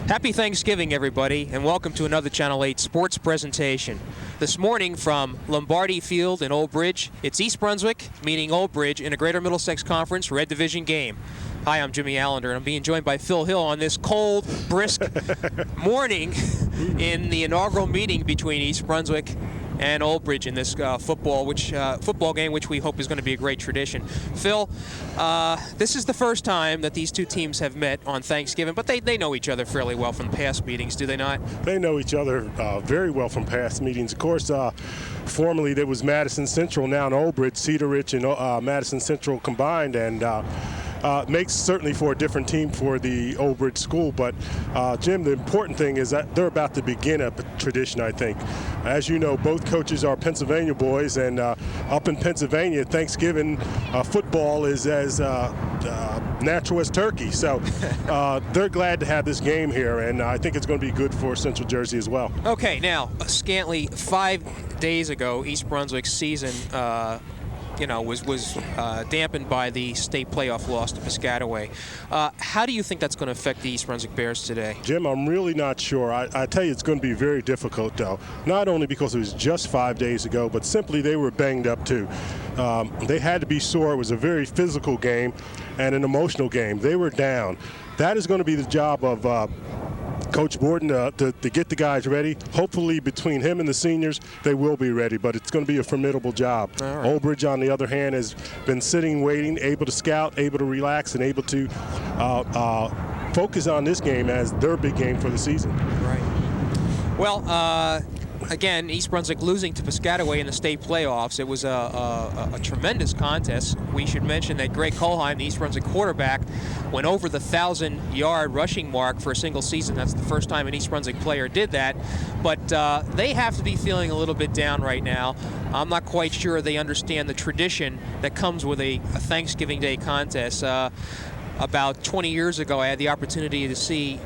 Happy Thanksgiving, everybody, and welcome to another Channel 8 sports presentation. This morning from Lombardi Field in Old Bridge, it's East Brunswick meeting Old Bridge in a Greater Middlesex Conference Red Division game. Hi, I'm Jimmy Allinder, and I'm being joined by Phil Hill on this cold, brisk morning in the inaugural meeting between East Brunswick and Old Bridge in this football game, which we hope is going to be a great tradition. Phil, this is the first time that these two teams have met on Thanksgiving, but they know each other fairly well from past meetings, do they not? They know each other very well from past meetings. Of course, formerly there was Madison Central, now in Old Bridge, Cedar Ridge and Madison Central combined, and makes certainly for a different team for the Old Bridge school. But Jim, the important thing is that they're about to begin a tradition, I think. As you know, both coaches are Pennsylvania boys, and up in Pennsylvania, Thanksgiving football is as natural as turkey. So they're glad to have this game here, and I think it's going to be good for Central Jersey as well. Okay, now, scantly 5 days ago, East Brunswick's season was dampened by the state playoff loss to Piscataway. How do you think that's going to affect the East Brunswick Bears today? Jim, I'm really not sure. I tell you, it's going to be very difficult, though. Not only because it was just 5 days ago, but simply they were banged up, too. They had to be sore. It was a very physical game and an emotional game. They were down. That is going to be the job of Coach Borden to get the guys ready. Hopefully between him and the seniors, they will be ready, but it's going to be a formidable job. Right. Old Bridge, on the other hand, has been sitting, waiting, able to scout, able to relax, and able to focus on this game as their big game for the season. Right. Well, again, East Brunswick losing to Piscataway in the state playoffs. It was a tremendous contest. We should mention that Greg Colheim, the East Brunswick quarterback, went over the 1,000-yard rushing mark for a single season. That's the first time an East Brunswick player did that. But they have to be feeling a little bit down right now. I'm not quite sure they understand the tradition that comes with a Thanksgiving Day contest. About 20 years ago, I had the opportunity to see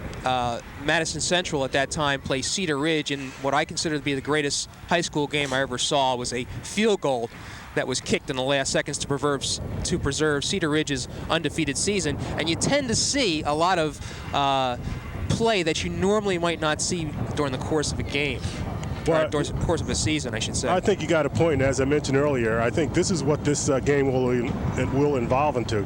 Madison Central at that time play Cedar Ridge in what I consider to be the greatest high school game I ever saw. It was a field goal that was kicked in the last seconds to preserve Cedar Ridge's undefeated season. And you tend to see a lot of play that you normally might not see during the course of a game. During the course of a season, I should say. I think you got a point. As I mentioned earlier, I think this is what this game will evolve into.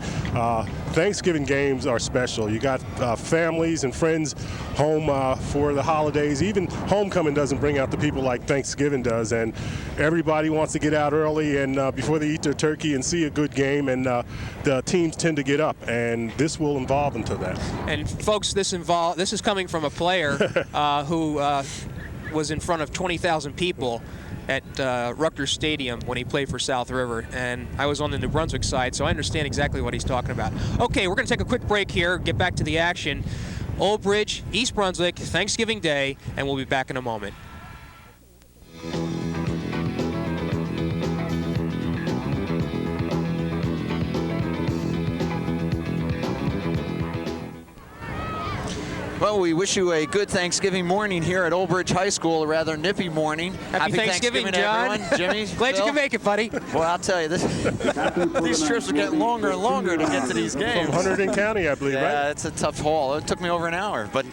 Thanksgiving games are special. You got families and friends home for the holidays. Even homecoming doesn't bring out the people like Thanksgiving does, and everybody wants to get out early and before they eat their turkey and see a good game, and the teams tend to get up, and this will evolve into that. And folks, this is coming from a player who was in front of 20,000 people at Rutgers Stadium when he played for South River, and I was on the New Brunswick side, so I understand exactly what he's talking about. Okay, we're going to take a quick break here, get back to the action. Old Bridge, East Brunswick, Thanksgiving Day, and we'll be back in a moment. Well, we wish you a good Thanksgiving morning here at Old Bridge High School, a rather nippy morning. Happy Thanksgiving, John. Everyone. Jimmy, Glad Phil. you can make it, buddy. Well, I'll tell you, these trips are getting longer and longer to get to these games. From Hunterdon County, I believe, right? Yeah, it's a tough haul. It took me over an hour, but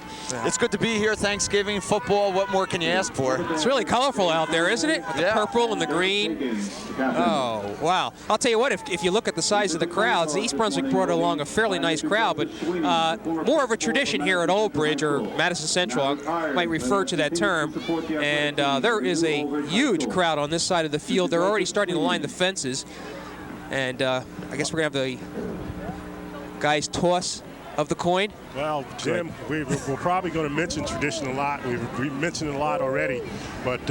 it's good to be here. Thanksgiving, football, what more can you ask for? It's really colorful out there, isn't it? With the purple and the green. Oh, wow. I'll tell you what, if you look at the size of the crowds, East Brunswick brought along a fairly nice crowd, but more of a tradition here at Old Bridge, or Madison Central, I might refer to that term, and there is a huge crowd on this side of the field. They're already starting to line the fences, and I guess we're going to have the guys toss of the coin. Well, Jim, we're probably going to mention tradition a lot. We've mentioned it a lot already, but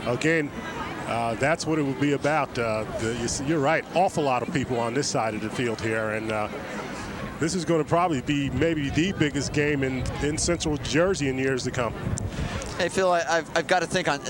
again, that's what it will be about. You're right, awful lot of people on this side of the field here, and this is going to probably be maybe the biggest game in Central Jersey in years to come. Hey, Phil, I've got to think on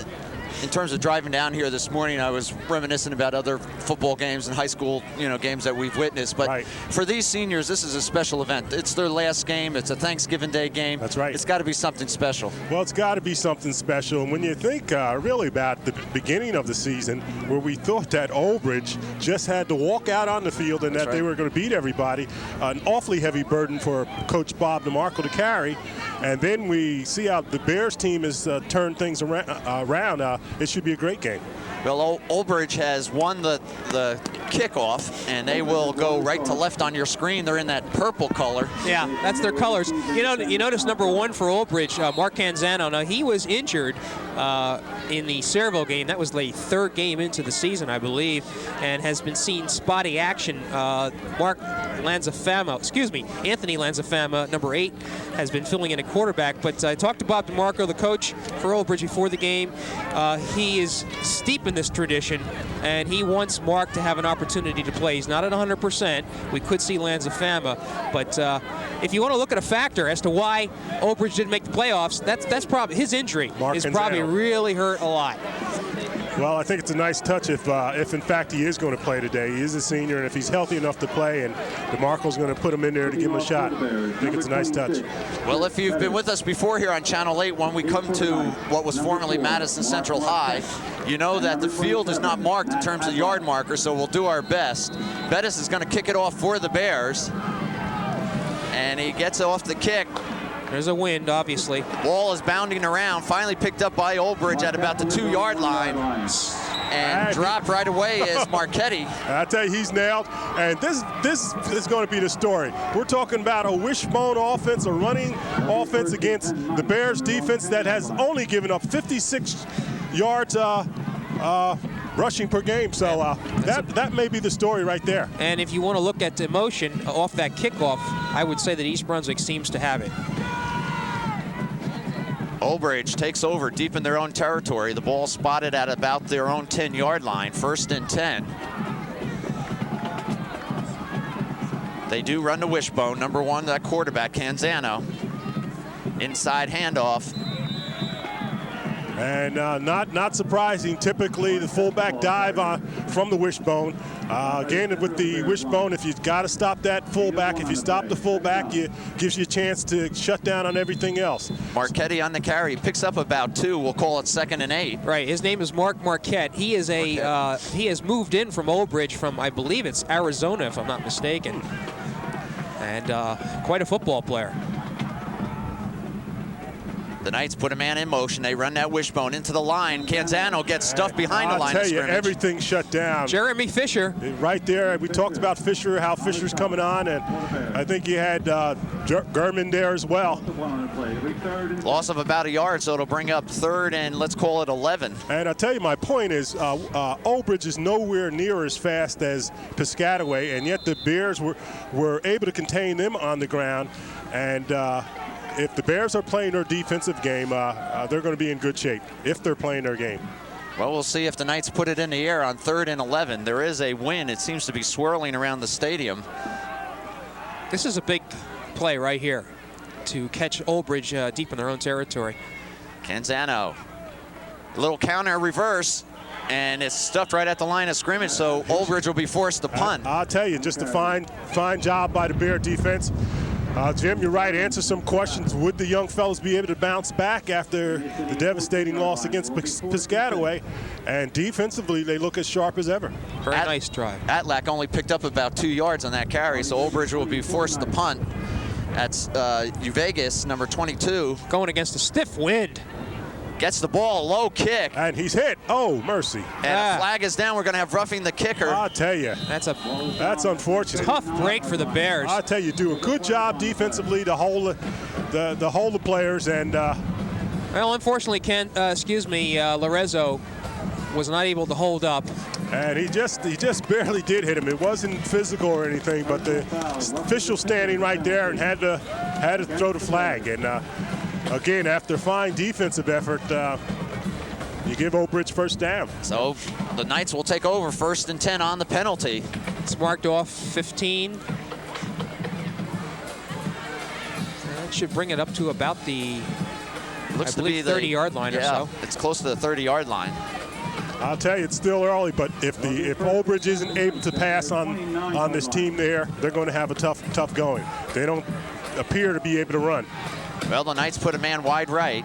in terms of driving down here this morning, I was reminiscing about other football games and high school, games that we've witnessed. But for these seniors, this is a special event. It's their last game. It's a Thanksgiving Day game. That's right. It's got to be something special. Well, it's got to be something special. And when you think really about the beginning of the season, where we thought that Old Bridge just had to walk out on the field and that they were going to beat everybody, an awfully heavy burden for Coach Bob DeMarco to carry. And then we see how the Bears team has turned things around. It should be a great game. Well, Old Bridge has won the kickoff, and they will go right to left on your screen. They're in that purple color. Yeah, that's their colors. You notice number 1 for Old Bridge, Mark Canzano. Now, he was injured in the Sayreville game. That was the 3rd game into the season, I believe, and has been seeing spotty action. Anthony Lanzafama, number 8, has been filling in a quarterback. But I talked to Bob DeMarco, the coach for Old Bridge, before the game. He is steep in this tradition, and he wants Mark to have an opportunity to play. He's not at 100%. We could see Lanzafama, but if you want to look at a factor as to why Old Bridge didn't make the playoffs, that's probably his injury. Probably really hurt a lot. Well, I think it's a nice touch if in fact he is going to play today. He is a senior, and if he's healthy enough to play, and DeMarco's going to put him in there to give him a shot, I think it's a nice touch. Well, if you've been with us before here on Channel 8, when we come to what was formerly Madison Central High, you know that the field is not marked in terms of yard markers, so we'll do our best. Bettis is going to kick it off for the Bears, and he gets off the kick. There's a wind, obviously. Ball is bounding around, finally picked up by Old Bridge at about the 2-yard line. And dropped right away is Marchetti. I tell you, he's nailed. And this is going to be the story. We're talking about a wishbone offense, a running offense against the Bears defense that has only given up 56 yards rushing per game. So that may be the story right there. And if you want to look at the motion off that kickoff, I would say that East Brunswick seems to have it. Old Bridge takes over deep in their own territory. The ball spotted at about their own 10-yard line, 1st and 10. They do run the wishbone. Number 1, that quarterback, Canzano. Inside handoff. And not surprising, typically the fullback dive from the wishbone. Again, with the wishbone, if you've got to stop that fullback, if you stop the fullback, it gives you a chance to shut down on everything else. Marchetti on the carry, picks up about 2. We'll call it 2nd and 8. Right, his name is Mark Marquette. He is he has moved in from Old Bridge from, I believe it's Arizona, if I'm not mistaken, and quite a football player. The Knights put a man in motion. They run that wishbone into the line. Canzano gets stuffed behind the line of scrimmage. I'll tell you, everything shut down. Jeremy Fisher. Right there. We talked about Fisher, how Fisher's coming on, and I think you had Gurman there as well. Loss of about a yard, so it'll bring up 3rd and let's call it 11. And I'll tell you, my point is, Old Bridge is nowhere near as fast as Piscataway, and yet the Bears were able to contain them on the ground. And if the Bears are playing their defensive game, they're going to be in good shape if they're playing their game. Well, we'll see if the Knights put it in the air on 3rd and 11. There is a wind. It seems to be swirling around the stadium. This is a big play right here to catch Old Bridge deep in their own territory. Canzano, a little counter reverse, and it's stuffed right at the line of scrimmage, so Old Bridge will be forced to punt. I'll tell you, just a fine job by the Bear defense. Jim, you're right. Answer some questions. Would the young fellas be able to bounce back after the devastating loss against Piscataway? And defensively, they look as sharp as ever. Very nice drive. Atlack only picked up about 2 yards on that carry, so Old Bridge will be forced to punt. That's Uvegas, number 22. Going against a stiff wind. Gets the ball, low kick. And he's hit. Oh, mercy. And a flag is down. We're going to have roughing the kicker. I'll tell you. That's unfortunate. Tough break for the Bears. I'll tell you, do a good job defensively to hold the players. And well, unfortunately, Lorenzo was not able to hold up. And he just barely did hit him. It wasn't physical or anything, but the official standing right there and had to throw the flag. And again, after fine defensive effort, you give Old Bridge first down. So the Knights will take over 1st and 10 on the penalty. It's marked off 15. That should bring it up to about the Looks I believe to be 30-yard line or so. It's close to the 30-yard line. I'll tell you, it's still early, but if Old Bridge isn't able to pass on this team there, they're going to have a tough going. They don't appear to be able to run. Well, the Knights put a man wide right.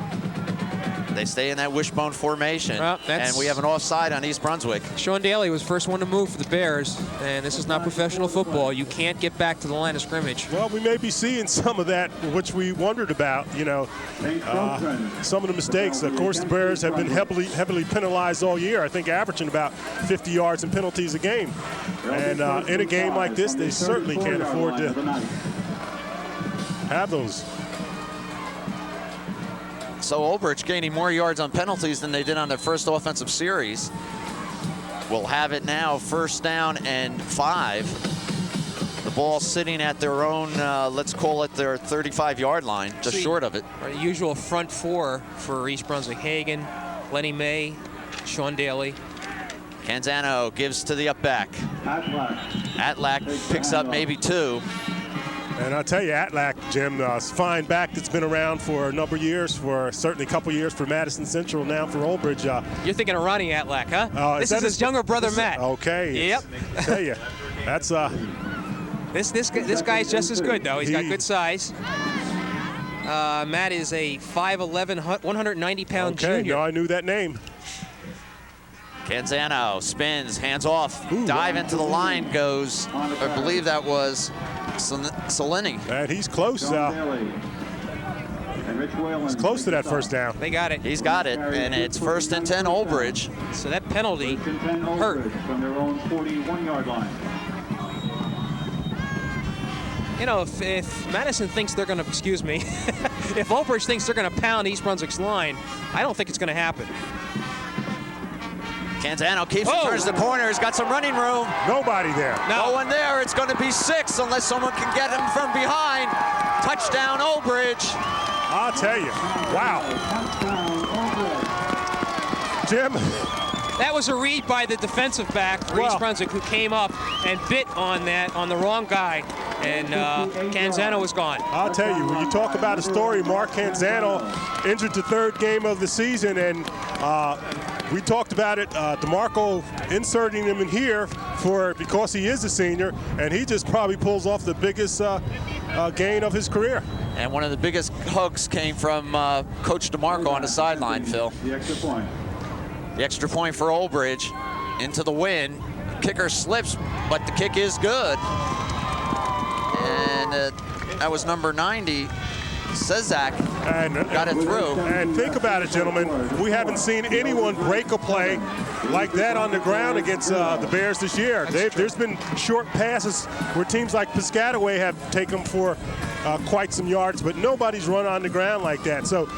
They stay in that wishbone formation, and we have an offside on East Brunswick. Sean Daly was first one to move for the Bears, and this is not professional football. You can't get back to the line of scrimmage. Well, we may be seeing some of that, which we wondered about, you know, some of the mistakes. Of course, the Bears have been heavily penalized all year, I think averaging about 50 yards in penalties a game. And in a game like this, they certainly can't afford to have those. So Old Bridge gaining more yards on penalties than they did on their first offensive series. We'll have it now, first down and 5. The ball sitting at their own, let's call it their 35-yard line, just short of it. Our usual front four for East Brunswick: Hagan, Lenny May, Sean Daly. Canzano gives to the up back. Atlack picks up maybe 2. And I'll tell you, Atlack, Jim, fine back that's been around for a number of years, for certainly a couple years for Madison Central, now for Old Bridge. You're thinking of Ronnie Atlack, huh? This is his younger brother, Matt. Okay. Yep. I tell you, that's this guy's just as good, though. He's got good size. Matt is a 5'11", 190-pound junior. No, I knew that name. Canzano spins, hands off, dive into the line goes, I believe that was Salini. And he's close. He's close to that first down. They got it. He's got it, and it's 1st and 10 Old Bridge. So that penalty hurt. From their own 41-yard line. You know, if Madison thinks they're going to, excuse me, if Old Bridge thinks they're going to pound East Brunswick's line, I don't think it's going to happen. Canzano keeps it, turns the corner. He's got some running room. Nobody there. No one there. It's going to be 6 unless someone can get him from behind. Touchdown, Old Bridge. I'll tell you. Wow. Jim. That was a read by the defensive back for East Brunswick, who came up and bit on the wrong guy, and Canzano was gone. I'll tell you, when you talk about a story, Mark Canzano injured the 3rd game of the season, and we talked about it, DeMarco inserting him in here because he is a senior, and he just probably pulls off the biggest gain of his career. And one of the biggest hugs came from Coach DeMarco on the sideline, Phil. The extra point. The extra point for Old Bridge into the wind. Kicker slips, but the kick is good. And that was number 90. Cezak got it through. And think about it, gentlemen. We haven't seen anyone break a play like that on the ground against the Bears this year. There's been short passes where teams like Piscataway have taken them for quite some yards, but nobody's run on the ground like that. So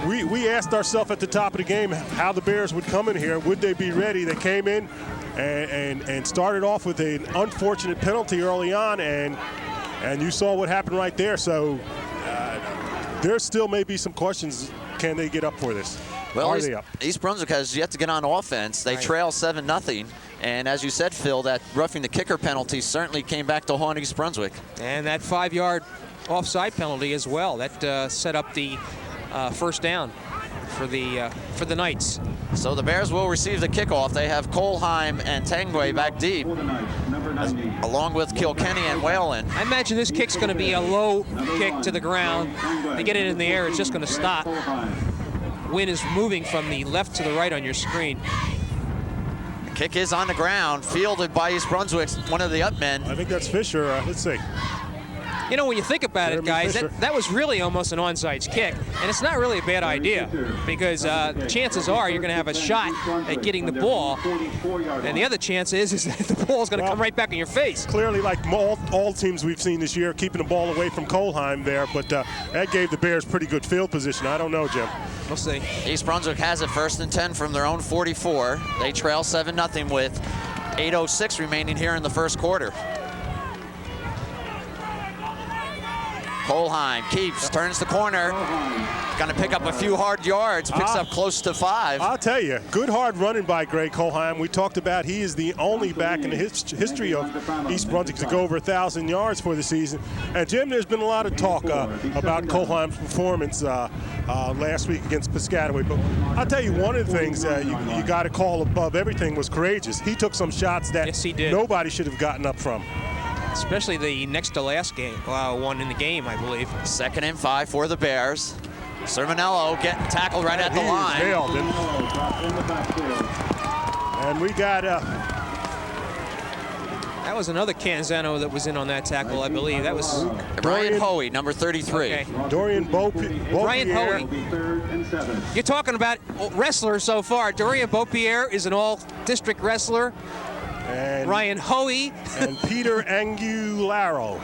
we asked ourselves at the top of the game how the Bears would come in here. Would they be ready? They came in and started off with an unfortunate penalty early on, and you saw what happened right there. So there still may be some questions. Can they get up for this? Well, Are they up? East Brunswick has yet to get on offense. They trail 7-0. And as you said, Phil, that roughing the kicker penalty certainly came back to haunt East Brunswick. And that 5-yard offside penalty as well. That set up the first down for the Knights. So the Bears will receive the kickoff. They have Colheim and Tangway back deep, along with Kilkenny and Whalen. I imagine this kick's going to be a low kick to the ground. They get it in the air, it's just going to stop. Wind is moving from the left to the right on your screen. The kick is on the ground, fielded by East Brunswick, one of the up men. I think that's Fisher. Let's see. You know, when you think about it, guys, that was really almost an onside kick, and it's not really a bad idea because chances are you're going to have a shot at getting the ball, and the other chance is that the ball is going to come right back in your face. Clearly, like all teams we've seen this year, keeping the ball away from Colheim there, but that gave the Bears pretty good field position. I don't know, Jim. We'll see. East Brunswick has it 1st and 10 from their own 44. They trail 7-0 with 8:06 remaining here in the first quarter. Kohlheim keeps, turns the corner. Gonna pick up a few hard yards, picks up close to 5. I'll tell you, good hard running by Greg Kohlheim. We talked about he is the only back in the history of East Brunswick to go over 1,000 yards for the season. And Jim, there's been a lot of talk about Kohlheim's performance last week against Piscataway. But I'll tell you, one of the things you got to call above everything was courageous. He took some shots that yes, he did. Nobody should have gotten up from. Especially the next to last game, one in the game, I believe. 2nd and 5 for the Bears. Sermonello getting tackled right at the line. Nailed it. And we got that was another Canzano that was in on that tackle, I believe. That was Ryan Hoey, number 33. Okay. Dorian Ryan Hoey. You're talking about wrestlers so far. Dorian Beaupierre is an all-district wrestler. And Ryan Hoey. And Peter Angularo,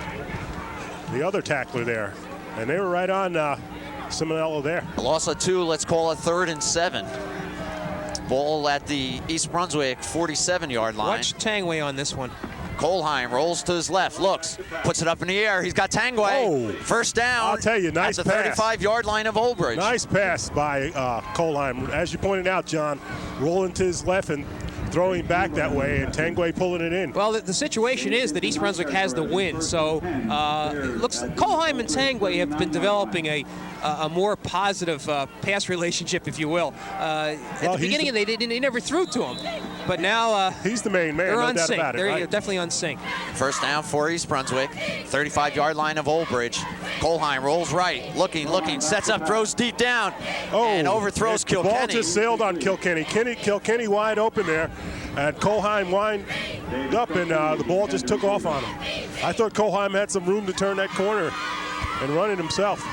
the other tackler there. And they were right on Simonello there. A loss of 2, let's call it 3rd and 7. Ball at the East Brunswick 47-yard line. Watch Tangway on this one. Kohlheim rolls to his left, looks, puts it up in the air. He's got Tangway. Oh, first down. I'll tell you, nice at the pass. 35-yard line of Old Bridge. Nice pass by Kohlheim. As you pointed out, John, rolling to his left and throwing back that way, and Tangway pulling it in. Well, the situation is that East Brunswick has the win, so it looks like Kohlheim and Tangway have been developing a more positive pass relationship, if you will. At the beginning, they never threw to him, but now he's the main man. They're no on doubt sync. about it. They're Right? definitely on sync. First down for East Brunswick, 35-yard line of Old Bridge. Kohlheim rolls right, looking, sets up, throws deep down, and overthrows Kilkenny. The ball just sailed on Kilkenny. Kilkenny wide open there, and Kohlheim wind up, and the ball just took off on him. I thought Kohlheim had some room to turn that corner and run it himself.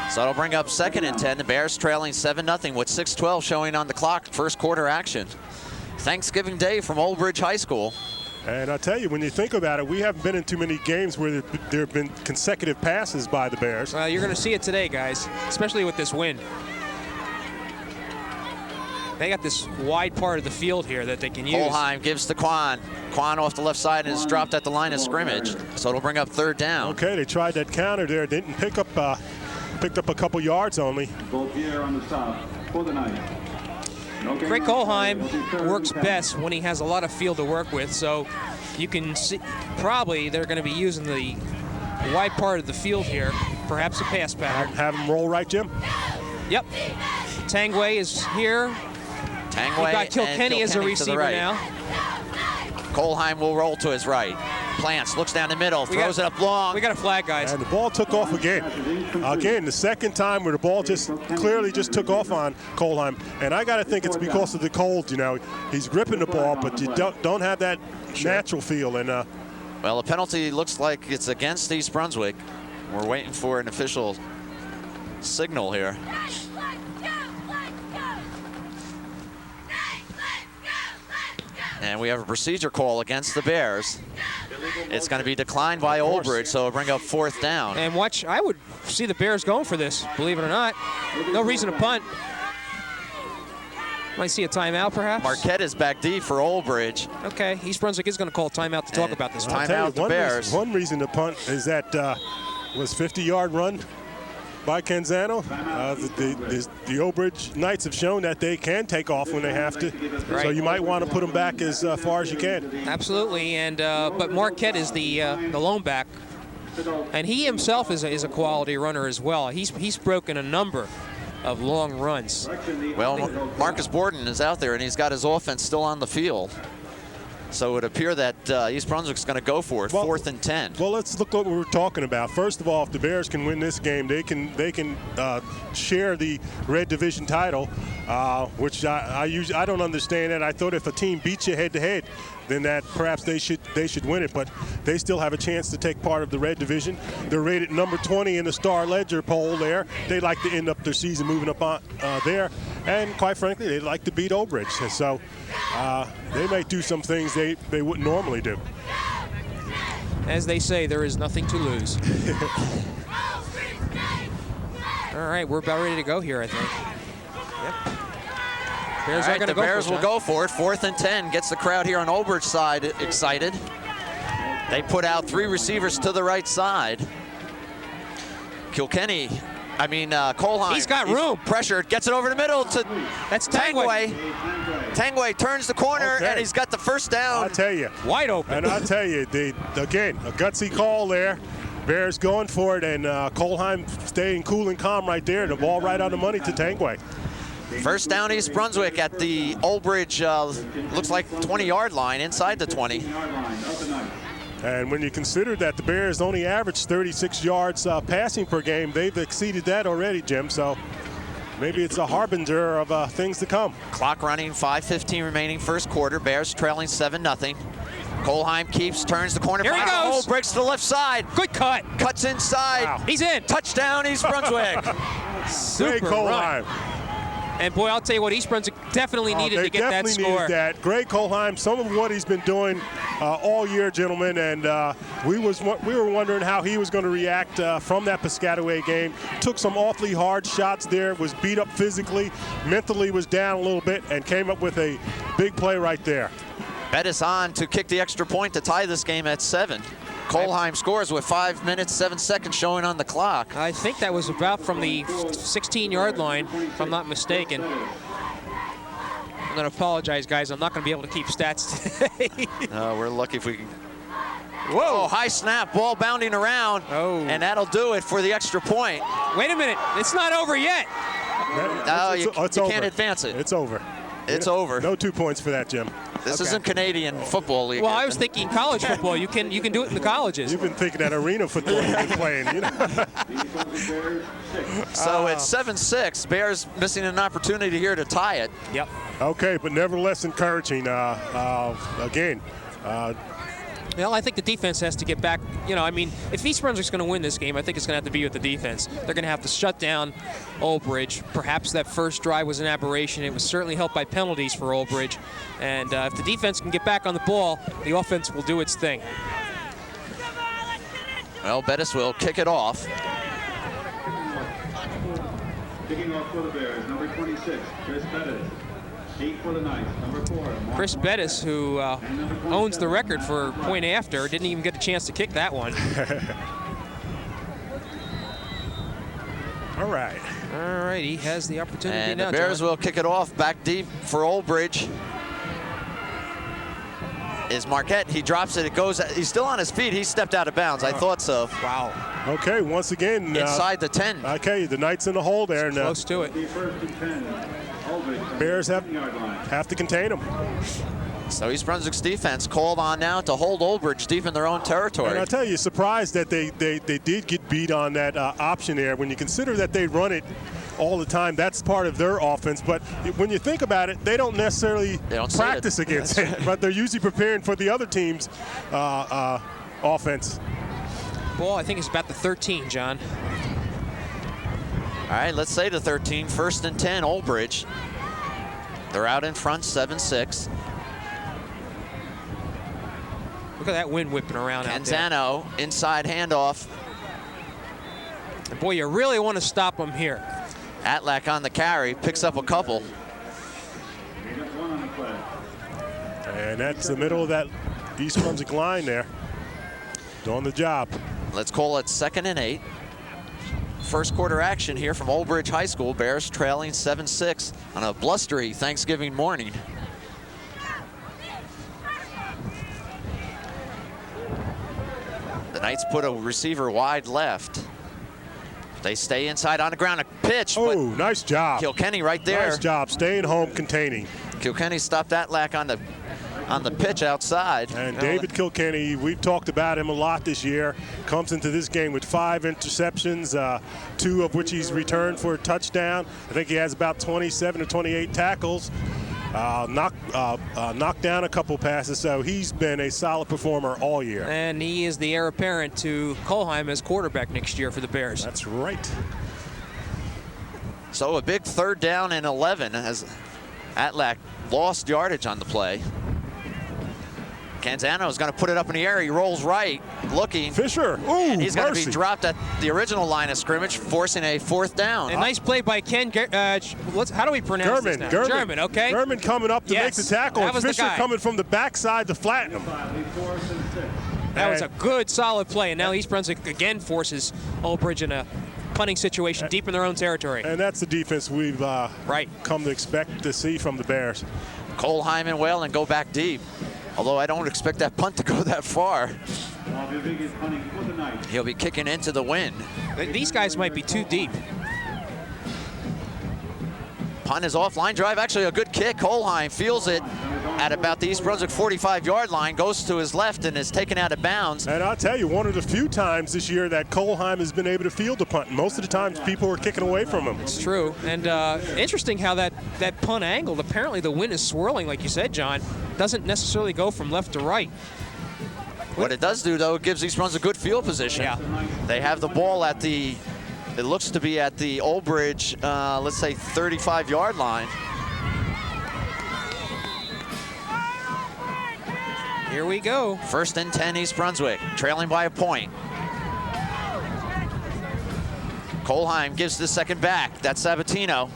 So it'll bring up 2nd and 10. The Bears trailing 7-0 with 6:12 showing on the clock. First quarter action. Thanksgiving Day from Old Bridge High School. And I tell you, when you think about it, we haven't been in too many games where there have been consecutive passes by the Bears. Well, you're going to see it today, guys, especially with this win. They got this wide part of the field here that they can use. Kohlheim gives to Quan. Quan off the left side and is dropped at the line of scrimmage. So it'll bring up 3rd down. Okay, they tried that counter there. Didn't pick up picked up a couple yards only. Beaupierre on the stop for the night. Greg Kohlheim works best when he has a lot of field to work with, so you can see probably they're going to be using the wide part of the field here, perhaps a pass pattern. Have him roll right, Jim? Yep. Tangway is here. Tangway We've got Kilkenny as a receiver right. now. Kohlheim will roll to his right. Plants, looks down the middle, throws it up long. We got a flag, guys. And the ball took off again. Again, the second time where the ball just clearly just took off on Kohlheim. And I got to think it's because of the cold, you know. He's gripping the ball, but you don't have that natural feel. And well, the penalty looks like it's against East Brunswick. We're waiting for an official signal here. And we have a procedure call against the Bears. It's going to be declined by Old Bridge, so it'll bring up 4th down. And watch, I would see the Bears going for this, believe it or not. No reason to punt. Might see a timeout, perhaps. Marquette is back deep for Old Bridge. Okay, East Brunswick is going to call timeout to talk about this. Timeout the Bears. One reason to punt is that was 50-yard run by Canzano. The Old Bridge Knights have shown that they can take off when they have to. Right. So you might want to put them back as far as you can. Absolutely, and but Marquette is the lone back, and he himself is a quality runner as well. He's broken a number of long runs. Well, Marcus Borden is out there, and he's got his offense still on the field. So it would appear that East Brunswick's going to go for it, 4th and 10. Well, let's look what we're talking about. First of all, if the Bears can win this game, they can share the Red Division title, which I don't understand that. I thought if a team beats you head-to-head, then that perhaps they should win it. But they still have a chance to take part of the Red Division. They're rated number 20 in the Star Ledger poll there. They like to end up their season moving up on there. And quite frankly, they'd like to beat Old Bridge. So they may do some things they wouldn't normally do. As they say, there is nothing to lose. All right, we're about ready to go here, I think. Yep. Bears All right, the Bears will go for it. 4th and 10 gets the crowd here on Old Bridge side excited. They put out 3 receivers to the right side. Kilkenny, Colheim. He's got room. Pressured, gets it over the middle to That's Tangway. Tangway turns the corner, Okay. and he's got the first down. I'll tell you. Wide open. And I'll tell you, again, a gutsy call there. Bears going for it, and Colheim staying cool and calm right there. The ball right on the money to Tangway. First down, East Brunswick at the Old Bridge, looks like 20-yard line, inside the 20. And when you consider that the Bears only average 36 yards passing per game, they've exceeded that already, Jim. So maybe it's a harbinger of things to come. Clock running, 5:15 remaining first quarter. Bears trailing 7-0. Colheim keeps, turns the corner. Here he goes. Hole, breaks to the left side. Good cut. Cuts inside. Wow. He's in. Touchdown, East Brunswick. Great Colheim. And boy, I'll tell you what, East Brunswick definitely needed to get that They score. definitely needed that. Greg Colheim, some of what he's been doing all year, gentlemen, and we were wondering how he was going to react from that Piscataway game. Took some awfully hard shots there, was beat up physically, mentally was down a little bit, and came up with a big play right there. Bettis on to kick the extra point to tie this game at 7. Colheim scores with 5 minutes, 7 seconds showing on the clock. I think that was about from the 16-yard line, if I'm not mistaken. I'm going to apologize, guys. I'm not going to be able to keep stats today. We're lucky if we can. Whoa, high snap, ball bounding around. Oh. And that'll do it for the extra point. Wait a minute. It's not over yet. No, you it's can't over. advance it. It's over. It's over. No 2 points for that, Jim. This isn't Canadian Football League. Well, I was thinking college football. You can do it in the colleges. You've been thinking that arena football you've been playing, you know. So it's 7-6. Bears missing an opportunity here to tie it. Yep. Okay, but nevertheless encouraging. Again, Well, I think the defense has to get back. If East Brunswick's going to win this game, I think it's going to have to be with the defense. They're going to have to shut down Old Bridge. Perhaps that first drive was an aberration. It was certainly helped by penalties for Old Bridge. And if the defense can get back on the ball, the offense will do its thing. Well, Bettis will kick it off. Kicking off for the Bears, number 26, Chris Bettis. 8 for the Knights, number 4. Chris Bettis, who owns the record for point after, didn't even get a chance to kick that one. all right. All right, he has the opportunity And now. the Bears John. will kick it off back deep for Old Bridge. Is Marquette. He drops it. It goes. He's still on his feet. He stepped out of bounds. I thought so. Wow. Okay, once again. Inside the 10. Okay, the Knights in the hole there. And, Close to it. First and 10. Bears have to contain them. So East Brunswick's defense called on now to hold Old Bridge deep in their own territory. And I'll tell you, surprised that they did get beat on that option there. When you consider that they run it all the time, that's part of their offense. But when you think about it, they don't necessarily practice against it. But they're usually preparing for the other team's offense. Ball, I think it's about the 13, John. All right, let's say the 13. First and 10, Old Bridge. They're out in front, 7-6. Look at that wind whipping around out there. Canzano, inside handoff. And boy, you really want to stop him here. Atlack on the carry, picks up a couple. And that's the middle of that East Brunswick line there. Doing the job. Let's call it 2nd and 8. First quarter action here from Old Bridge High School. Bears trailing 7-6 on a blustery Thanksgiving morning. The Knights put a receiver wide left. They stay inside on the ground. A pitch. Oh, nice job. Kilkenny right there. Nice job. Staying home, containing. Kilkenny stopped Atlack on the pitch outside. And David Kilkenny, we've talked about him a lot this year. Comes into this game with 5 interceptions, 2 of which he's returned for a touchdown. I think he has about 27 or 28 tackles. Knocked down a couple passes, so he's been a solid performer all year. And he is the heir apparent to Colheim as quarterback next year for the Bears. That's right. So a big 3rd down and 11 as Atlack lost yardage on the play. Canzano is going to put it up in the air. He rolls right, looking. Fisher. Ooh, and he's going to be mercy. dropped at the original line of scrimmage, forcing a 4th down. A nice play by Ken. How do we pronounce this now? German, okay. German coming up to make the tackle. That was Fisher the guy. coming from the backside to flatten him. That was a good, solid play. And now East Brunswick again forces Old Bridge in a punting situation deep in their own territory. And that's the defense we've right. come to expect to see from the Bears. Kohlheim and Whalen go back deep, although I don't expect that punt to go that far. He'll be kicking into the wind. These guys might be too deep. Punt is off. Line drive, actually a good kick. Kohlheim feels it at about the East Brunswick 45-yard line, goes to his left and is taken out of bounds. And I'll tell you, one of the few times this year that Kohlheim has been able to field a punt. Most of the times people were kicking away from him. It's true. And interesting how that punt angled. Apparently the wind is swirling, like you said, John. Doesn't necessarily go from left to right. What it does do, though, it gives East Brunswick a good field position. Yeah. They have the ball at the, it looks to be at the Old Bridge, let's say 35-yard line. Here we go. 1st and 10 East Brunswick, trailing by a point. Kohlheim gives the second back. That's Sabatino.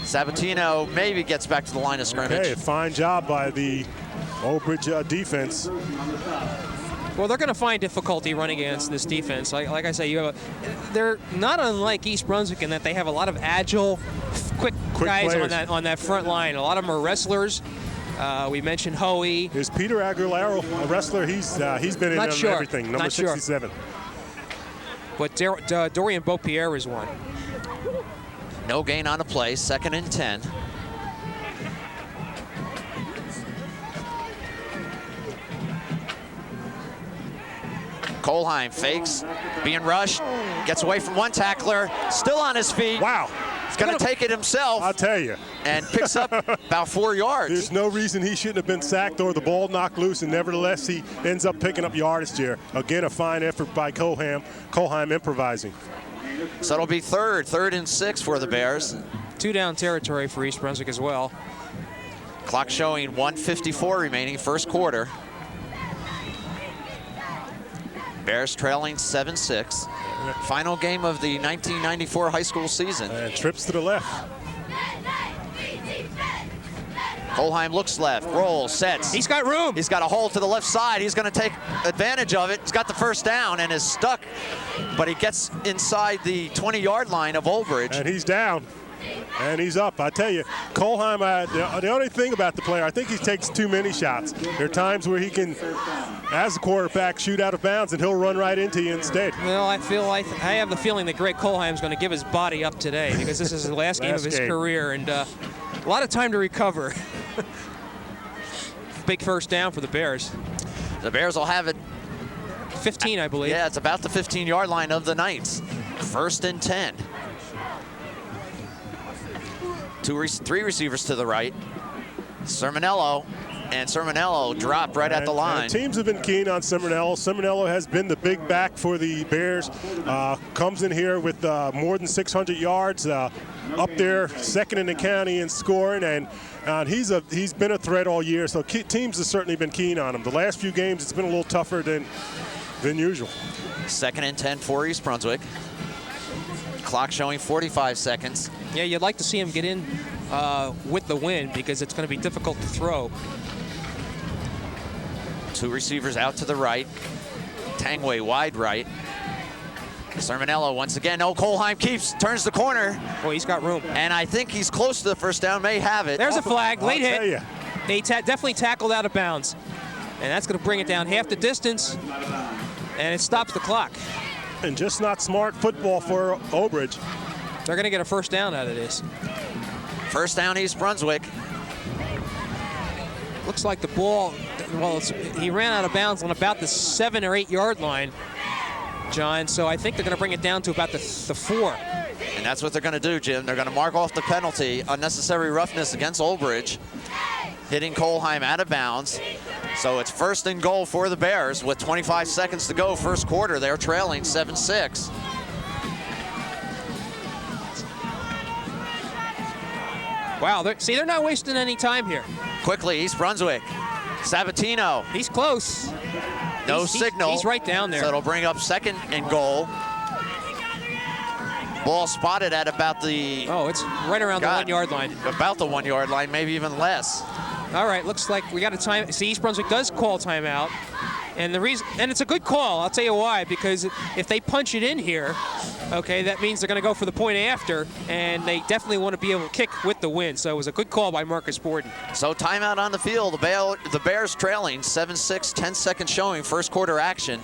Sabatino maybe gets back to the line of scrimmage. Okay, a fine job by the Old Bridge defense. Well, they're going to find difficulty running against this defense. Like I say, they're not unlike East Brunswick in that they have a lot of agile, quick guys on that front line. A lot of them are wrestlers. We mentioned Hoey. Is Peter Aguilera a wrestler? He's been in everything. Number 67. But Dorian Beaupierre is one. No gain on a play. 2nd and 10. Kohlheim fakes, being rushed, gets away from one tackler, still on his feet. Wow. He's going to take it himself. I'll tell you. And picks up about 4 yards. There's no reason he shouldn't have been sacked or the ball knocked loose, and nevertheless he ends up picking up yardage here. Again, a fine effort by Kohlheim improvising. So it'll be third and 6 for the Bears. 2 down territory for East Brunswick as well. Clock showing 1:54 remaining, first quarter. Bears trailing 7-6. Final game of the 1994 high school season. And trips to the left. Kohlheim looks left, rolls, sets. He's got room. He's got a hole to the left side. He's going to take advantage of it. He's got the first down and is stuck, but he gets inside the 20-yard line of Old Bridge. And he's down. And he's up. I tell you, Kohlheim, the only thing about the player, I think he takes too many shots. There are times where he can, as a quarterback, shoot out of bounds, and he'll run right into you instead. Well, I have the feeling that Greg Kohlheim is going to give his body up today because this is the last game of his career, and a lot of time to recover. Big first down for the Bears. The Bears will have it. 15, I believe. Yeah, it's about the 15-yard line of the Knights. 1st and 10. 3 receivers to the right. Sermonello, and Sermonello dropped right at the line. Teams have been keen on Sermonello. Sermonello has been the big back for the Bears. Comes in here with more than 600 yards, up there, 2nd in the county in scoring, and he's been a threat all year. So teams have certainly been keen on him. The last few games, it's been a little tougher than usual. 2nd and 10 for East Brunswick. Clock showing 45 seconds. Yeah, you'd like to see him get in with the wind because it's going to be difficult to throw. 2 receivers out to the right. Tangway wide right. Sermonello once again. Oh, Kohlheim turns the corner. Oh, he's got room. And I think he's close to the first down, may have it. There's a flag, late hit. You. He definitely tackled out of bounds. And that's going to bring it down half the distance, and it stops the clock. And just not smart football for Old Bridge. They're going to get a first down out of this. First down, East Brunswick. Looks like the ball, well, he ran out of bounds on about the 7 or 8 yard line, John. So I think they're going to bring it down to about the 4. And that's what they're going to do, Jim. They're going to mark off the penalty, unnecessary roughness against Old Bridge, hitting Kohlheim out of bounds. So it's 1st and goal for the Bears with 25 seconds to go, first quarter. They're trailing 7-6. Wow, they're not wasting any time here. Quickly, East Brunswick. Sabatino. He's close. No signal. He's right down there. So it'll bring up 2nd and goal. Ball spotted at about the... Oh, it's right around the 1 yard line. About the 1 yard line, maybe even less. All right, looks like we got a time. See, East Brunswick does call timeout. And the reason, and it's a good call. I'll tell you why. Because if they punch it in here, okay, that means they're going to go for the point after, and they definitely want to be able to kick with the win. So it was a good call by Marcus Borden. So timeout on the field. The Bears trailing 7-6, 10 seconds showing, first quarter action.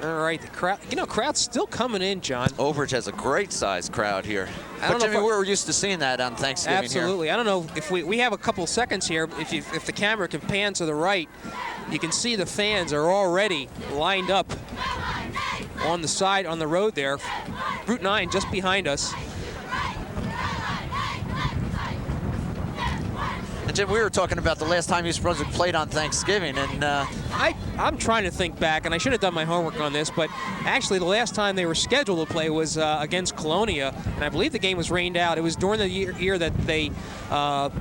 All right, the crowd, crowd's still coming in, John. Overage has a great sized crowd here. I don't But know Jimmy, if we're used to seeing that on Thanksgiving Absolutely. here. I don't know if we have a couple seconds here. If the camera can pan to the right, you can see the fans are already lined up on the side, on the road there. Route 9 just behind us. And Jim, we were talking about the last time East Brunswick played on Thanksgiving, and I'm trying to think back, and I should have done my homework on this, but actually the last time they were scheduled to play was against Colonia, and I believe the game was rained out. It was during the year that they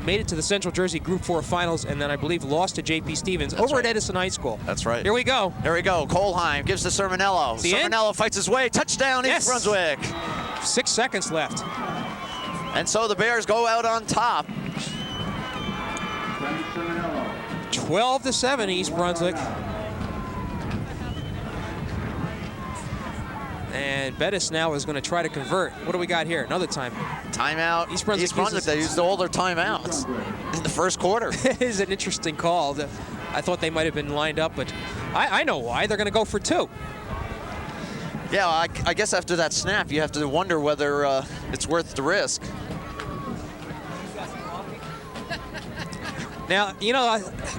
made it to the Central Jersey Group 4 Finals, and then I believe lost to J.P. Stevens over at Edison High School. That's right. Here we go. There we go. Colheim gives to Sermonello. Sermonello fights his way. Touchdown, East Brunswick. 6 seconds left. And so the Bears go out on top. 12-7 East Brunswick. And Bettis now is going to try to convert. What do we got here? Another time. Timeout. East Brunswick, they used all their timeouts in the first quarter. It is an interesting call. I thought they might have been lined up, but I know why. They're going to go for 2. Yeah, I guess after that snap, you have to wonder whether it's worth the risk. Now,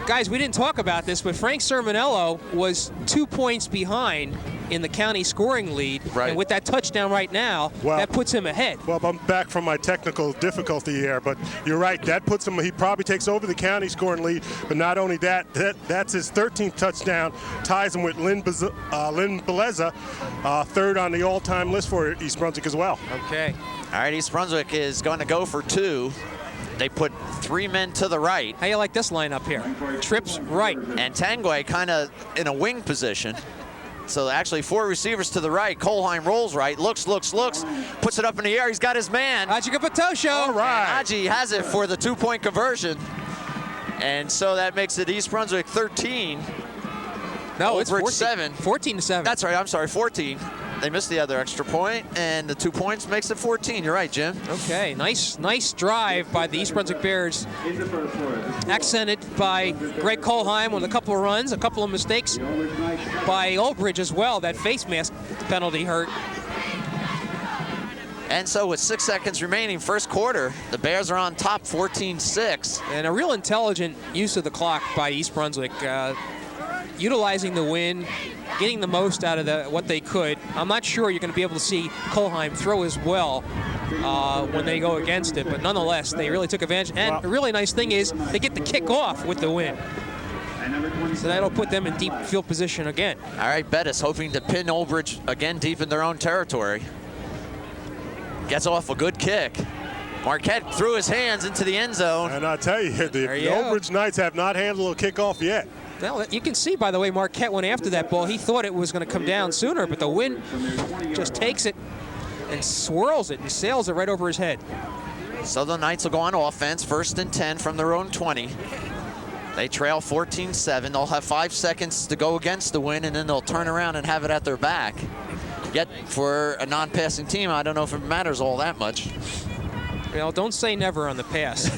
guys, we didn't talk about this, but Frank Sermonello was 2 points behind in the county scoring lead. Right. And with that touchdown right now, that puts him ahead. Well, I'm back from my technical difficulty here, but you're right. That puts him, he probably takes over the county scoring lead, but not only that, that's his 13th touchdown, ties him with Lynn Beleza, third on the all-time list for East Brunswick as well. Okay. All right, East Brunswick is going to go for 2. They put 3 men to the right. How you like this lineup here? Trips right. And Tanguay kind of in a wing position. So actually 4 receivers to the right. Colheim rolls right, looks, puts it up in the air. He's got his man. Aji Patosho. All right. And Aji has it for the 2-point conversion. And so that makes it East Brunswick 13. No, it's 14, 7. 14-7. That's right, I'm sorry, 14. They missed the other extra point, and the 2 points makes it 14. You're right, Jim. Okay, nice drive by the East Brunswick Bears. Accented by Greg Colheim with a couple of runs, a couple of mistakes by Olbridge as well. That face mask penalty hurt. And so with 6 seconds remaining, first quarter, the Bears are on top 14-6. And a real intelligent use of the clock by East Brunswick. Utilizing the wind, getting the most out of what they could. I'm not sure you're going to be able to see Colheim throw as well when they go against it, but nonetheless, they really took advantage. And the really nice thing is they get the kickoff with the win. So that'll put them in deep field position again. All right, Bettis hoping to pin Olbridge again deep in their own territory. Gets off a good kick. Marquette threw his hands into the end zone. And I tell you, the Olbridge Knights have not handled a kickoff yet. Well, you can see by the way Marquette went after that ball. He thought it was going to come down sooner, but the wind just takes it and swirls it and sails it right over his head. So the Knights will go on offense, 1st and 10 from their own 20. They trail 14-7. They'll have 5 seconds to go against the wind, and then they'll turn around and have it at their back. Yet for a non-passing team, I don't know if it matters all that much. Well, don't say never on the pass.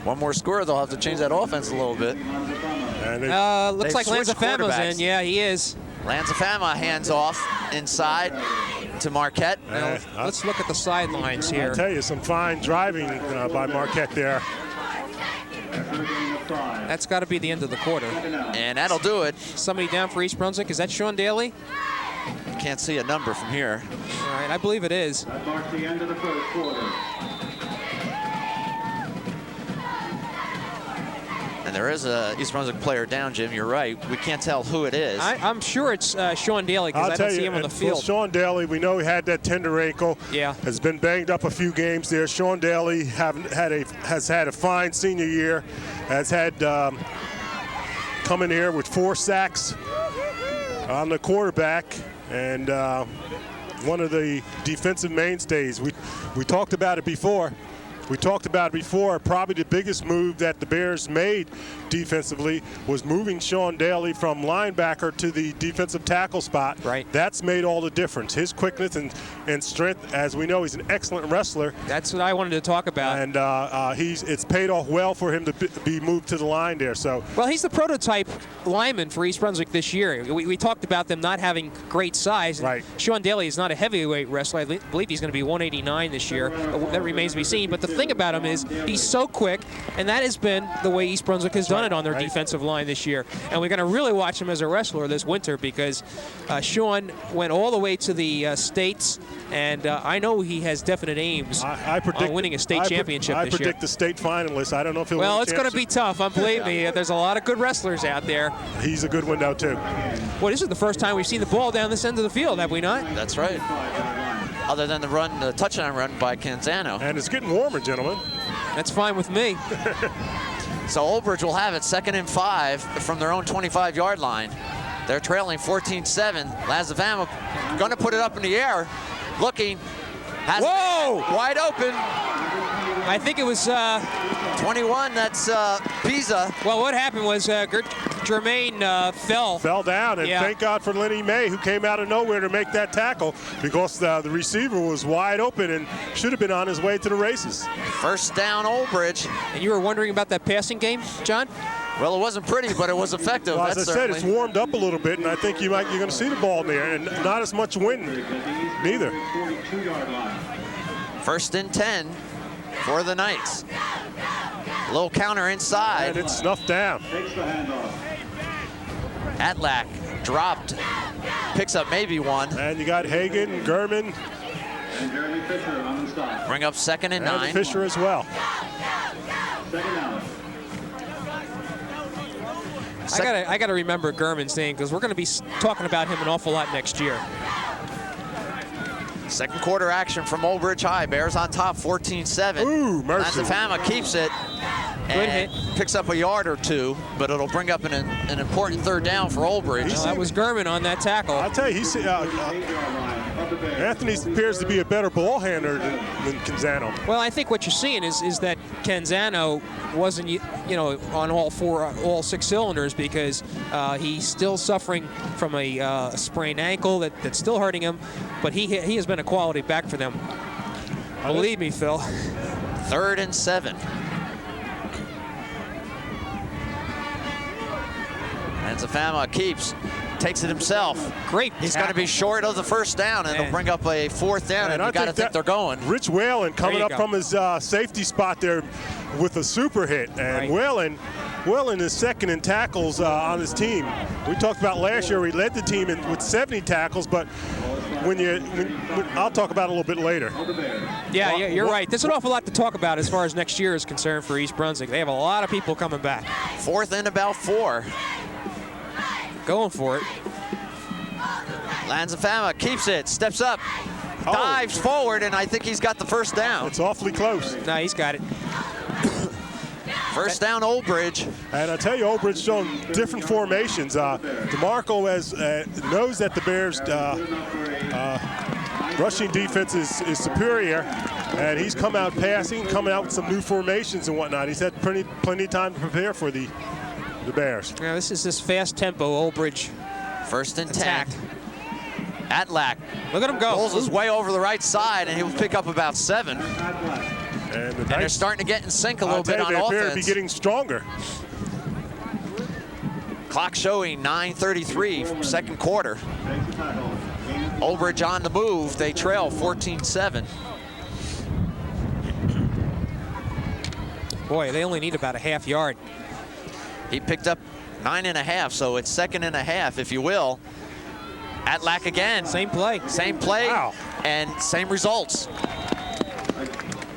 One more score, they'll have to change that offense a little bit. Looks like Lanzafama's in. Yeah, he is. Lanzafama hands off inside to Marquette. Now, let's look at the sidelines here. I'll tell you, some fine driving by Marquette there. That's got to be the end of the quarter. And that'll do it. Somebody down for East Brunswick. Is that Sean Daly? Can't see a number from here. All right, I believe it is. That marks the end of the first quarter. And there is a East Brunswick player down, Jim. You're right. We can't tell who it is. I'm sure it's Sean Daly because I don't see him on the field. Sean Daly, we know he had that tender ankle. Yeah. Has been banged up a few games there. Sean Daly has had a fine senior year. Has had come in here with 4 sacks on the quarterback. and one of the defensive mainstays. We talked about it before. Probably the biggest move that the Bears made defensively was moving Sean Daly from linebacker to the defensive tackle spot. Right. That's made all the difference. His quickness and strength, as we know, he's an excellent wrestler. That's what I wanted to talk about. And it's paid off well for him to be moved to the line there. So. Well, he's the prototype lineman for East Brunswick this year. We talked about them not having great size. And right. Sean Daly is not a heavyweight wrestler. I believe he's going to be 189 this year. That remains to be seen. But the thing about him is he's so quick, and that has been the way East Brunswick has done it on their defensive line this year. And we're going to really watch him as a wrestler this winter because Sean went all the way to the states, and I know he has definite aims on winning a state championship this year. I predict the state finalist. I don't know if he'll win Well, the it's going to be tough. Believe me, there's a lot of good wrestlers out there. He's a good window, too. Well, this is the first time we've seen the ball down this end of the field, have we not? That's right. Other than the touchdown run by Canzano. And it's getting warmer, gentlemen. That's fine with me. So Old Bridge will have it 2nd and 5 from their own 25-yard line. They're trailing 14-7. Lazavama going to put it up in the air, looking. Whoa! Wide open. I think it was 21. That's Pisa. Well, what happened was Jermaine fell down, and thank God for Lenny May, who came out of nowhere to make that tackle because the receiver was wide open and should have been on his way to the races. First down, Old Bridge. And you were wondering about that passing game, John? Well, it wasn't pretty, but it was effective. Well, as I said, it's warmed up a little bit, and I think you're going to see the ball in there, and not as much wind, neither. 42-yard line. 1st and 10 for the Knights. A little counter inside. And it's snuffed down. Takes the handoff. Atlack dropped, picks up maybe one. And you got Hagan, Gurman. And Jeremy Fisher on the stop. Bring up 2nd and 9. Fisher as well. 2nd down. I got to remember Gurman's name because we're going to be talking about him an awful lot next year. Second quarter action from Old Bridge High. Bears on top, 14-7. Ooh, mercy. Lazavama keeps it. Good And hit. picks up a yard or two, but it'll bring up an important 3rd down for Old Bridge. Well, that was Gurman on that tackle. I'll tell you, Anthony appears to be a better ball handler than Canzano. Well, I think what you're seeing is that Canzano wasn't, on all 6 cylinders because he's still suffering from a sprained ankle that's still hurting him, but he has been a quality back for them. Believe me, Phil. 3rd and 7. Lazavama takes it himself. Great. He's going to be short of the 1st down, and they'll bring up a 4th down, and you got to think they're going. Rich Whalen coming up from his safety spot there with a super hit, and Whalen is 2nd in tackles on his team. We talked about last year, he led the team with 70 tackles, but I'll talk about it a little bit later. Yeah, you're right. There's an awful lot to talk about as far as next year is concerned for East Brunswick. They have a lot of people coming back. 4th and about 4. Going for it. Lazavama keeps it, steps up, dives forward, and I think he's got the 1st down. It's awfully close. No, he's got it. 1st down, Old Bridge. And I tell you, Old Bridge showing different formations. DeMarco knows that the Bears' rushing defense is superior, and he's come out passing, coming out with some new formations and whatnot. He's had plenty of time to prepare for the Bears. Yeah, this is this fast tempo Old Bridge. 1st and 10. Attack. Atlack. Look at him go. Pulls his way over the right side, and he'll pick up about 7. And they're starting to get in sync a little bit on they appear to be offense. getting stronger. Clock showing 9:33 from 2nd quarter. Old Bridge on the move. They trail 14-7. Boy, they only need about a half yard. He picked up 9.5, so it's 2nd and a half, if you will. Atlack again. Same play. Same play. Wow. And same results.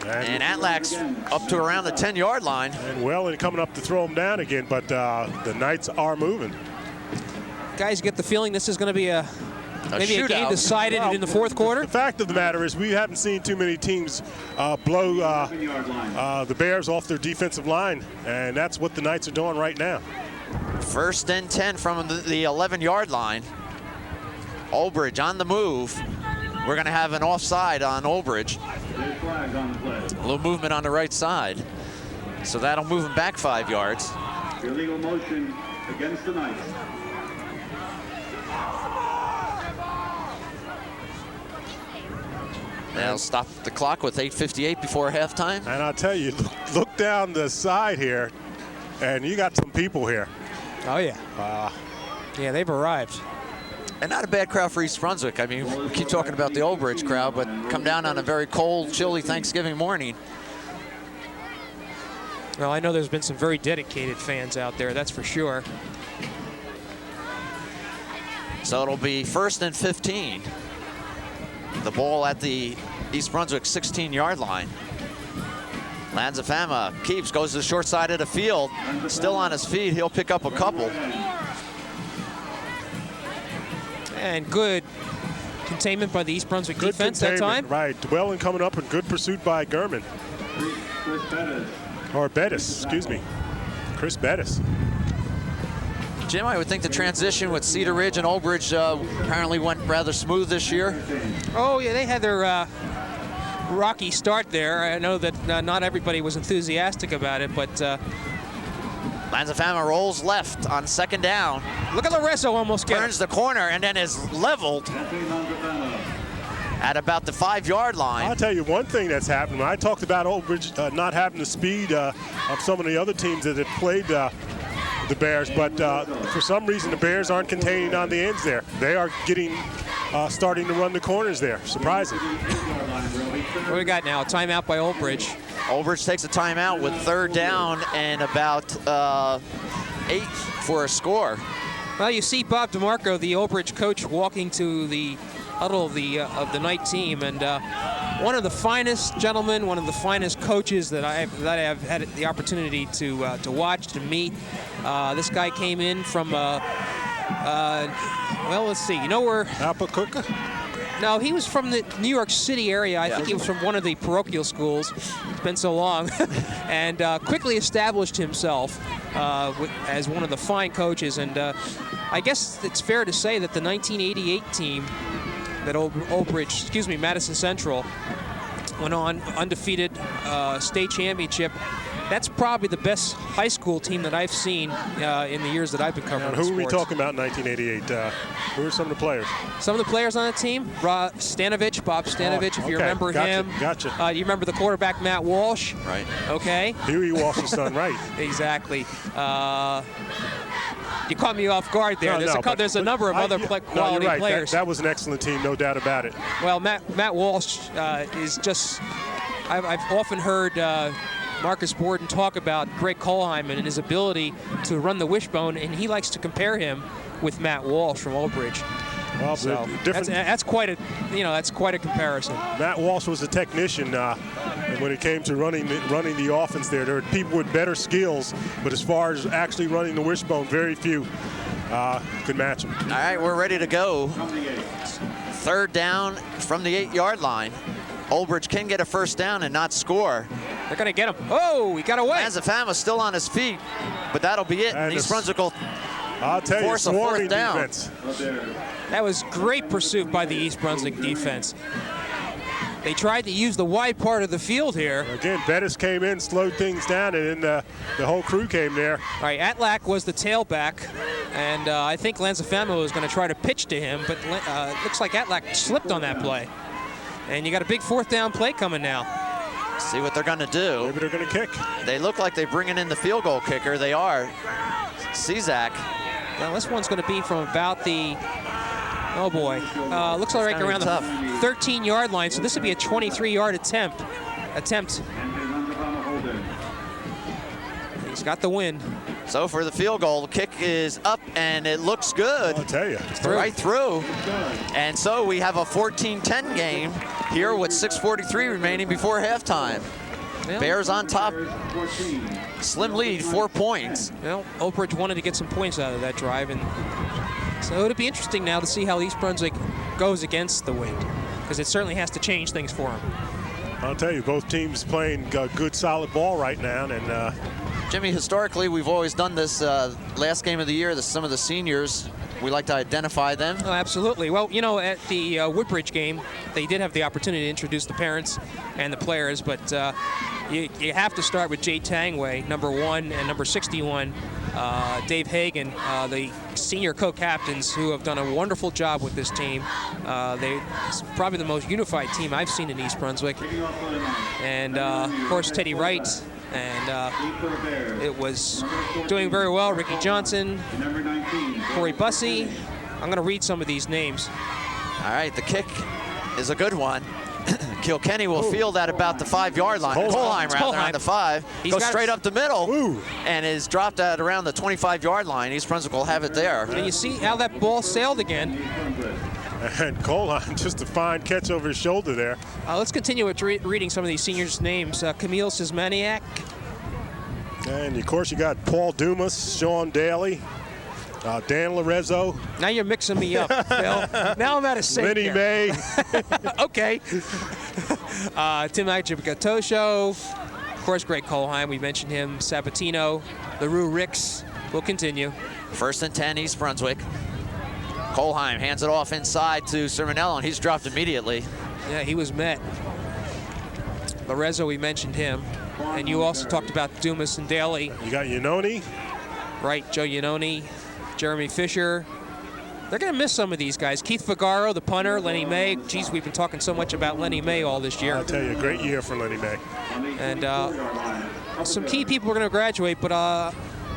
And Atlack's up to around the 10-yard line. And Whalen coming up to throw him down again, but the Knights are moving. Guys, get the feeling this is going to be maybe a game shootout. decided in the 4th quarter. The fact of the matter is we haven't seen too many teams blow the Bears off their defensive line, and that's what the Knights are doing right now. 1st and 10 from the 11-yard line. Old Bridge on the move. We're going to have an offside on Old Bridge. There's flags on the play. A little movement on the right side. So that'll move him back 5 yards. Illegal motion against the Knights. They'll stop the clock with 8:58 before halftime. And I'll tell you, look down the side here, and you got some people here. Oh, yeah. Yeah, they've arrived. And not a bad crowd for East Brunswick. I mean, we keep talking about the Old Bridge crowd, but come down on a very cold, chilly Thanksgiving morning. Well, I know there's been some very dedicated fans out there, that's for sure. So it'll be 1st and 15. The ball at the East Brunswick 16-yard line. Lanzafama keeps, goes to the short side of the field. Still on his feet, he'll pick up a couple. And good containment by the East Brunswick Good defense that time. Right, Dwelling coming up and good pursuit by Gurman. Chris Bettis. Or Bettis, excuse me. Chris Bettis. Jim, I would think the transition with Cedar Ridge and Old Bridge apparently went rather smooth this year. Oh, yeah, they had their rocky start there. I know that not everybody was enthusiastic about it, but Lanzafama rolls left on 2nd down. look at Lorenzo almost get Turns the corner and then is leveled at about the 5-yard line. I'll tell you one thing that's happened. I talked about Old Bridge not having the speed of some of the other teams that have played the Bears, but for some reason the Bears aren't containing on the ends there. They are getting starting to run the corners there. Surprising. What do we got now? A timeout by Old Bridge. Old Bridge takes a timeout with 3rd down and about 8 for a score. Well, you see Bob DeMarco, the Old Bridge coach, walking to the huddle of the night team, and one of the finest gentlemen, one of the finest coaches that I have had the opportunity to watch, to meet. This guy came in from, well, let's see, you know where? Appaquidda? No, he was from the New York City area. I think he was from one of the parochial schools. It's been so long. And quickly established himself as one of the fine coaches. And I guess it's fair to say that the 1988 team, that Madison Central, went on undefeated state championship. That's probably the best high school team that I've seen in the years that I've been covering Who sports. are we talking about in 1988? Who are some of the players? Some of the players on the team, Bob Stanovich, if you remember him. Gotcha. You remember the quarterback, Matt Walsh? Right. Okay. Huey Walsh's son, right. Exactly. You caught me off guard there. There's a number of other quality you're right. players. That was an excellent team, no doubt about it. Well, Matt Walsh is just, I've often heard Marcus Borden talk about Greg Kohlheim and his ability to run the wishbone, and he likes to compare him with Matt Walsh from Old Bridge. Well, So that's quite a comparison. Matt Walsh was a technician, and when it came to running the offense there were people with better skills, but as far as actually running the wishbone, very few could match him. All right, we're ready to go. 3rd down from the 8-yard line. Old Bridge can get a 1st down and not score. They're going to get him. Oh, he got away. Lanzafama still on his feet, but that'll be it. And East Brunswick will I'll tell you, force a 4th down. defense. That was great pursuit by the East Brunswick defense. They tried to use the wide part of the field here. Again, Bettis came in, slowed things down, and then the whole crew came there. All right, Atlack was the tailback, and I think Lanzafama was going to try to pitch to him, but it looks like Atlack slipped on that play. And you got a big 4th down play coming now. see what they're going to do. Maybe they're going to kick. They look like they're bringing in the field goal kicker. They are. Cizak. Now this one's going to be from about the, oh boy, looks like around the 13-yard line. So this would be a 23-yard attempt. He's got the win. So for the field goal, the kick is up and it looks good. I'll tell you. Right through. And so we have a 14-10 game here with 6:43 remaining before halftime. Well, Bears on top. Slim lead, 4 points. Well, Oak Ridge wanted to get some points out of that drive, and so it'll be interesting now to see how East Brunswick goes against the wind, because it certainly has to change things for them. I'll tell you, both teams playing good, solid ball right now, and Jimmy, historically, we've always done this last game of the year. Some of the seniors we like to identify them. Oh, absolutely. Well, you know, at the Woodbridge game, they did have the opportunity to introduce the parents and the players, but you have to start with Jay Tangway, number 1, and number 61, Dave Hagan, the senior co-captains who have done a wonderful job with this team. It's probably the most unified team I've seen in East Brunswick. And, of course, Teddy Wright. And it was doing very well. Ricky Johnson, Corey Bussey. I'm going to read some of these names. All right, the kick is a good one. Kilkenny will field that about the 5-yard line. Colheim rather on the 5. Goes straight up the middle and is dropped at around the 25-yard line. East Brunswick will have it there. And you see how that ball sailed again. And Colheim, just a fine catch over his shoulder there. Let's continue with reading some of these seniors' names. Camille Sismaniak. And, of course, you got Paul Dumas, Sean Daly, Dan Lorenzo. Now you're mixing me up, Phil. Now I'm out of sync. Lenny May. Okay. Tim Agibgatosho. Of course, Greg Colheim. We mentioned him. Sabatino. LaRue Ricks. We'll continue. 1st and 10, East Brunswick. Colheim hands it off inside to Sermonello, and he's dropped immediately. Yeah, he was met. Lorenzo, we mentioned him. And you also talked about Dumas and Daly. You got Iannone. Right, Joe Iannone, Jeremy Fisher. They're going to miss some of these guys. Keith Figaro, the punter, Lenny May. Geez, we've been talking so much about Lenny May all this year. I'll tell you, a great year for Lenny May. And some key people are going to graduate, but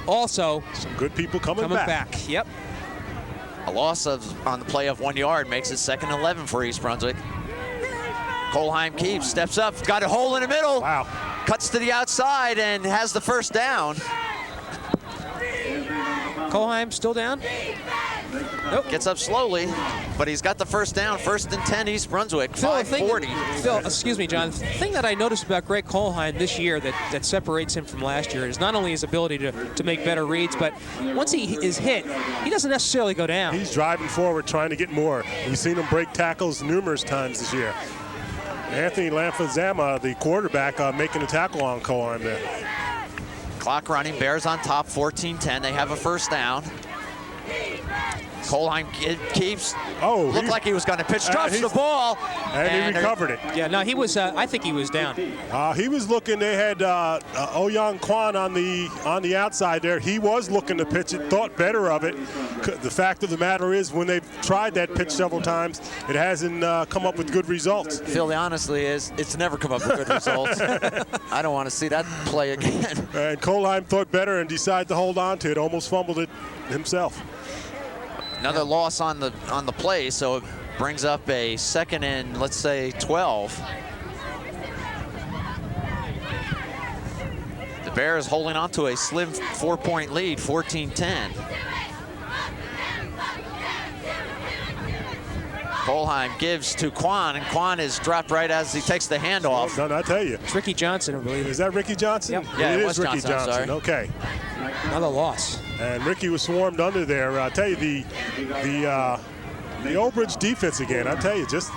also some good people coming back. Yep. A loss on the play of 1 yard makes it 2nd and 11 for East Brunswick. Colheim keeps, steps up, got a hole in the middle. Wow. Cuts to the outside and has the 1st down. Colheim still down? Nope. Gets up slowly, but he's got the 1st down. 1st and 10 East Brunswick, 5:40. Phil, excuse me, John. The thing that I noticed about Greg Colheim this year that separates him from last year is not only his ability to make better reads, but once he is hit, he doesn't necessarily go down. He's driving forward, trying to get more. We've seen him break tackles numerous times this year. Anthony Lanfazama, the quarterback, making a tackle on Colheim there. Clock running, Bears on top, 14-10. They have a 1st down. Colheim keeps. Looked like he was going to pitch, drops the ball. And he recovered it. Yeah, no, he was, I think he was down. He was looking, they had Ouyang Kwan on the outside there. He was looking to pitch it, thought better of it. The fact of the matter is, when they've tried that pitch several times, it hasn't come up with good results. Phil, the honestly is, it's never come up with good results. I don't want to see that play again. And Colheim thought better and decided to hold on to it, almost fumbled it himself. Another loss on the play, so it brings up a 2nd and, let's say, 12. The Bears holding on to a slim 4-point lead, 14-10. Colheim gives to Kwan, and Kwan is dropped right as he takes the handoff. Well done, I tell you. It's Ricky Johnson, I believe. Is that Ricky Johnson? Yep. Yeah, it was is Ricky Johnson. Johnson. Okay. Another loss. And Ricky was swarmed under there. I tell you, the Old Bridge defense again. I tell you, just.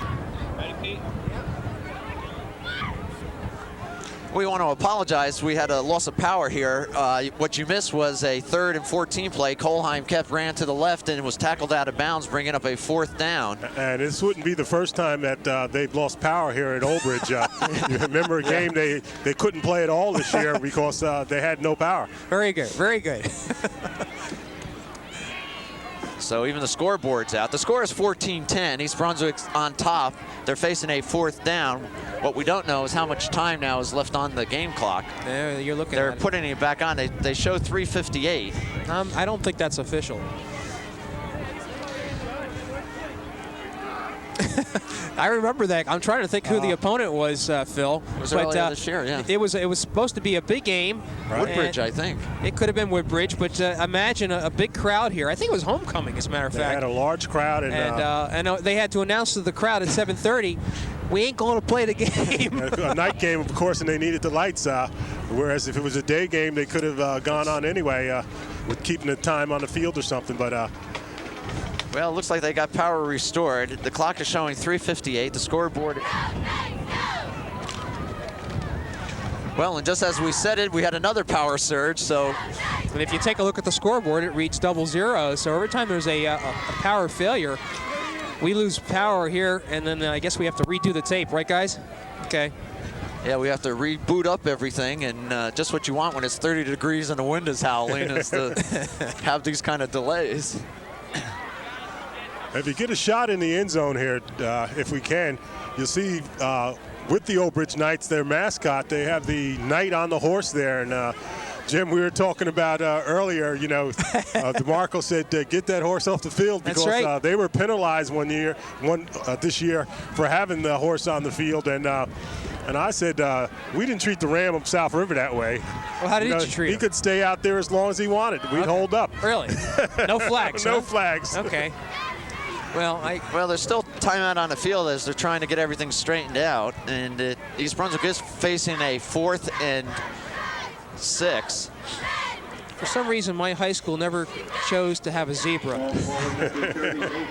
We want to apologize. We had a loss of power here. What you missed was a 3rd and 14 play. Colheim ran to the left and was tackled out of bounds, bringing up a 4th down. And this wouldn't be the first time that they've lost power here at Old Bridge. You remember a game they couldn't play at all this year because they had no power. Very good, very good. So even the scoreboard's out. The score is 14-10. East Brunswick's on top. They're facing a 4th down. What we don't know is how much time now is left on the game clock. There, you're looking They're at putting it back on. They show 3:58. I don't think that's official. I remember that. I'm trying to think who the opponent was, Phil. It was earlier this year, yeah. It was supposed to be a big game. Woodbridge, I think. It could have been Woodbridge, but imagine a big crowd here. I think it was homecoming, as a matter of fact. They had a large crowd. And they had to announce to the crowd at 7:30, we ain't going to play the game. A night game, of course, and they needed the lights. Whereas if it was a day game, they could have gone on anyway with keeping the time on the field or something. But well, it looks like they got power restored. The clock is showing 3:58. The scoreboard. Well, and just as we said it, we had another power surge, so. And if you take a look at the scoreboard, it reads 00. So every time there's a power failure, we lose power here, and then I guess we have to redo the tape, right, guys? Okay. Yeah, we have to reboot up everything, and just what you want when it's 30 degrees and the wind is howling is to have these kind of delays. If you get a shot in the end zone here, if we can, you'll see with the Old Bridge Knights, their mascot, they have the knight on the horse there. And Jim, we were talking about earlier, you know, DeMarco said get that horse off the field because they were penalized this year for having the horse on the field. And I said, we didn't treat the Ram of South River that way. Well, how did you treat him? He could stay out there as long as he wanted. We'd hold up. Really? No flags? No flags. Okay. Well, there's still timeout on the field as they're trying to get everything straightened out. And East Brunswick is facing a 4th and 6. For some reason, my high school never chose to have a zebra.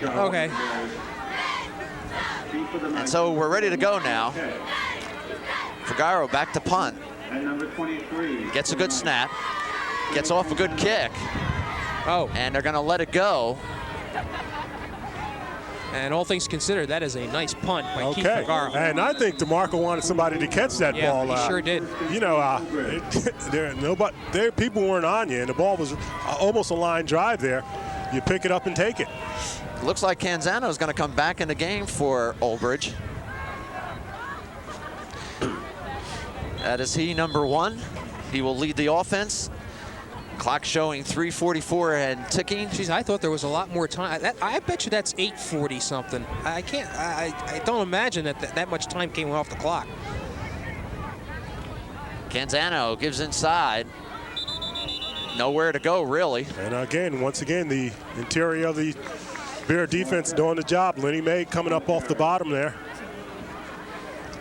Okay. And so we're ready to go now. Figaro back to punt. Gets a good snap. Gets off a good kick. Oh. And they're going to let it go. And all things considered, that is a nice punt by Keith Figaro. And I think DeMarco wanted somebody to catch that ball. Yeah, he sure did. You know, people weren't on you, and the ball was almost a line drive there. You pick it up and take it. Looks like Canzano is going to come back in the game for Old Bridge. That is he, number 1. He will lead the offense. Clock showing 3:44 and ticking. Jeez, I thought there was a lot more time. I bet you that's 8:40 something. I don't imagine that much time came off the clock. Canzano gives inside. Nowhere to go, really. And again, once again, the interior of the Bear defense doing the job. Lenny May coming up off the bottom there.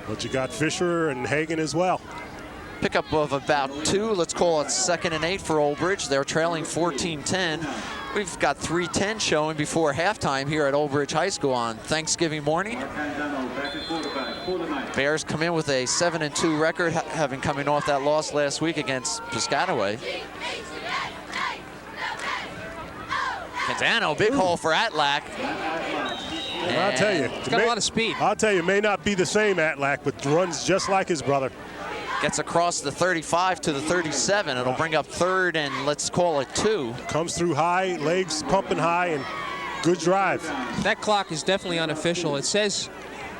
But you got Fisher and Hagan as well. Pickup of about 2. Let's call it 2nd and 8 for Old Bridge. They're trailing 14-10. We've got 3:10 showing before halftime here at Old Bridge High School on Thanksgiving morning. Bears come in with a 7-2 record, having coming off that loss last week against Piscataway. Canzano, big hole for Atlac. And I'll tell you, he's got a lot of speed. I'll tell you, it may not be the same Atlac, but runs just like his brother. Gets across the 35 to the 37. It'll bring up 3rd and let's call it 2. Comes through high, legs pumping high, and good drive. That clock is definitely unofficial. It says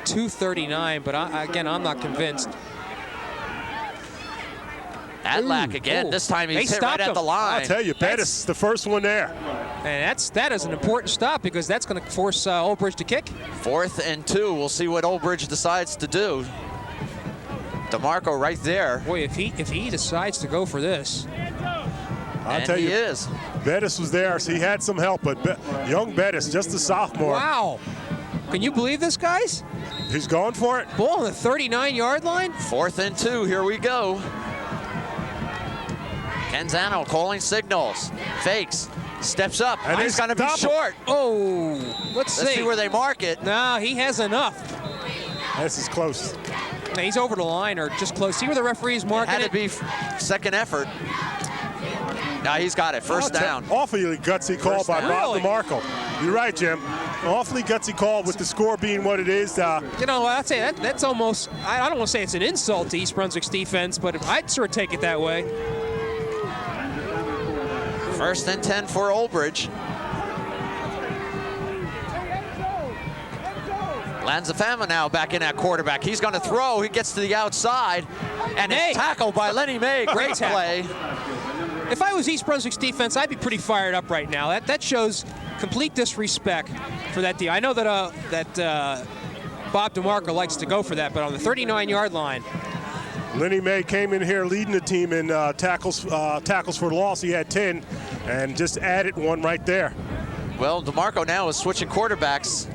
2:39, but again, I'm not convinced. Atlac again. This time he's hit right at the line. I'll tell you, Bettis, the first one there. And that is an important stop because that's going to force Old Bridge to kick. 4th and 2. We'll see what Old Bridge decides to do. DeMarco right there. Boy, if he decides to go for this. I'll tell you, he is. Bettis was there, so he had some help, but young Bettis, just a sophomore. Wow. Can you believe this, guys? He's going for it. Ball on the 39-yard line. 4th and 2. Here we go. Canzano calling signals. Fakes. Steps up. And he's going to be short. Oh, let's see where they mark it. No, he has enough. This is close. No, he's over the line or just close. See where the referee's marking it? Had to be second effort. Now he's got it. First down. Awfully gutsy call by Bob DeMarco. You're right, Jim. Awfully gutsy call with the score being what it is. You know, I'd say that's almost, I don't want to say it's an insult to East Brunswick's defense, but I'd sort of take it that way. 1st and 10 for Old Bridge. Lanzafama now back in at quarterback. He's going to throw. He gets to the outside, and it's tackled by Lenny May. Great play. If I was East Brunswick's defense, I'd be pretty fired up right now. That shows complete disrespect for that deal. I know that Bob DeMarco likes to go for that, but on the 39-yard line. Lenny May came in here leading the team in tackles for loss. He had 10, and just added one right there. Well, DeMarco now is switching quarterbacks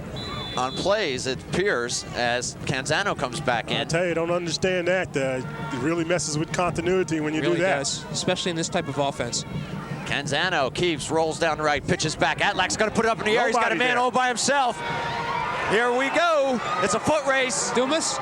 on plays, it appears, as Canzano comes back in. I tell you, I don't understand that. It really messes with continuity when you do that. Does, especially in this type of offense. Canzano keeps, rolls down the right, pitches back. Atlac's going to put it up in the air. He's got a man all by himself. Here we go. It's a foot race. Dumas.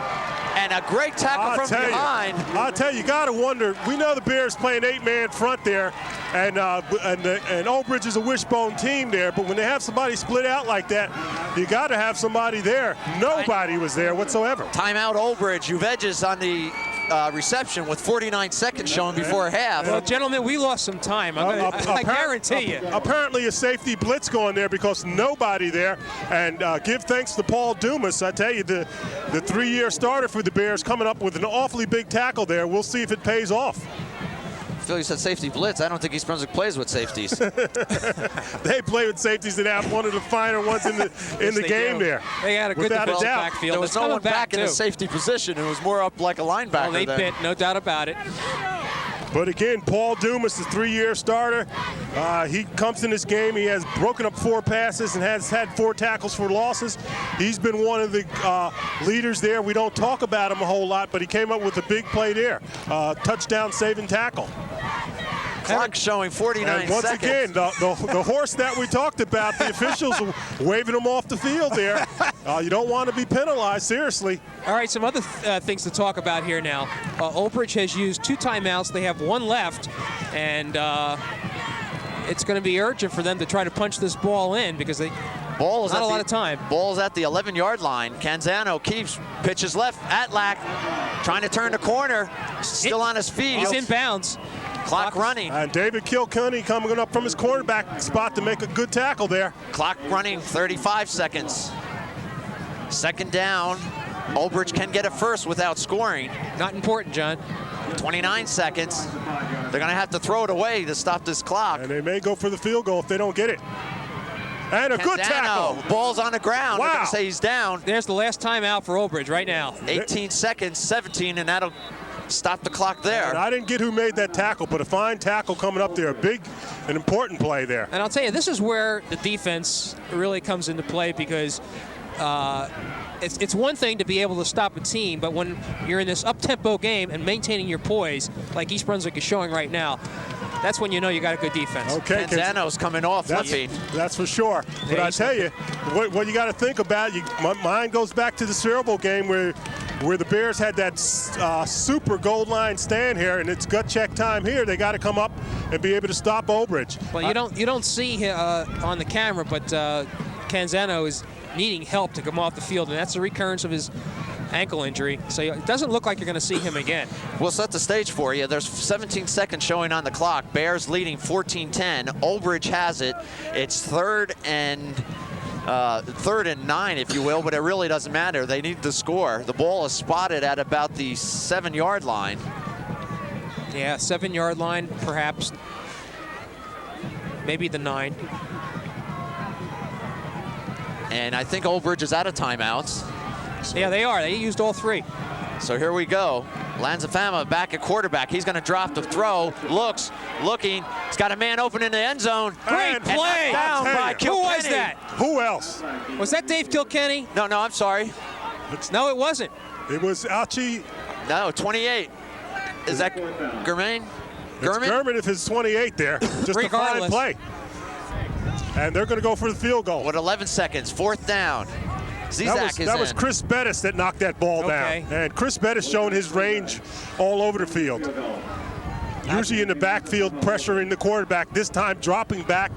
And a great tackle from behind. I'll tell you, got to wonder. We know the Bears play an 8-man front there, and Old Bridge is a wishbone team there. But when they have somebody split out like that, you got to have somebody there. Nobody was there whatsoever. Timeout, Old Bridge. EBHS on the reception with 49 seconds showing before half. Well, gentlemen, we lost some time. I guarantee you. Apparently a safety blitz going there because nobody there. And give thanks to Paul Dumas. I tell you, the 3-year starter for the Bears coming up with an awfully big tackle there. We'll see if it pays off. Phil, you said safety blitz. I don't think East Brunswick plays with safeties. They play with safeties and have one of the finer ones in the game there. They had a good defensive backfield. There was no one back in the safety position. It was more up like a linebacker. Well, they bit, no doubt about it. But again, Paul Dumas, the 3-year starter, he comes in this game. He has broken up 4 passes and has had 4 tackles for losses. He's been one of the leaders there. We don't talk about him a whole lot, but he came up with a big play there. Touchdown saving tackle. Clock showing 49 and once seconds. again, the horse that we talked about, the officials waving him off the field there. You don't want to be penalized, seriously. All right, some other things to talk about here now. Old Bridge has used 2 timeouts. They have 1 left, and it's going to be urgent for them to try to punch this ball in because they not a lot of time. Ball's at the 11-yard line. Canzano keeps, pitches left. Atlack trying to turn the corner. Still on his feet. He's in bounds. Clock running. And David Kilkenny coming up from his quarterback spot to make a good tackle there. Clock running, 35 seconds. 2nd down. Old Bridge can get it first without scoring. Not important, John. 29 seconds. They're going to have to throw it away to stop this clock. And they may go for the field goal if they don't get it. And a good tackle. Ball's on the ground. Wow. They're going to say he's down. There's the last timeout for Old Bridge right now. 18 seconds, 17, and that'll stop the clock there. And I didn't get who made that tackle, but a fine tackle coming up there. A big and important play there. And I'll tell you, this is where the defense really comes into play because it's one thing to be able to stop a team, but when you're in this up-tempo game and maintaining your poise, like East Brunswick is showing right now, that's when you know you got a good defense. Okay, Canzano's coming off flipping. That's for sure. But I tell you, what you got to think about, my mind goes back to the Cereal Bowl game where the Bears had that super goal line stand here, and it's gut check time here. They got to come up and be able to stop Old Bridge. Well, you don't see on the camera, but Canzano is needing help to come off the field, and that's a recurrence of his ankle injury. So it doesn't look like you're going to see him again. We'll set the stage for you. There's 17 seconds showing on the clock. Bears leading 14-10. Old Bridge has it. It's 3rd and 9, if you will, but it really doesn't matter. They need to score. The ball is spotted at about the 7-yard line. Yeah, 7-yard line, perhaps. Maybe the 9. And I think Old Bridge is out of timeouts. Yeah, they are. They used all 3. So here we go. Lanzafama back at quarterback. He's going to drop the throw. Looking. He's got a man open in the end zone. Great play. Down by Kilkenny. Who was that? Who else? Was that Dave Kilkenny? No, I'm sorry. No, it wasn't. It was Alchi. No, 28. Is that Germain? German if it's 28 there. Just a fine play. And they're going to go for the field goal. With 11 seconds, 4th down. That was Chris Bettis that knocked that ball down. And Chris Bettis showing his range all over the field. Usually in the backfield, pressuring the quarterback. This time dropping back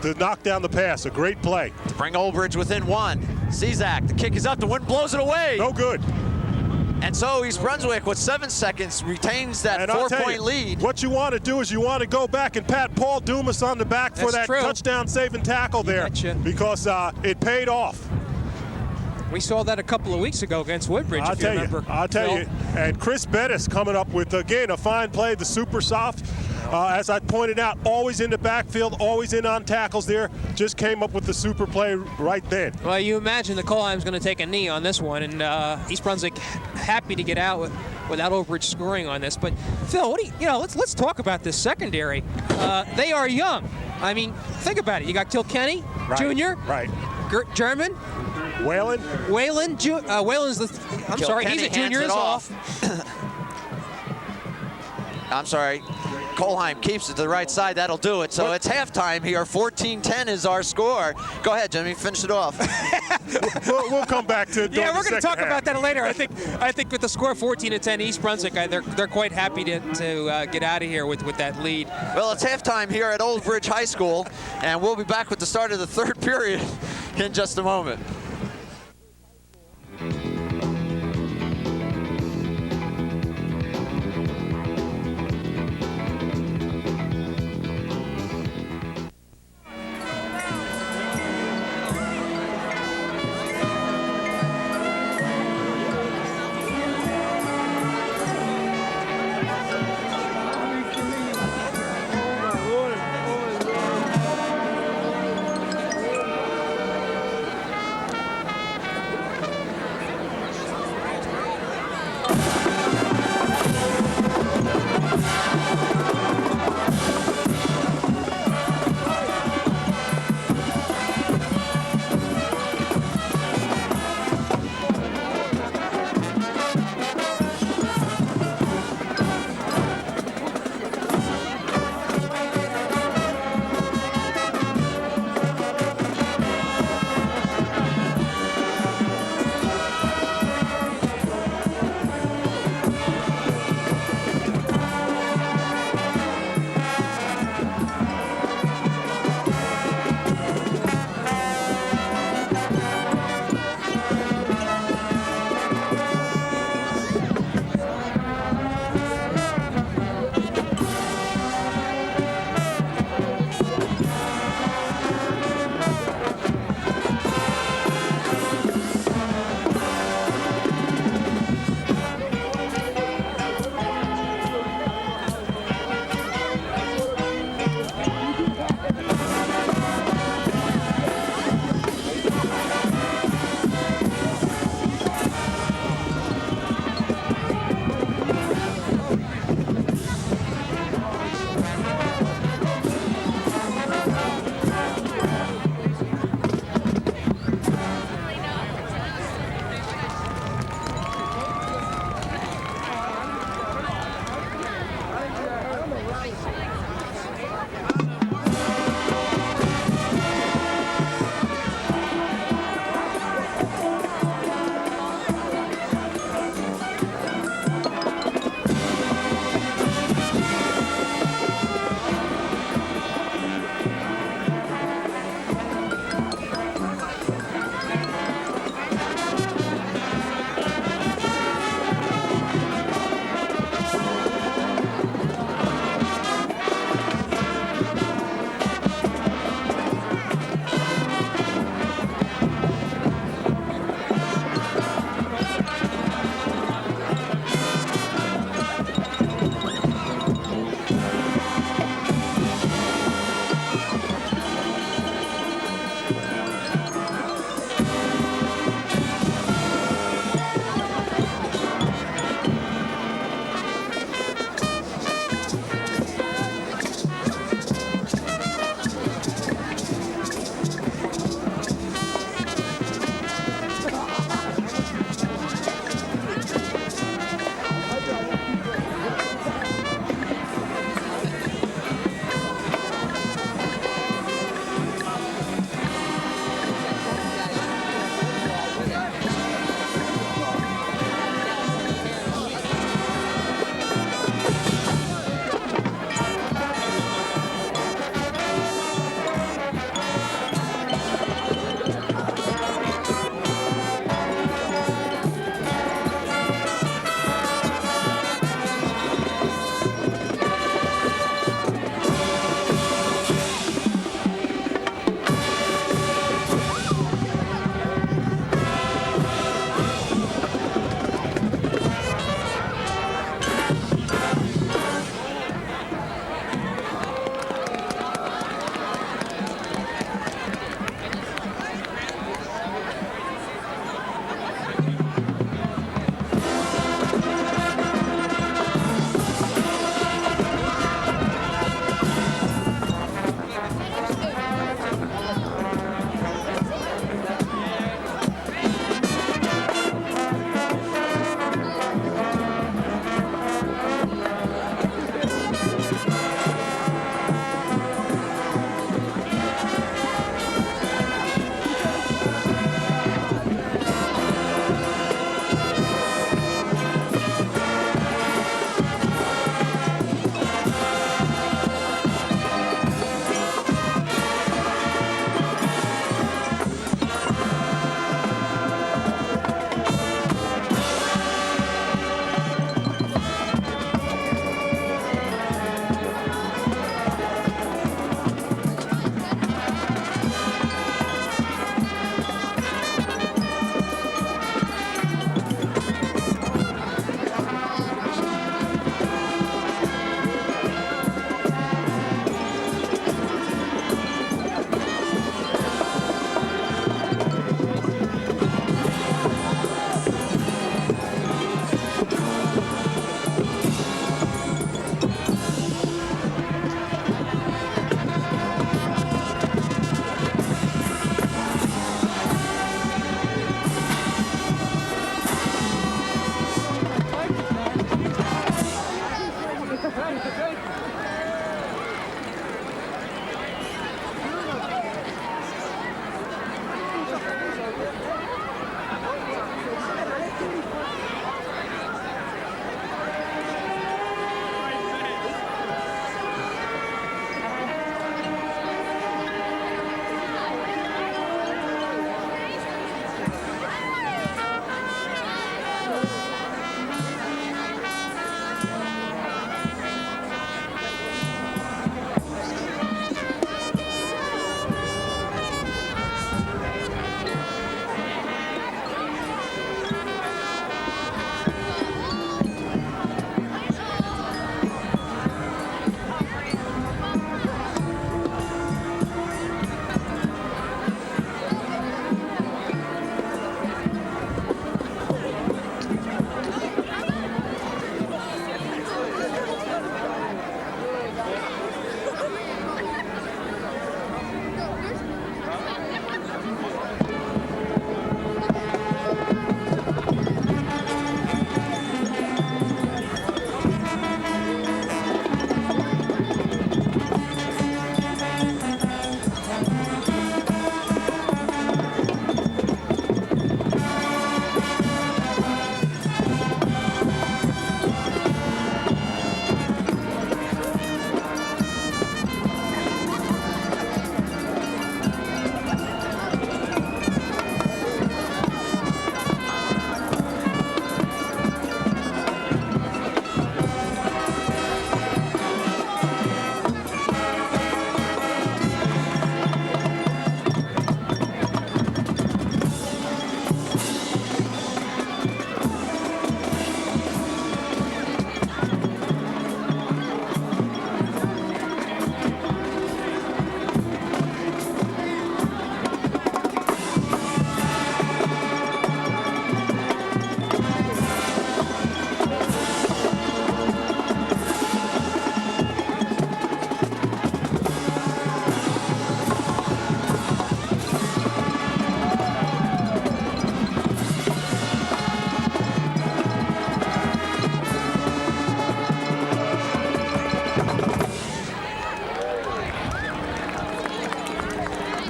to knock down the pass. A great play. To bring Old Bridge within 1. Czak, the kick is up. The wind blows it away. No good. And so East Brunswick, with 7 seconds, retains that 4-point lead. What you want to do is you want to go back and pat Paul Dumas on the back for that touchdown saving tackle there. Because it paid off. We saw that a couple of weeks ago against Woodbridge, if you remember. I'll tell you. And Chris Bettis coming up with, again, a fine play, the super soft. As I pointed out, always in the backfield, always in on tackles there. Just came up with the super play right then. Well, you imagine the Colheim's going to take a knee on this one, and East Brunswick happy to get out without Old Bridge scoring on this. But Phil, let's talk about this secondary. They are young. I mean, think about it. You got Kilkenny Jr. Right. German. Whalen. Whalen's the. I'm sorry, he's a junior. Is off. I'm sorry. Kolheim keeps it to the right side. That'll do it. So it's halftime here. 14-10 is our score. Go ahead, Jimmy. Finish it off. we'll come back to it. Yeah, we're going to talk about that later. I think with the score 14-10, East Brunswick, they're quite happy to get out of here with that lead. Well, it's halftime here at Old Bridge High School, and we'll be back with the start of the third period in just a moment.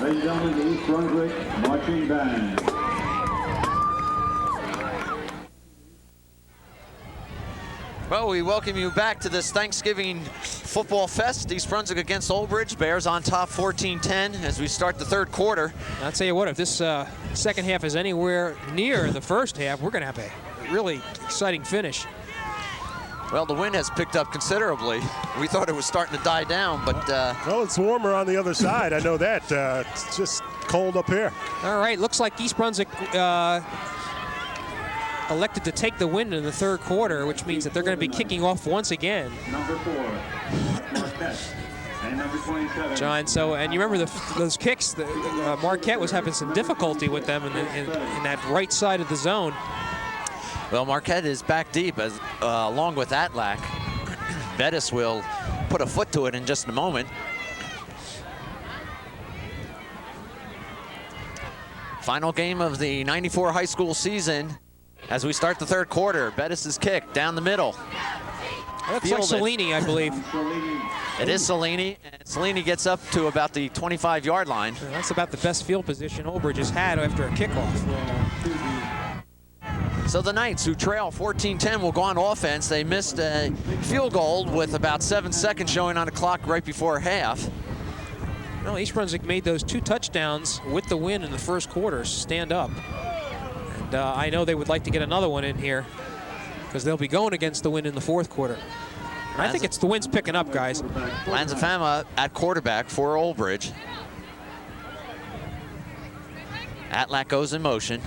Ladies and gentlemen, the East Brunswick Marching Band. Well, we welcome you back to this Thanksgiving Football Fest. East Brunswick against Old Bridge. Bears on top 14-10 as we start the third quarter. I'll tell you what, if this second half is anywhere near the first half, we're going to have a really exciting finish. Well, the wind has picked up considerably. We thought it was starting to die down, but... Well, it's warmer on the other side. I know that. It's just cold up here. All right, looks like East Brunswick elected to take the win in the third quarter, which means that they're going to be kicking off once again. Number 4, Marquette, and number 27. John, so, and you remember those kicks, Marquette was having some difficulty with them in that right side of the zone. Well, Marquette is back deep as along with Atlac. Bettis will put a foot to it in just a moment. Final game of the '94 high school season as we start the third quarter. Bettis' kick down the middle. Looks like Cellini, I believe. It is Cellini, and Cellini gets up to about the 25-yard line. That's about the best field position Old Bridge has had after a kickoff. So the Knights, who trail 14-10, will go on offense. They missed a field goal with about 7 seconds showing on the clock right before half. Well, East Brunswick made those 2 touchdowns with the win in the first quarter stand up. And I know they would like to get another one in here because they'll be going against the win in the fourth quarter. And I think it's the wind's picking up, guys. Lanzafama at quarterback for Old Bridge. Atlac goes in motion.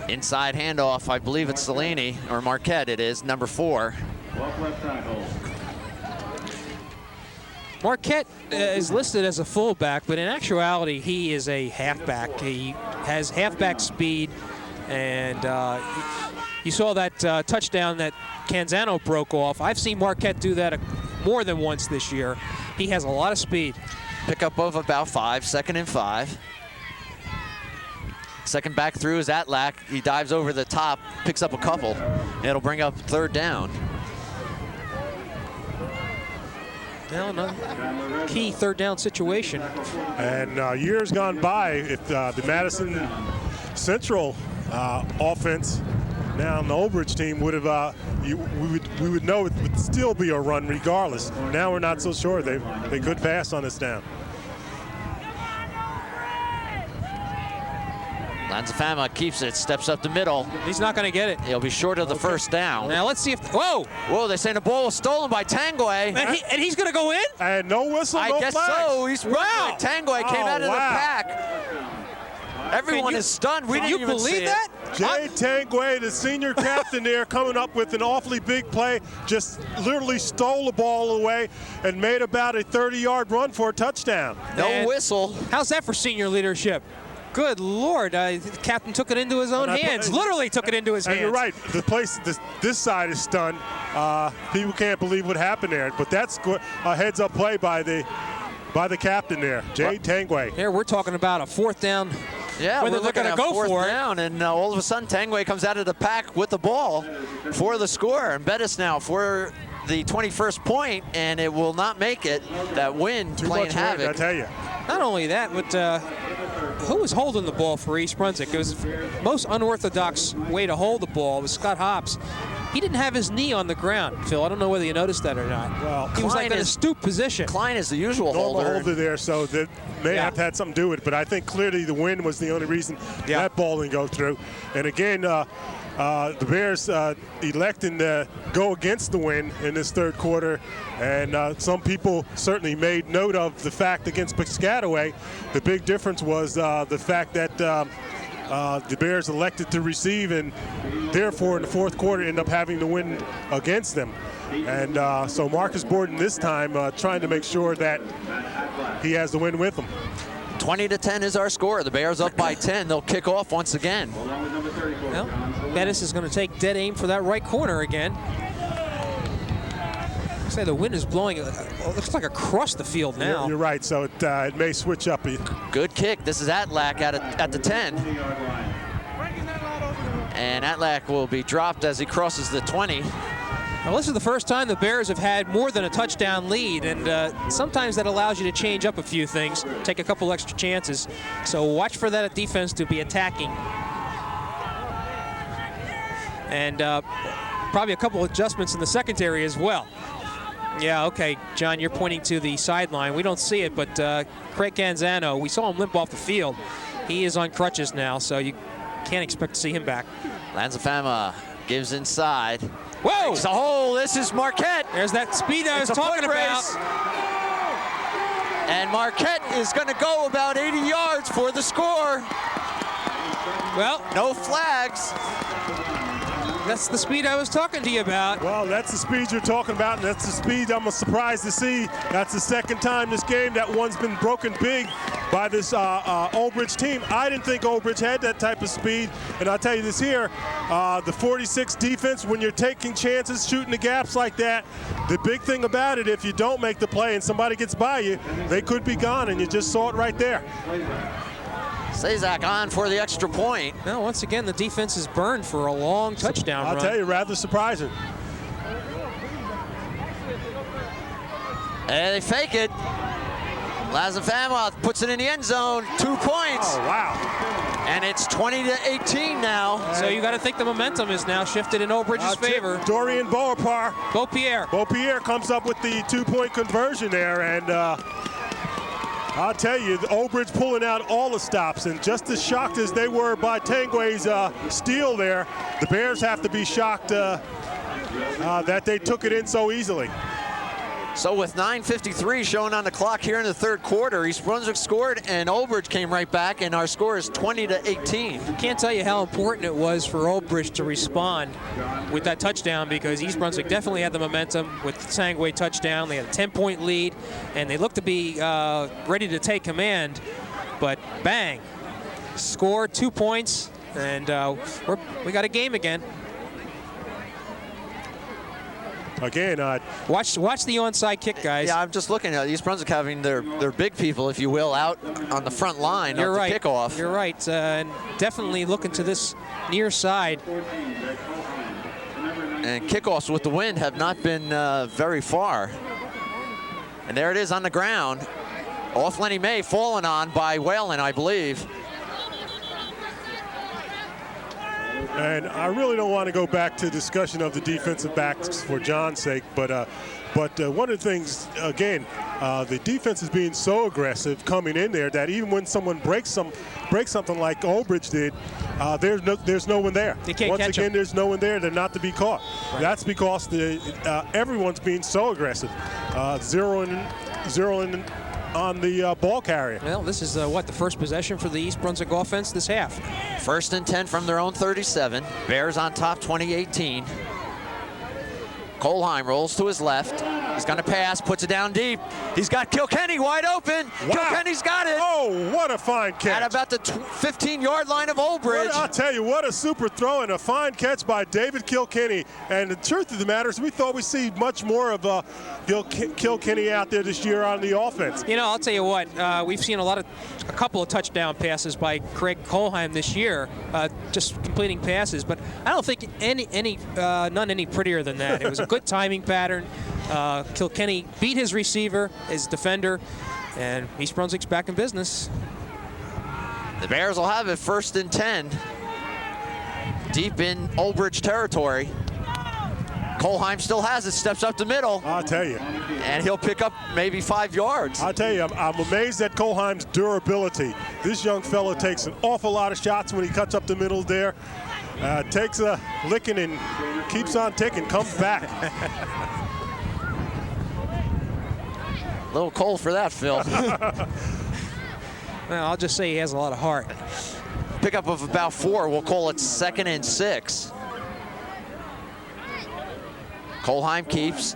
Inside handoff, I believe it's Cellini, or Marquette it is, number 4. Left tackle. Marquette is listed as a fullback, but in actuality, he is a halfback. He has halfback speed, and you saw that touchdown that Canzano broke off. I've seen Marquette do that more than once this year. He has a lot of speed. Pickup of about 5, 2nd and 5. Second back through is Atlac. He dives over the top, picks up a couple. It'll bring up third down. Now another key third down situation. And years gone by, if the Madison Central offense, now the Old Bridge team would have, we would know it would still be a run regardless. Now we're not so sure. They could pass on us down. Lanzafama keeps it, steps up the middle. He's not going to get it. He'll be short of the first down. Now let's see if, whoa! Whoa, they're saying the ball was stolen by Tanguay. And he's going to go in? And no whistle, I no guess flags. so. He's Wow. Tanguay came out of the wow. pack. Everyone is stunned. We didn't you even see believe that? Jay Tanguay, the senior captain there, coming up with an awfully big play, just literally stole the ball away and made about a 30-yard run for a touchdown. No And whistle. how's that for senior leadership? Good Lord, the captain took it into his own hands. Literally took it into his hands. And you're right. The place, this side is stunned. People can't believe what happened there. But that's a heads-up play by the captain there, Jay Tanguay. Here we're talking about a fourth down. Yeah, whether we're they're looking going at to go fourth for it. down, and all of a sudden Tanguay comes out of the pack with the ball for the score. And Bettis now for the 21st point, and it will not make it. That wind Too playing much wind, I havoc. tell you. Not only that, but who was holding the ball for East Brunswick? It was the most unorthodox way to hold the ball was Scott Hobbs. He didn't have his knee on the ground, Phil. I don't know whether you noticed that or not. Well, he was like in a stoop position. Klein is the usual Normal holder. holder there, so that may have had something to do with it. But I think clearly the wind was the only reason that ball didn't go through. And again, the Bears electing to go against the wind in this third quarter. And some people certainly made note of the fact against Piscataway. The big difference was the fact that the Bears elected to receive, and therefore in the fourth quarter end up having the win against them. And so Marcus Borden this time trying to make sure that he has the win with him. 20-10 is our score. The Bears up by 10. They'll kick off once again. Well, Bettis is going to take dead aim for that right corner again. Say the wind is blowing. It looks like across the field now. You're right. So it may switch up. Good kick. This is Atlack at the 10. And Atlack will be dropped as he crosses the 20. Well, this is the first time the Bears have had more than a touchdown lead, and sometimes that allows you to change up a few things, take a couple extra chances. So watch for that defense to be attacking. And probably a couple adjustments in the secondary as well. Yeah, okay, John, you're pointing to the sideline. We don't see it, but Craig Canzano, we saw him limp off the field. He is on crutches now, so you can't expect to see him back. Lanzafama gives inside. Whoa! Oh, this is Marquette. There's that speed I was talking about. And Marquette is going to go about 80 yards for the score. Well, no flags. That's the speed I was talking to you about. Well, that's the speed you're talking about, and that's the speed I'm surprised to see. That's the second time this game that one's been broken big by this Old Bridge team. I didn't think Old Bridge had that type of speed, and I'll tell you this here, the 46 defense, when you're taking chances, shooting the gaps like that, the big thing about it, if you don't make the play and somebody gets by you, they could be gone, and you just saw it right there. Sazak on for the extra point. Now, once again, the defense is burned for a long touchdown run. I'll tell you, rather surprising. And they fake it. Lanzafama puts it in the end zone. 2 points. Oh, wow. And it's 20-18 now. So you got to think the momentum is now shifted in Old Bridge's favor. Dorian Beaupierre. Beaupierre comes up with the 2-point conversion there, and I'll tell you, the Old Bridge pulling out all the stops, and just as shocked as they were by Tanguay's steal there, the Bears have to be shocked that they took it in so easily. So with 9:53 showing on the clock here in the third quarter, East Brunswick scored and Old Bridge came right back, and our score is 20-18. Can't tell you how important it was for Old Bridge to respond with that touchdown, because East Brunswick definitely had the momentum with the Tanguay touchdown. They had a 10-point lead, and they looked to be ready to take command. But bang, score, 2 points, and we got a game again. Again, watch the onside kick, guys. Yeah, I'm just looking at East Brunswick having their big people, if you will, out on the front line of the kickoff. You're right, and definitely looking to this near side. And kickoffs with the wind have not been very far. And there it is on the ground. Off Lenny May, fallen on by Whalen, I believe. And I really don't want to go back to discussion of the defensive backs for John's sake, but one of the things, again, the defense is being so aggressive coming in there that even when someone breaks something like Olbridge did, there's no one there. They can't Once catch again, them. there's no one there. They're not to be caught. Right. That's because everyone's being so aggressive, zeroing on the ball carrier. Well, this is what, the first possession for the East Brunswick offense this half. 1st and 10 from their own 37. Bears on top 20-18. Kolheim rolls to his left. He's going to pass, puts it down deep. He's got Kilkenny wide open. Wow. Kilkenny's got it. Oh, what a fine catch. At about the 15-yard line of Olbridge. I'll tell you, what a super throw and a fine catch by David Kilkenny. And the truth of the matter is we thought we'd see much more of Kilkenny out there this year on the offense. You know, I'll tell you what, we've seen a couple of touchdown passes by Craig Kolheim this year, just completing passes, but I don't think none any prettier than that. It was a good timing pattern. Kilkenny beat his receiver, his defender, and East Brunswick's back in business. The Bears will have it 1st and 10. Deep in Olbridge territory. Kolheim still has it, steps up the middle. I'll tell you. And he'll pick up maybe 5 yards. I'll tell you, I'm amazed at Kolheim's durability. This young fellow takes an awful lot of shots when he cuts up the middle there. Takes a licking and keeps on ticking, comes back. A little cold for that, Phil. Well, I'll just say he has a lot of heart. Pickup of about 4. We'll call it 2nd and 6. Kolheim keeps.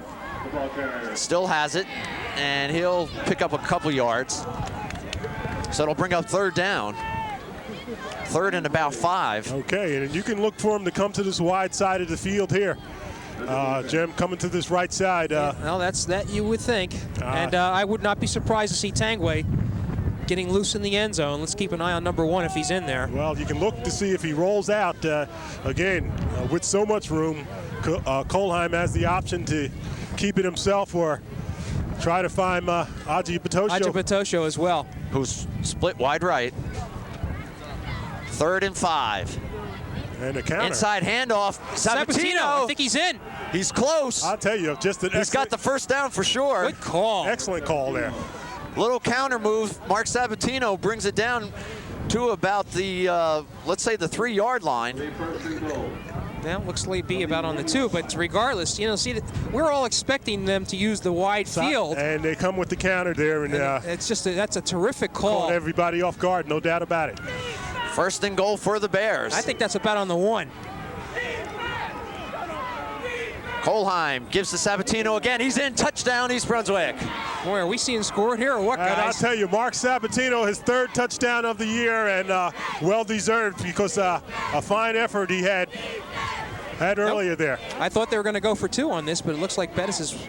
Still has it. And he'll pick up a couple yards. So it'll bring up 3rd down. 3rd and about 5. Okay, and you can look for him to come to this wide side of the field here. Jim, coming to this right side. Well, that's that you would think. And I would not be surprised to see Tangway getting loose in the end zone. Let's keep an eye on number 1 if he's in there. Well, you can look to see if he rolls out. Again, with so much room, Kolheim has the option to keep it himself or try to find Aji Patosho. Aji Patosho as well. Who's split wide right. 3rd and 5. And a counter. Inside handoff. Sabatino. I think he's in. He's close. I'll tell you, just an He's got the 1st down for sure. Good call. Excellent call there. Little counter move. Mark Sabatino brings it down to about the, let's say, the 3-yard line. That looks like be about on the 2, but regardless, you know, see, we're all expecting them to use the wide field. And they come with the counter there. And it's just that's a terrific call. Caught everybody off guard, no doubt about it. 1st and goal for the Bears. I think that's about on the 1. Kolheim gives to Sabatino again. He's in. Touchdown, East Brunswick. Boy, are we seeing scored here or what, guys? And I'll tell you, Mark Sabatino, his 3rd touchdown of the year, and well-deserved because a fine effort he had earlier there. I thought they were going to go for 2 on this, but it looks like Bettis is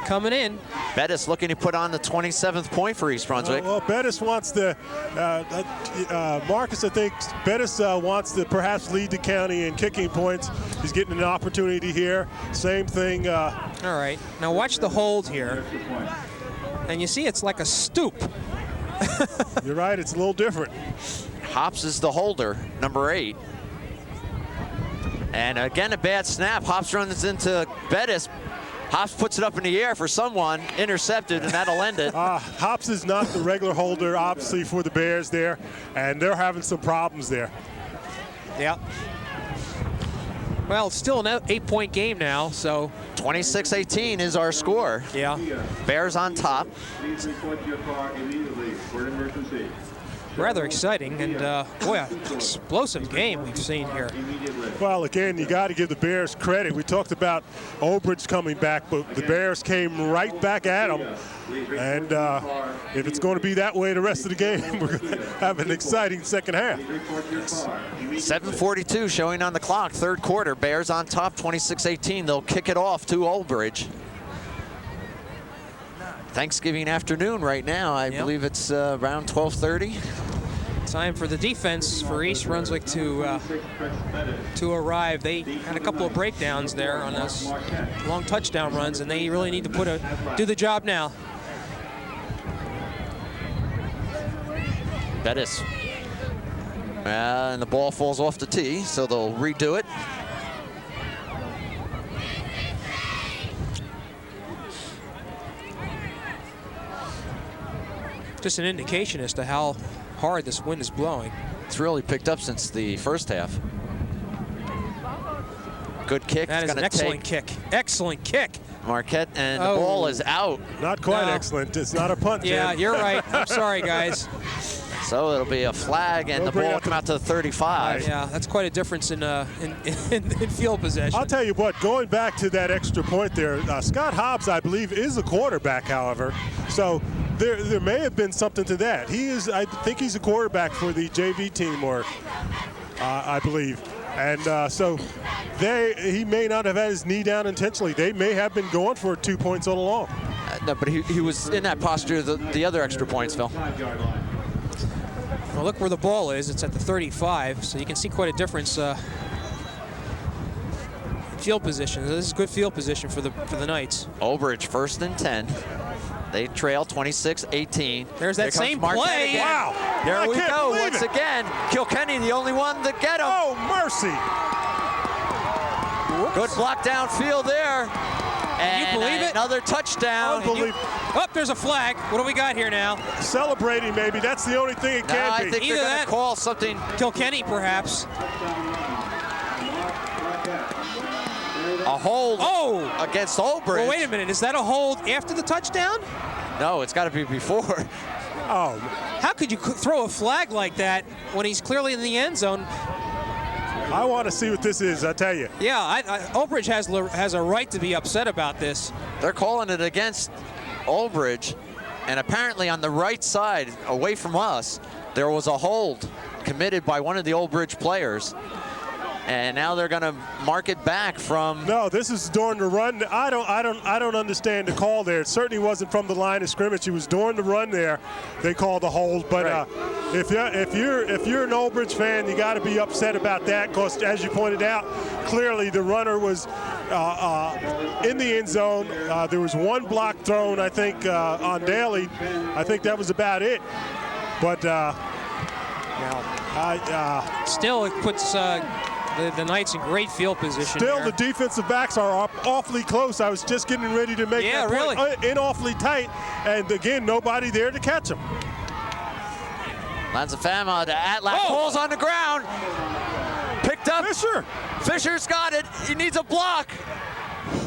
coming in. Bettis looking to put on the 27th point for East Brunswick. Well, Bettis wants to, Marcus, I think Bettis wants to perhaps lead the county in kicking points. He's getting an opportunity here. Same thing. All right, now watch the hold here. And you see it's like a stoop. You're right, it's a little different. Hops is the holder, number 8. And again, a bad snap. Hops runs into Bettis. Hops puts it up in the air for someone, intercepted, and that'll end it. Hops is not the regular holder, obviously, for the Bears there, and they're having some problems there. Yeah. Well, it's still an 8-point game now, so. 26-18 is our score. Yeah. Bears on top. Please report to your car immediately for an emergency. Rather exciting, and boy, an explosive game we've seen here. Well, again, you got to give the Bears credit. We talked about Olbridge coming back, but the Bears came right back at them. And if it's going to be that way the rest of the game, we're going to have an exciting second half. 7:42 showing on the clock, 3rd quarter. Bears on top, 26-18. They'll kick it off to Olbridge. Thanksgiving afternoon right now. I believe it's around 12:30. Time for the defense for East Brunswick to arrive. They had a couple of breakdowns there on those long touchdown runs, and they really need to do the job now. Bettis. And the ball falls off the tee, so they'll redo it. Just an indication as to how hard this wind is blowing. It's really picked up since the first half. Good kick. That is an excellent kick. Excellent kick. Marquette, and the ball is out. Not quite excellent. It's not a punt, Yeah, Jim. you're right. I'm sorry, guys. So it'll be a flag, and the ball will come out to the 35. Yeah, that's quite a difference in field possession. I'll tell you what, going back to that extra point there, Scott Hobbs, I believe, is a quarterback, however. So there may have been something to that. I think he's a quarterback for the JV team, or I believe. And so he may not have had his knee down intentionally. They may have been going for 2 points all along. No, but he was in that posture the other extra points, Phil. Well, look where the ball is. It's at the 35, so you can see quite a difference. Field position. This is good field position for the Knights. Obridge, 1st and 10. They trail 26-18. There's that same play. Again. Wow. There we go believe once it. again. Kilkenny, the only one to get him. Oh, mercy. Good block downfield there. And you believe it? Another touchdown. Unbelievable. Oh, there's a flag. What do we got here now? Celebrating, maybe. That's the only thing it No, can I be. think Either they're going that- to call something. Kilkenny, perhaps. A hold against Obridge. Well, wait a minute. Is that a hold after the touchdown? No, it's got to be before. Oh, How could you throw a flag like that when he's clearly in the end zone? I want to see what this is, I tell you. Yeah, Obridge has a right to be upset about this. They're calling it against Obridge, and apparently on the right side, away from us, there was a hold committed by one of the Obridge players. And now they're going to mark it back from. No, this is during the run. I don't understand the call there. It certainly wasn't from the line of scrimmage. It was during the run there. They called the hold. But right. if you're an Obridge fan, you got to be upset about that because, as you pointed out, clearly the runner was in the end zone. There was one block thrown, I think, on Daly. I think that was about it. But Still, it puts the Knights in great field position. still, here. the defensive backs are up awfully close. I was just getting ready to make that point. really. In awfully tight, and again, nobody there to catch them. Lanzafama to Atlas, falls on the ground. Picked up. Fisher's got it. He needs a block.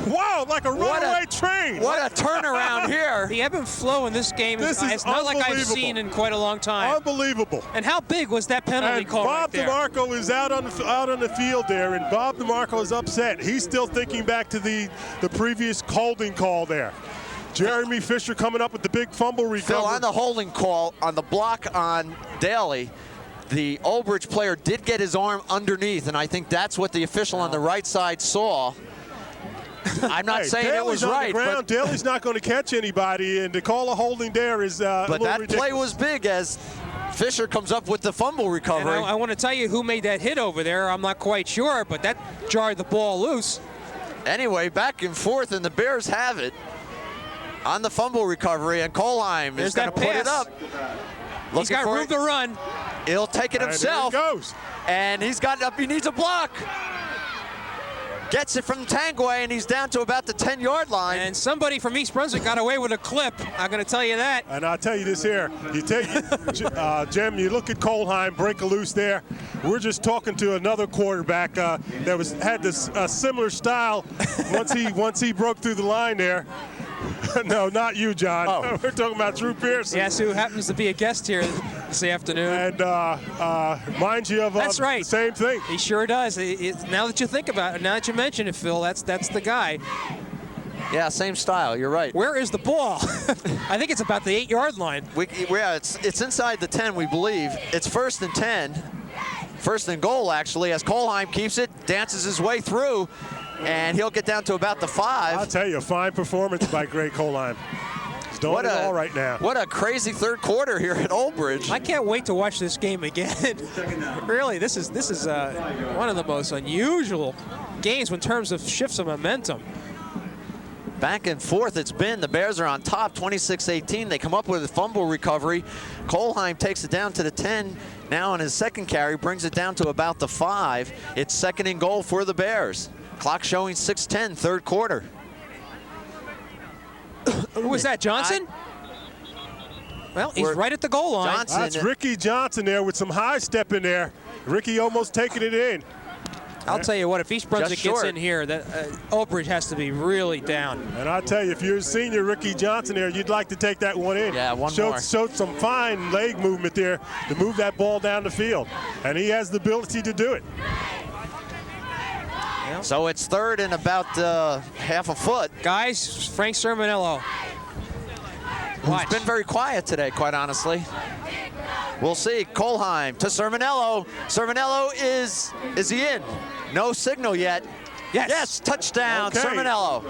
Wow, like a runaway train. What a turnaround here. The ebb and flow in this game is This is not like I've unbelievable. seen in quite a long time. Unbelievable. And how big was that penalty And call Bob right there? DeMarco is out on the field there, and Bob DeMarco is upset. He's still thinking back to the previous holding call there. Jeremy Fisher coming up with the big fumble recovery. Phil, on the holding call, on the block on Daly, the Obridge player did get his arm underneath, and I think that's what the official on the right side saw. I'm not saying Daly's it was right, but Daly's not going to catch anybody, and to call a holding there is a but little that ridiculous. play was big as Fisher comes up with the fumble And recovery. I want to tell you who made that hit over there. I'm not quite sure, but that jarred the ball loose. Anyway, back and forth, and the Bears have it on the fumble recovery, and Kolheim is going to put it up. He's got room to run. He'll take it himself. There he goes. And he's got it up. He needs a block. Gets it from Tangway, and he's down to about the 10-yard line. And somebody from East Brunswick got away with a clip. I'm going to tell you that. And I'll tell you this here. You take, Jim, you look at Kolheim, break a loose there. We're just talking to another quarterback that had this similar style once he broke through the line there. No, not you, John. Oh. We're talking about Drew Pearson. Yes, who happens to be a guest here this afternoon. And mind you of That's right. the same thing. He sure does. Now that you think about it, now that you mention it, Phil, that's the guy. Yeah, same style. You're right. Where is the ball? I think it's about the 8-yard line. Yeah, it's inside the 10, we believe. It's 1st and 10. 1st and goal, actually, as Kolheim keeps it, dances his way through, and he'll get down to about the 5. I'll tell you, a fine performance by Greg Kolheim. He's doing it all right now. What a crazy third quarter here at Old Bridge. I can't wait to watch this game again. Really, this is one of the most unusual games in terms of shifts of momentum. Back and forth it's been. The Bears are on top, 26-18. They come up with a fumble recovery. Kohlheim takes it down to the 10. Now on his second carry, brings it down to about the 5. It's 2nd and goal for the Bears. Clock showing 6:10, 3rd quarter. Who was that, Johnson? Well, he's right at the goal line. Johnson. That's Ricky Johnson there with some high step in there. Ricky almost taking it in. I'll tell you what, if East Brunswick gets in here, that Oak Ridge has to be really down. And I'll tell you, if you're a senior Ricky Johnson there, you'd like to take that one in. Yeah, one more. Showed some fine leg movement there to move that ball down the field. And he has the ability to do it. So it's 3rd and about half a foot. Guys, Frank Sermonello. Who's been very quiet today, quite honestly. We'll see. Kohlheim to Sermonello. Sermonello is he in? No signal yet. Yes. Yes, touchdown, Okay. Sermonello.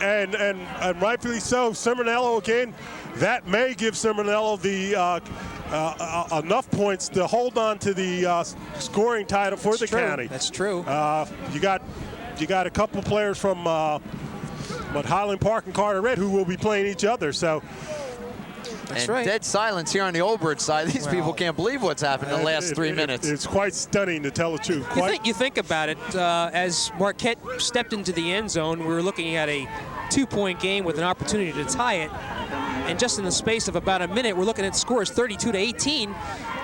And rightfully so. Sermonello again. That may give Sermonello the enough points to hold on to the scoring title for the county. That's true. You got a couple players from Highland Park and Carter Red who will be playing each other. So. That's and right. Dead silence here on the Old Bridge side. These people can't believe what's happened in the last 3 minutes. It's quite stunning, to tell the truth. You think about it, as Marquette stepped into the end zone, we were looking at a 2-point game with an opportunity to tie it. And just in the space of about a minute, we're looking at scores 32-18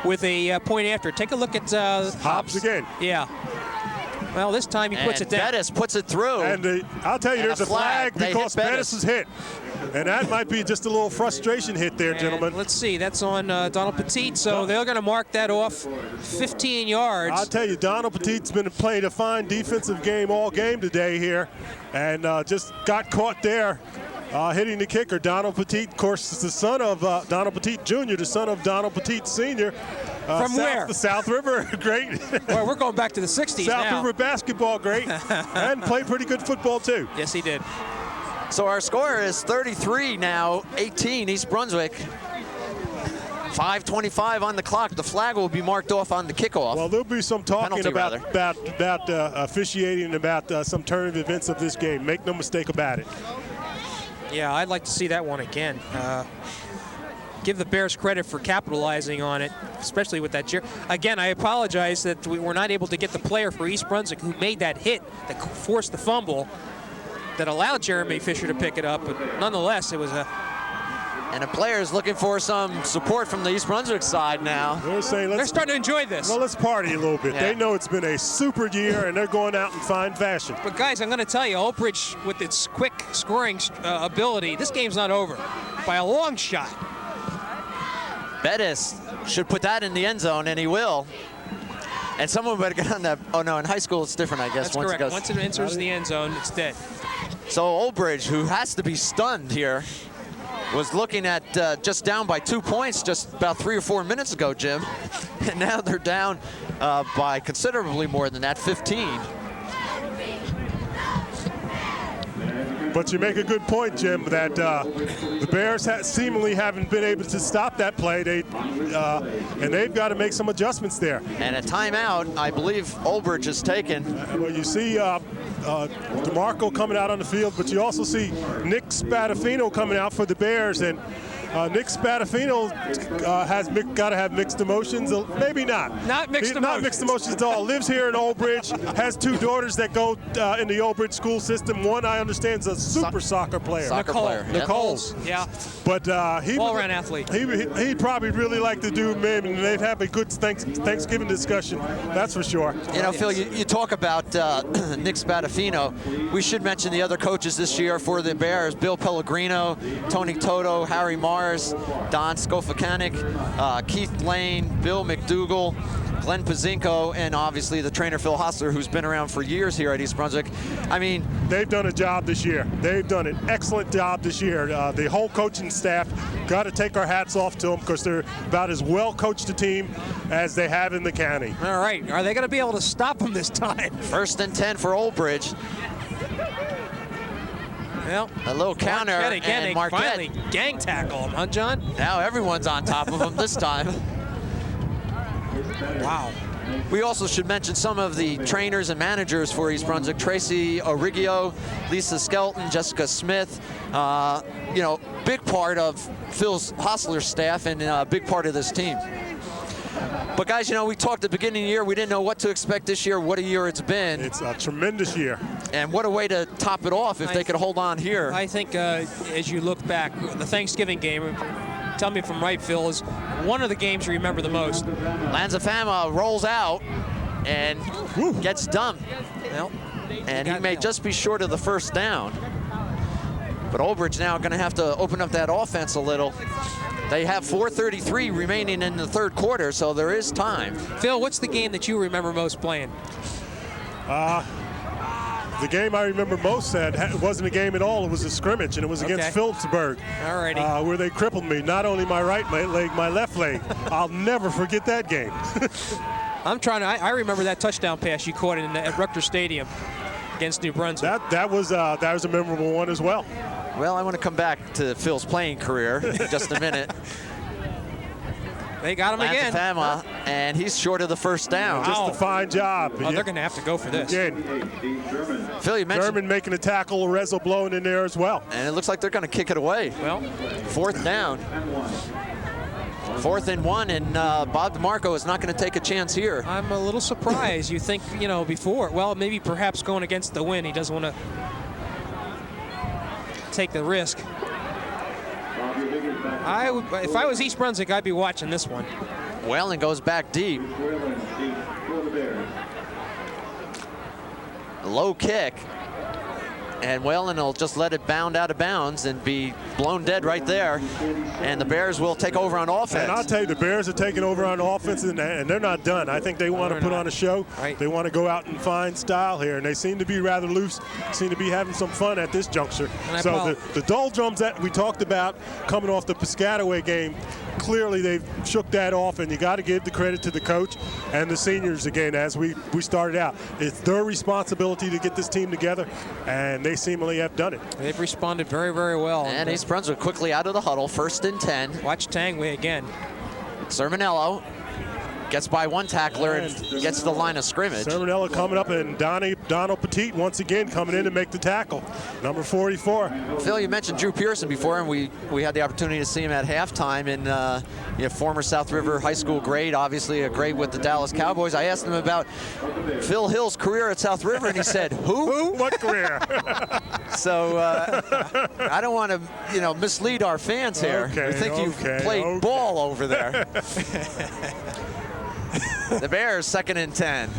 with a point after. Take a look at Hobbs again. Yeah. Well, this time he puts it down. Bettis puts it through. And I'll tell you, there's a flag because Bettis is hit. And that might be just a little frustration hit there, gentlemen. Let's see, that's on Donald Petit, so they're going to mark that off 15 yards. I'll tell you, Donald Petit's been playing a fine defensive game all game today here, and just got caught there hitting the kicker. Donald Petit, of course, is the son of Donald Petit Jr., the son of Donald Petit Sr. From where? The South River, great. Well, we're going back to the 60s South now. River basketball, great, and played pretty good football, too. Yes, he did. So our score is 33 now, 18 East Brunswick. 5:25 on the clock. The flag will be marked off on the kickoff. Well, there'll be some talking Penalty, about officiating, about some turn of events of this game. Make no mistake about it. Yeah, I'd like to see that one again. Give the Bears credit for capitalizing on it, especially with that. Again, I apologize that we were not able to get the player for East Brunswick who made that hit that forced the fumble that allowed Jeremy Fisher to pick it up, but nonetheless, it was a... And the players looking for some support from the East Brunswick side now. They're saying, they're starting to enjoy this. Well, let's party a little bit. Yeah. They know it's been a super year, and they're going out in fine fashion. But guys, I'm going to tell you, Oak Ridge, with its quick scoring ability, this game's not over by a long shot. Bettis should put that in the end zone, and he will. And someone better get on that. Oh, no, in high school it's different, I guess. That's correct. Once it enters the end zone, it's dead. So Old Bridge, who has to be stunned here, was looking at just down by 2 points just about 3 or 4 minutes ago, Jim. And now they're down by considerably more than that, 15. But you make a good point, Jim, that the Bears seemingly haven't been able to stop that play. And they've got to make some adjustments there. And a timeout, I believe Old Bridge has taken. Well, you see DeMarco coming out on the field, but you also see Nick Spadafino coming out for the Bears. And Nick Spadafino has got to have mixed emotions. Maybe not. Not mixed emotions. Not mixed emotions at all. Lives here in Old Bridge. Has 2 daughters that go in the Old Bridge school system. One, I understand, is a super soccer player. Nicole's. Yeah. But he all-around athlete. He'd probably really like to do maybe, and they'd have a good Thanksgiving discussion. That's for sure. You know, Phil, you talk about Nick Spadafino. We should mention the other coaches this year for the Bears: Bill Pellegrino, Tony Toto, Harry Mars, Don Skofakanik, Keith Lane, Bill McDougall, Glenn Pazinko, and obviously the trainer Phil Hostler, who's been around for years here at East Brunswick. I mean, they've done a job this year. They've done an excellent job this year. The whole coaching staff, got to take our hats off to them because they're about as well coached a team as they have in the county. All right, are they going to be able to stop them this time? 1st and 10 for Old Bridge. Well, a little counter, and Marquette finally gang tackle him, huh, John? Now everyone's on top of him this time. Wow. We also should mention some of the trainers and managers for East Brunswick. Tracy Origio, Lisa Skelton, Jessica Smith. You know, big part of Phil's Hostler's staff and a big part of this team. But guys, you know, we talked at the beginning of the year, we didn't know what to expect this year. What a year it's been. It's a tremendous year. And what a way to top it off if they could hold on here. I think as you look back, the Thanksgiving game, tell me if I'm right, Phil, is one of the games you remember the most. Lanzafama rolls out and gets dumped. Well, and he may just be short of the first down. But Old Bridge now going to have to open up that offense a little. They have 4:33 remaining in the third quarter, so there is time. Phil, what's the game that you remember most playing? The game I remember most wasn't a game at all. It was a scrimmage, and it was against Phillipsburg. Alrighty. Where they crippled me, not only my right leg, my left leg. I'll never forget that game. I remember that touchdown pass you caught at Rutgers Stadium against New Brunswick. That was a memorable one as well. Well, I want to come back to Phil's playing career in just a minute. They got him again. Lanzafama, and he's short of the first down. Just a fine job. Oh, they're going to have to go for this. Again, Phil, you mentioned German making a tackle, Rezo blowing in there as well. And it looks like they're going to kick it away. Well, fourth down. 4th and 1, and Bob DeMarco is not going to take a chance here. I'm a little surprised. You think, you know, before, well, maybe perhaps going against the wind, he doesn't want to take the risk. If I was East Brunswick, I'd be watching this one. Whalen goes back deep. Low kick. And Whalen will just let it bound out of bounds and be blown dead right there. And the Bears will take over on offense. And I'll tell you, the Bears are taking over on offense, and they're not done. I think they want to put on a show. Right. They want to go out and find style here, and they seem to be rather loose, seem to be having some fun at this juncture. So the doldrums that we talked about coming off the Piscataway game, clearly they've shook that off, and you got to give the credit to the coach and the seniors again. As we started out, it's their responsibility to get this team together, and they seemingly have done it. They've responded very, very well. And East Brunswick quickly out of the huddle, 1st and 10. Watch Tangway again. Sermonello gets by one tackler and gets to the line of scrimmage. Sermonello coming up, and Donald Petit once again coming in to make the tackle. Number 44. Phil, you mentioned Drew Pearson before, and we had the opportunity to see him at halftime. And you know, former South River High School grade, obviously a grade with the Dallas Cowboys. I asked him about Phil Hill's career at South River, and he said, "Who? What career?" So I don't want to, you know, mislead our fans here. Okay, we think you've played ball over there. The Bears 2nd and 10.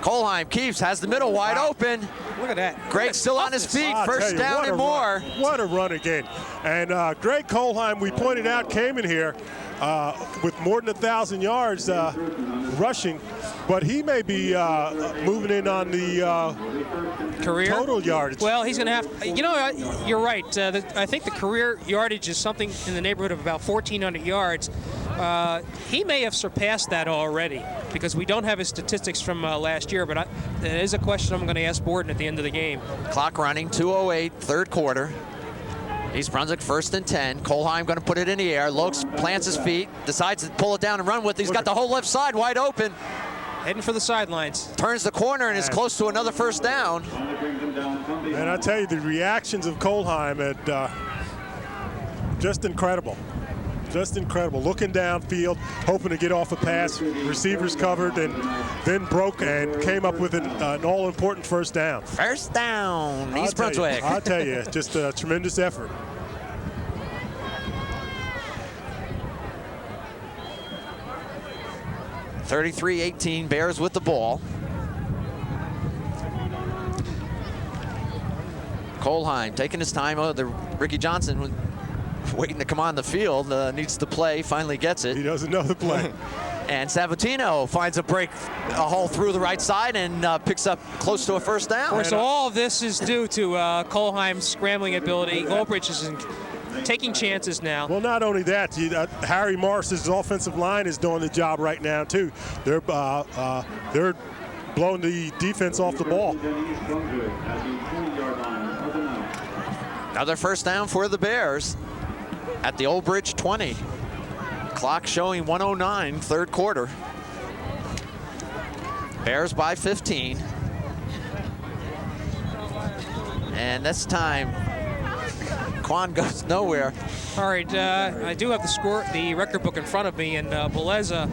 Kohlheim keeps, has the middle wide open. Look at that. Greg still on his feet, first down and more. What a run again. And Greg Kohlheim, we pointed out, came in here with more than 1,000 yards rushing, but he may be moving in on the career total yardage. Well, he's going to have, you know, you're right. I think the career yardage is something in the neighborhood of about 1,400 yards. He may have surpassed that already because we don't have his statistics from last year, but it is a question I'm going to ask Borden at the end of the game. Clock running, 2:08, third quarter. East Brunswick 1st and 10. Kohlheim going to put it in the air. Lokes plants his feet, decides to pull it down and run with it. He's got the whole left side wide open. Heading for the sidelines. Turns the corner and is close to another first down. And I tell you, the reactions of Kohlheim at just incredible. Just incredible. Looking downfield, hoping to get off a pass. Receivers covered, and then broke and came up with an all-important first down. First down, East Brunswick. I'll tell you, just a tremendous effort. (33-18) Bears with the ball. Kohlheim taking his time. Oh, Ricky Johnson waiting to come on the field, needs to play, finally gets it. He doesn't know the play. And Sabatino finds a hole through the right side and picks up close to a first down. Of course, all of this is due to Kohlheim's scrambling ability. Oldbridge is taking chances now. Well, not only that, Harry Morris's offensive line is doing the job right now too. They're blowing the defense off the ball. Another first down for the Bears at the Old Bridge 20. Clock showing 1:09, third quarter. Bears by 15. And this time, Quan goes nowhere. All right, I do have the record book in front of me, and Len Beleza,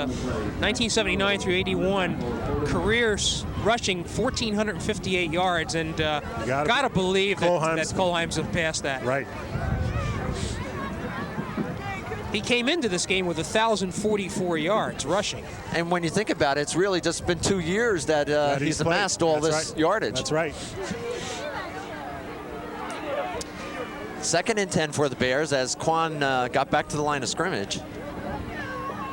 1979 through 81, careers rushing 1,458 yards, and gotta believe that Kohlheim's have passed that. Right. He came into this game with 1,044 yards rushing. And when you think about it, it's really just been 2 years that he's amassed all this yardage. That's right. 2nd and 10 for the Bears as Quan got back to the line of scrimmage.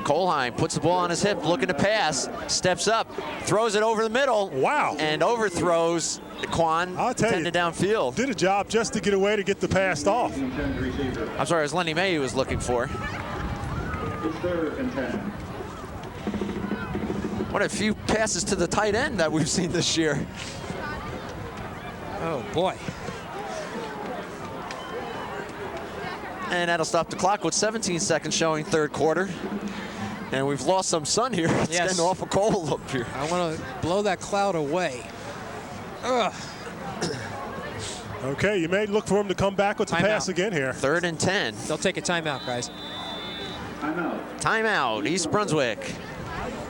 Kohlheim puts the ball on his hip, looking to pass, steps up, throws it over the middle. Wow. And overthrows Quan, intended downfield. Did a job just to get away to get the pass off. I'm sorry, it was Lenny May he was looking for. It's 3rd and 10. What a few passes to the tight end that we've seen this year. Oh, boy. And that'll stop the clock with 17 seconds showing 3rd quarter. And we've lost some sun here. It's getting awful cold up here. I want to blow that cloud away. Ugh. Okay, you may look for him to come back with the pass again here. 3rd and 10. They'll take a timeout, guys. Timeout, East Brunswick.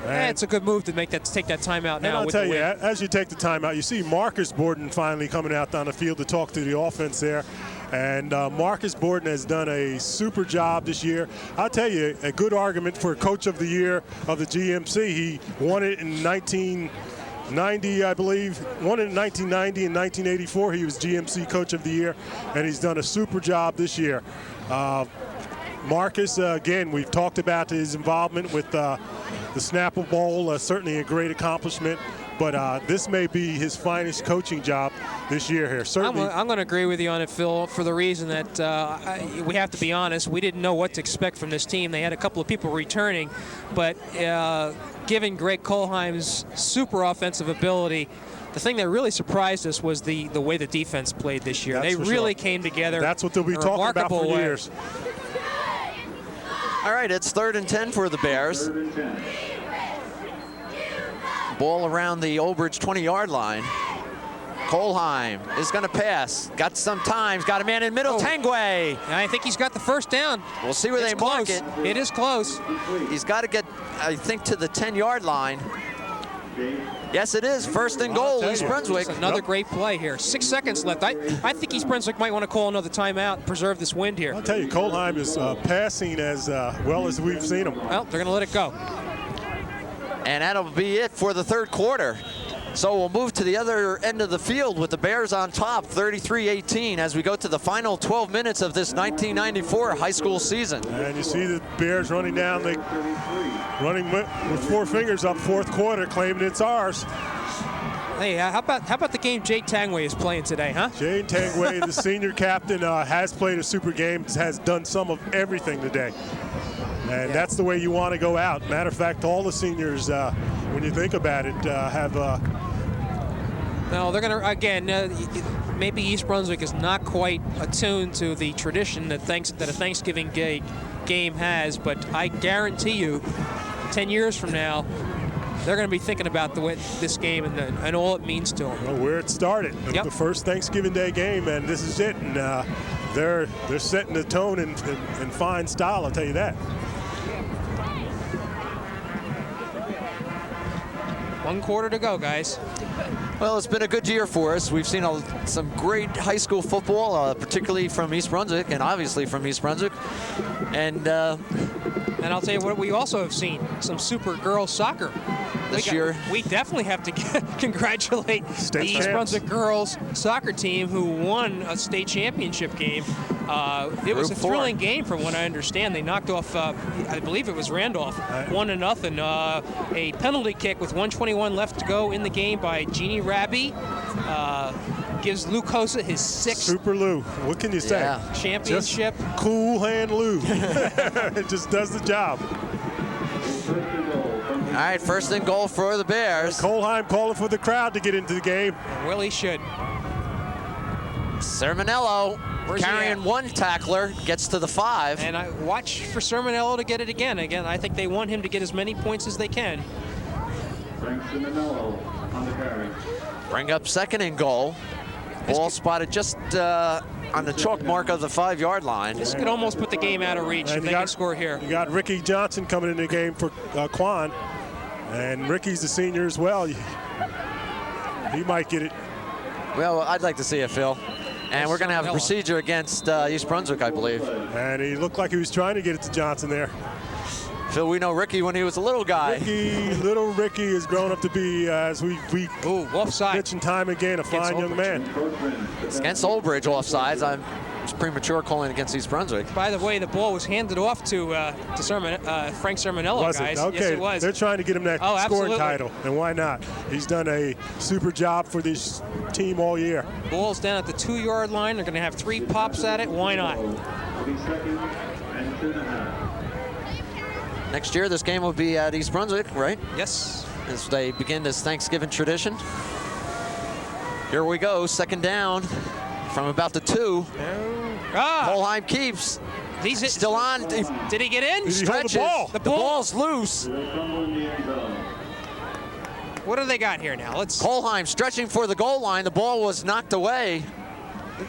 Yeah, it's a good move to take that timeout now. And I'll tell you, as you take the timeout, you see Marcus Borden finally coming out down the field to talk to the offense there. And Marcus Borden has done a super job this year. I'll tell you, a good argument for Coach of the Year of the GMC. He won it in 1990, I believe. Won it in 1990 and 1984. He was GMC Coach of the Year, and he's done a super job this year. Marcus, again, we've talked about his involvement with the Snapple Bowl, certainly a great accomplishment. But this may be his finest coaching job this year here. Certainly, I'm going to agree with you on it, Phil, for the reason that we have to be honest. We didn't know what to expect from this team. They had a couple of people returning, but given Greg Kohlheim's super offensive ability, the thing that really surprised us was the way the defense played this year. They really came together. That's what they'll be talking about for years. All right, it's 3rd and 10 for the Bears. Ball around the Old Bridge 20-yard line. Kohlheim is going to pass. Got some time. Got a man in middle. Tangway. I think he's got the first down. We'll see where they mark it. It is close. He's got to get, I think, to the 10-yard line. Yes, it is. 1st and goal, East Brunswick. Another great play here. 6 seconds left. I think East Brunswick might want to call another timeout and preserve this wind here. I'll tell you, Kohlheim is passing as well as we've seen him. Well, they're going to let it go. And that'll be it for the 3rd quarter. So we'll move to the other end of the field with the Bears on top, 33-18, as we go to the final 12 minutes of this 1994 high school season. And you see the Bears running down, running with 4 fingers up 4th quarter, claiming it's ours. Hey, how about the game Jay Tangway is playing today, huh? Jay Tangway, the senior captain, has played a super game, has done some of everything today. And that's the way you want to go out. Matter of fact, all the seniors, when you think about it, have... No, they're going to, again, maybe East Brunswick is not quite attuned to the tradition that a Thanksgiving Day game has, but I guarantee you, 10 years from now, they're going to be thinking about this game and all it means to them. Well, where it started, the first Thanksgiving Day game, and this is it. And they're setting the tone in fine style, I'll tell you that. 1 quarter to go, guys. Well, it's been a good year for us. We've seen some great high school football, particularly from East Brunswick, and obviously from East Brunswick. And I'll tell you what, we also have seen some super girls soccer this year. We definitely have to congratulate the East Brunswick girls soccer team who won a state championship game. It was a thrilling game from what I understand. They knocked off, I believe it was Randolph, 1-0. A penalty kick with 1:21 left to go in the game by Jeannie Raby. Gives Lou Cosa his 6th Super Lou. What can you say? Championship. Just cool hand Lou. It just does the job. All right, 1st and goal for the Bears. Kohlheim calling for the crowd to get into the game. Well, he should. Sermonello carrying 1 tackler, gets to the 5. And I watch for Sermonello to get it again. Again, I think they want him to get as many points as they can. Frank Simonello on the carry. Bring up second and goal. Ball spotted just on the chalk mark of the 5-yard line. This could almost put the game out of reach if they can score here. You got Ricky Johnson coming in the game for Quan, and Ricky's the senior as well. He might get it. Well, I'd like to see it, Phil. And we're going to have a procedure against East Brunswick, I believe. And he looked like he was trying to get it to Johnson there. Phil, we know Ricky when he was a little guy. Little Ricky has grown up to be, as we offside. mentioned time again, a fine young man. It's against Old Bridge offsides. It's premature calling against East Brunswick. By the way, the ball was handed off to Frank Sermonello, was guys. It? Okay. Yes, it was. They're trying to get him that scoring absolutely. title, and why not? He's done a super job for this team all year. Ball's down at the 2-yard line. They're going to have 3 pops at it. Why not? Next year, this game will be at East Brunswick, right? Yes. As they begin this Thanksgiving tradition. Here we go, second down from about the 2. Holheim keeps. He's still on. Did he get in? Did he hold the ball? The ball's loose. What do they got here now? Holheim stretching for the goal line. The ball was knocked away.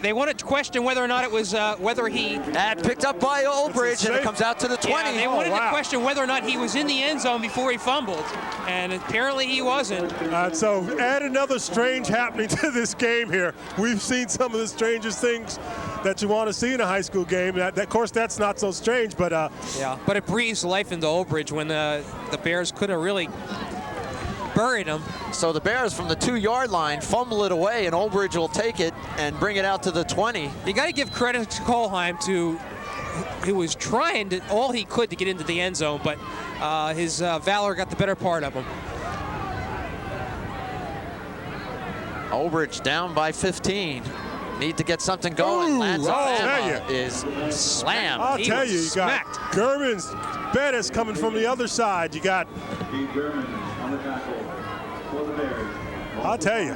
They wanted to question whether or not it was whether he picked up by Old Bridge, and it comes out to the 20. Yeah, they wanted to question whether or not he was in the end zone before he fumbled, and apparently he wasn't. So add another strange happening to this game here. We've seen some of the strangest things that you want to see in a high school game. Of course, that's not so strange, but yeah, but it breathes life into Old Bridge when the Bears could have really buried him. So the Bears from the 2-yard line fumble it away, and Old Bridge will take it and bring it out to the 20. You got to give credit to Kolheim he was trying all he could to get into the end zone, but his valor got the better part of him. Old Bridge down by 15. Need to get something going. Lance is slammed. I'll tell you, you got German's Bettis coming from the other side. You got I'll tell you,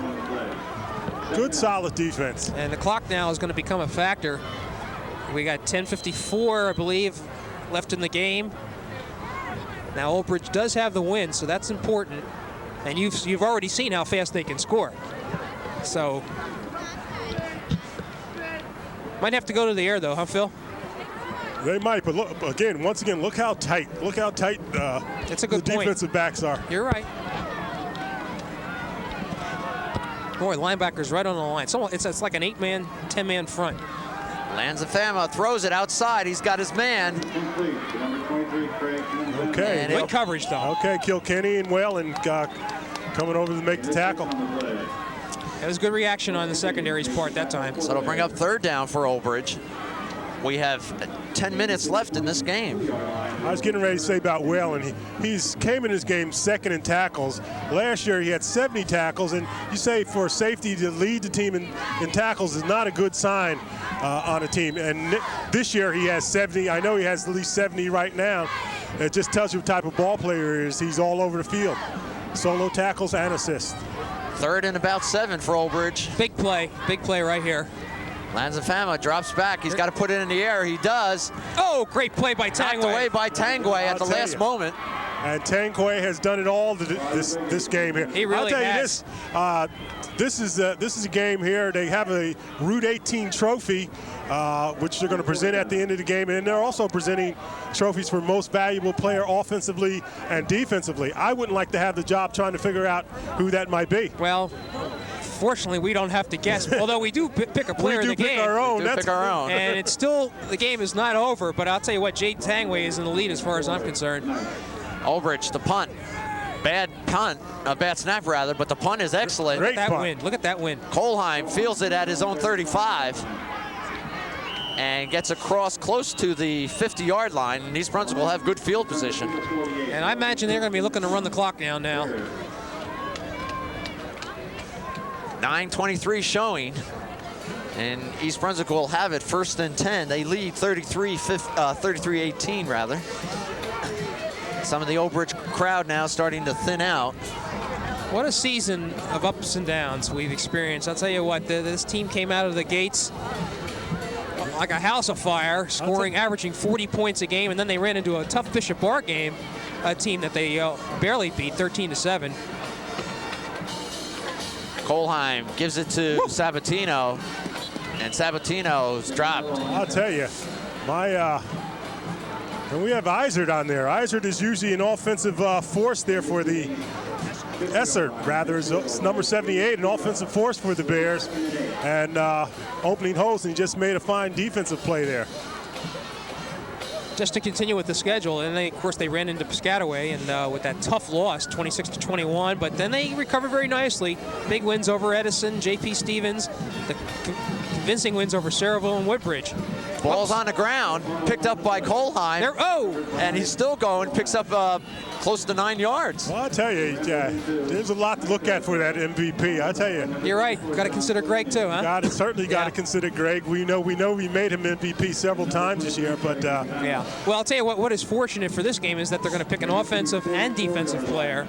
good solid defense. And the clock now is going to become a factor. We got 10:54, I believe, left in the game. Now Old Bridge does have the win, so that's important. And you've already seen how fast they can score. So might have to go to the air though, huh, Phil? They might, but look again. Once again, look how tight. Look how tight that's a good the defensive backs are. You're right. Boy, linebackers right on the line. So it's like an 8-man, 10-man front. Lanzafama throws it outside. He's got his man. Okay. And good coverage, though. Okay, Kilkenny and Whalen coming over to make the tackle. It was good reaction on the secondary's part that time. So it'll bring up 3rd down for Old Bridge. We have 10 minutes left in this game. I was getting ready to say about Whalen. He's came in his game 2nd in tackles. Last year he had 70 tackles, and you say for safety to lead the team in tackles is not a good sign on a team. And this year he has 70. I know he has at least 70 right now. It just tells you what type of ball player he is. He's all over the field. Solo tackles and assists. 3rd and about 7 for Old Bridge. Big play right here. Lanzafama drops back. He's got to put it in the air. He does. Oh, great play by Tangway. Knocked away by Tangway at the last moment. And Tangway has done it all this game here. He really has. I'll tell you this is a game here. They have a Route 18 trophy, which they're going to present at the end of the game, and they're also presenting trophies for most valuable player offensively and defensively. I wouldn't like to have the job trying to figure out who that might be. Well, fortunately, we don't have to guess, although we do pick a player in the game. We do pick our own. Pick our own. And it's still, the game is not over, but I'll tell you what, Jade Tangway is in the lead as far as I'm concerned. Old Bridge, the punt. Bad punt, bad snap rather, but the punt is excellent. Look at that win. Look at that win. Kolheim feels it at his own 35 and gets across close to the 50-yard line, and East Brunswick will have good field position. And I imagine they're going to be looking to run the clock down now. 9:23 showing, and East Brunswick will have it 1st and 10. They lead 33-18 rather. Some of the Old Bridge crowd now starting to thin out. What a season of ups and downs we've experienced. I'll tell you what, this team came out of the gates like a house of fire, averaging 40 points a game, and then they ran into a tough Bishop Bar game, a team that they barely beat, 13-7. Kolheim gives it to Sabatino, and Sabatino's dropped. I'll tell you, and we have Izard on there. Izard is usually an offensive force there for the Esser, rather, is number 78, an offensive force for the Bears, and opening holes, and he just made a fine defensive play there. Just to continue with the schedule, and of course they ran into Piscataway, and with that tough loss, 26-21, but then they recovered very nicely. Big wins over Edison, J.P. Stevens, the convincing wins over Saraville and Woodbridge. Ball's on the ground, picked up by Kolheim. And he's still going, picks up close to 9 yards. Well, I'll tell you, there's a lot to look at for that MVP. I'll tell you. You're right. Got to consider Greg too, huh? Certainly got to consider Greg. We know we made him MVP several times this year, but yeah. Well, I'll tell you what is fortunate for this game is that they're going to pick an offensive and defensive player,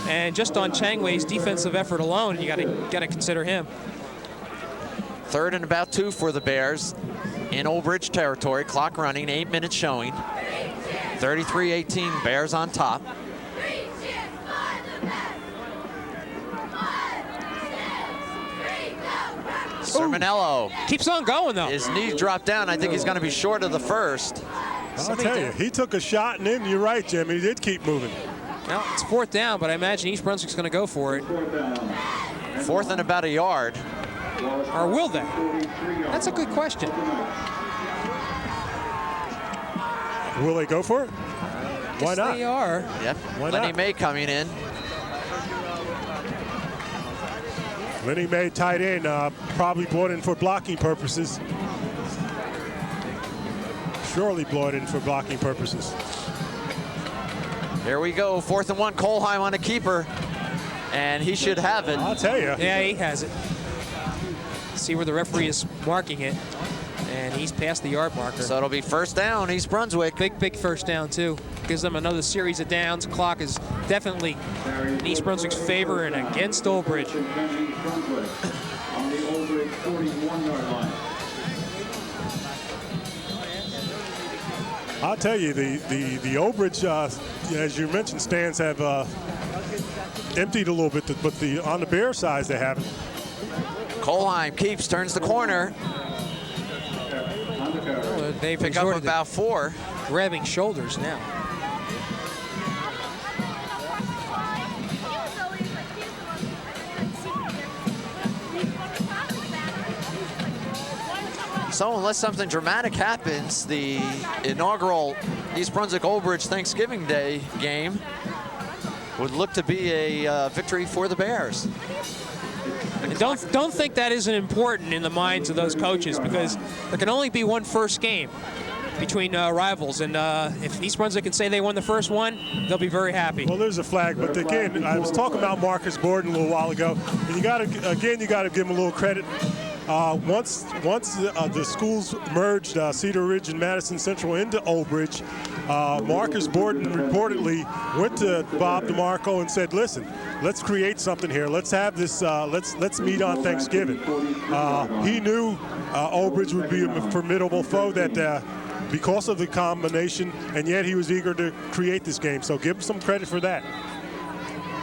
and just on Changwei's defensive effort alone, you got to consider him. 3rd and about 2 for the Bears in Old Bridge territory. Clock running, 8 minutes showing. 33-18, Bears on top. Sermonello keeps on going though. His knee dropped down. I think he's going to be short of the first. I'll tell you, he took a shot, and then you're right, Jim. He did keep moving. Well, it's 4th down, but I imagine East Brunswick's going to go for it. 4th and about a yard. Or will they? That's a good question. Will they go for it? Why not? They are. Yep. Why Lenny not? May coming in. Lenny May tight end, probably brought in for blocking purposes. Surely brought in for blocking purposes. Here we go, 4th and 1, Kolheim on a keeper, and he should have it. I'll tell you. Yeah, he has it. See where the referee is marking it, and he's past the yard marker. So it'll be 1st down, East Brunswick. Big 1st down too. Gives them another series of downs. Clock is definitely in East Brunswick's favor and against Old Bridge. On the Old Bridge 41-yard line. I'll tell you, the Old Bridge, as you mentioned, stands have emptied a little bit, but on the Bear side they haven't. Kolheim keeps, turns the corner. Well, they pick up about 4. Grabbing shoulders now. So unless something dramatic happens, the inaugural East Brunswick Old Bridge Thanksgiving Day game would look to be a victory for the Bears. And don't think that isn't important in the minds of those coaches, because there can only be one first game between rivals, and if East Brunswick can say they won the first one, they'll be very happy. Well, there's a flag, but again, I was talking about Marcus Borden a little while ago, and you got to give him a little credit. Once the schools merged, Cedar Ridge and Madison Central, into Old Bridge, Marcus Borden reportedly went to Bob DeMarco and said, "Listen, let's create something here. Let's have this. Let's meet on Thanksgiving." He knew Old Bridge would be a formidable foe that. Because of the combination, and yet he was eager to create this game. So give him some credit for that.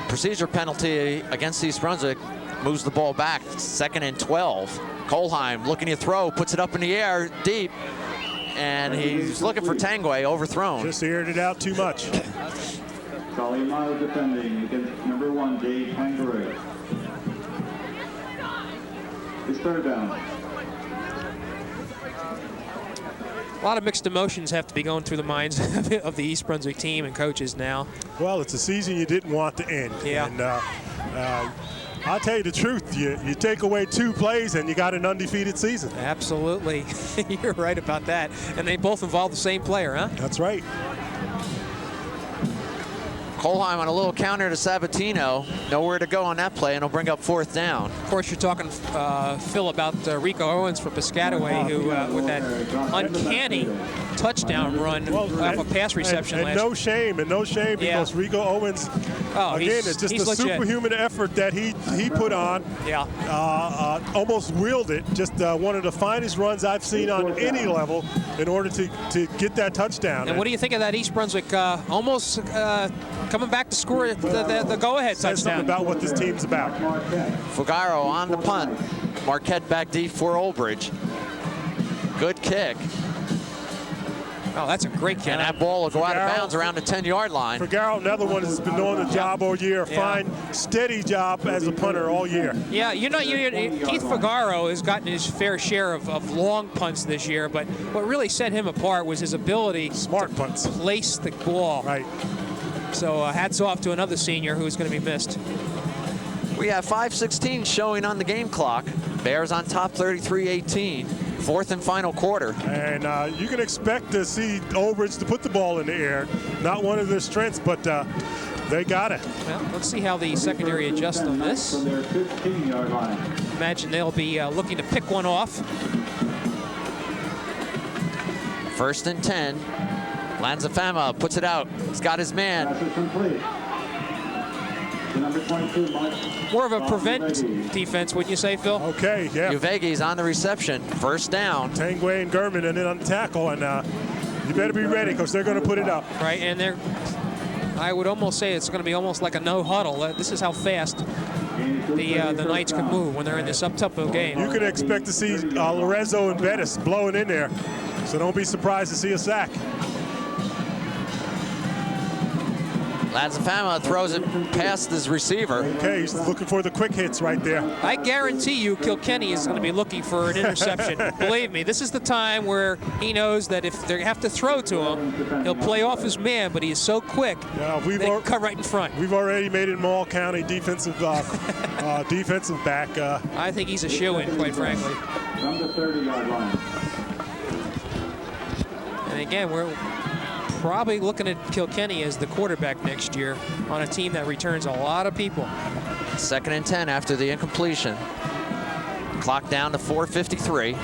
Procedure penalty against East Brunswick moves the ball back. 2nd and 12. Kolheim looking to throw, puts it up in the air deep, and he's looking for Tangway, overthrown. Just aired it out too much. Kalimata defending against number 1, Dave Tangeray. It's 3rd down. A lot of mixed emotions have to be going through the minds of the East Brunswick team and coaches now. Well, it's a season you didn't want to end. Yeah. And I'll tell you the truth. You take away 2 plays and you got an undefeated season. Absolutely. You're right about that. And they both involve the same player, huh? That's right. Kolheim on a little counter to Sabatino. Nowhere to go on that play, and he'll bring up 4th down. Of course, you're talking, Phil, about Rico Owens for Piscataway, who with that uncanny touchdown run off a pass reception and last no shame, because Rico Owens, again, it's just a superhuman effort that he put on. Yeah. Almost willed it. Just one of the finest runs I've seen on any level in order to get that touchdown. And what do you think of that East Brunswick almost coming back to score the go-ahead Says something touchdown. about what this team's about. Fugaro on the punt. Marquette back deep for Old Bridge. Good kick. Oh, that's a great kick. And that ball will go out of Fugaro. bounds around the 10-yard line. Fugaro, another one has been doing the job all year. Fine, steady job as a punter all year. Yeah, Keith Fugaro has gotten his fair share of long punts this year, but what really set him apart was his ability Smart to punts. place the ball. Right. So hats off to another senior who's going to be missed. We have 5:16 showing on the game clock. Bears on top 33-18. Fourth and final quarter. And you can expect to see Old Bridge to put the ball in the air. Not one of their strengths, but they got it. Well, let's see how the secondary adjusts on this. From their 15-yard line. Imagine they'll be looking to pick one off. First and 10. Lanzafama puts it out. He's got his man. Pass is complete. To number 22, Mike. More of a prevent defense, wouldn't you say, Phil? Okay, yeah. Uvegi's on the reception. First down. Tangway and Gurman and then on the tackle. And you better be ready because they're going to put it up. Right, and I would almost say it's going to be almost like a no huddle. This is how fast the Knights can move when they're in this up-tempo game. You can expect to see Lorenzo and Bettis blowing in there. So don't be surprised to see a sack. Lanzafama throws it past his receiver. Okay, he's looking for the quick hits right there. I guarantee you Kilkenny is going to be looking for an interception. Believe me, this is the time where he knows that if they have to throw to him, he'll play off his man, but he is so quick, they can cut right in front. We've already made him all county defensive defensive back. I think he's a shoo-in, quite frankly. From the 30-yard line. And again, we're probably looking at Kilkenny as the quarterback next year on a team that returns a lot of people. Second and 10 after the incompletion. Clock down to 4:53.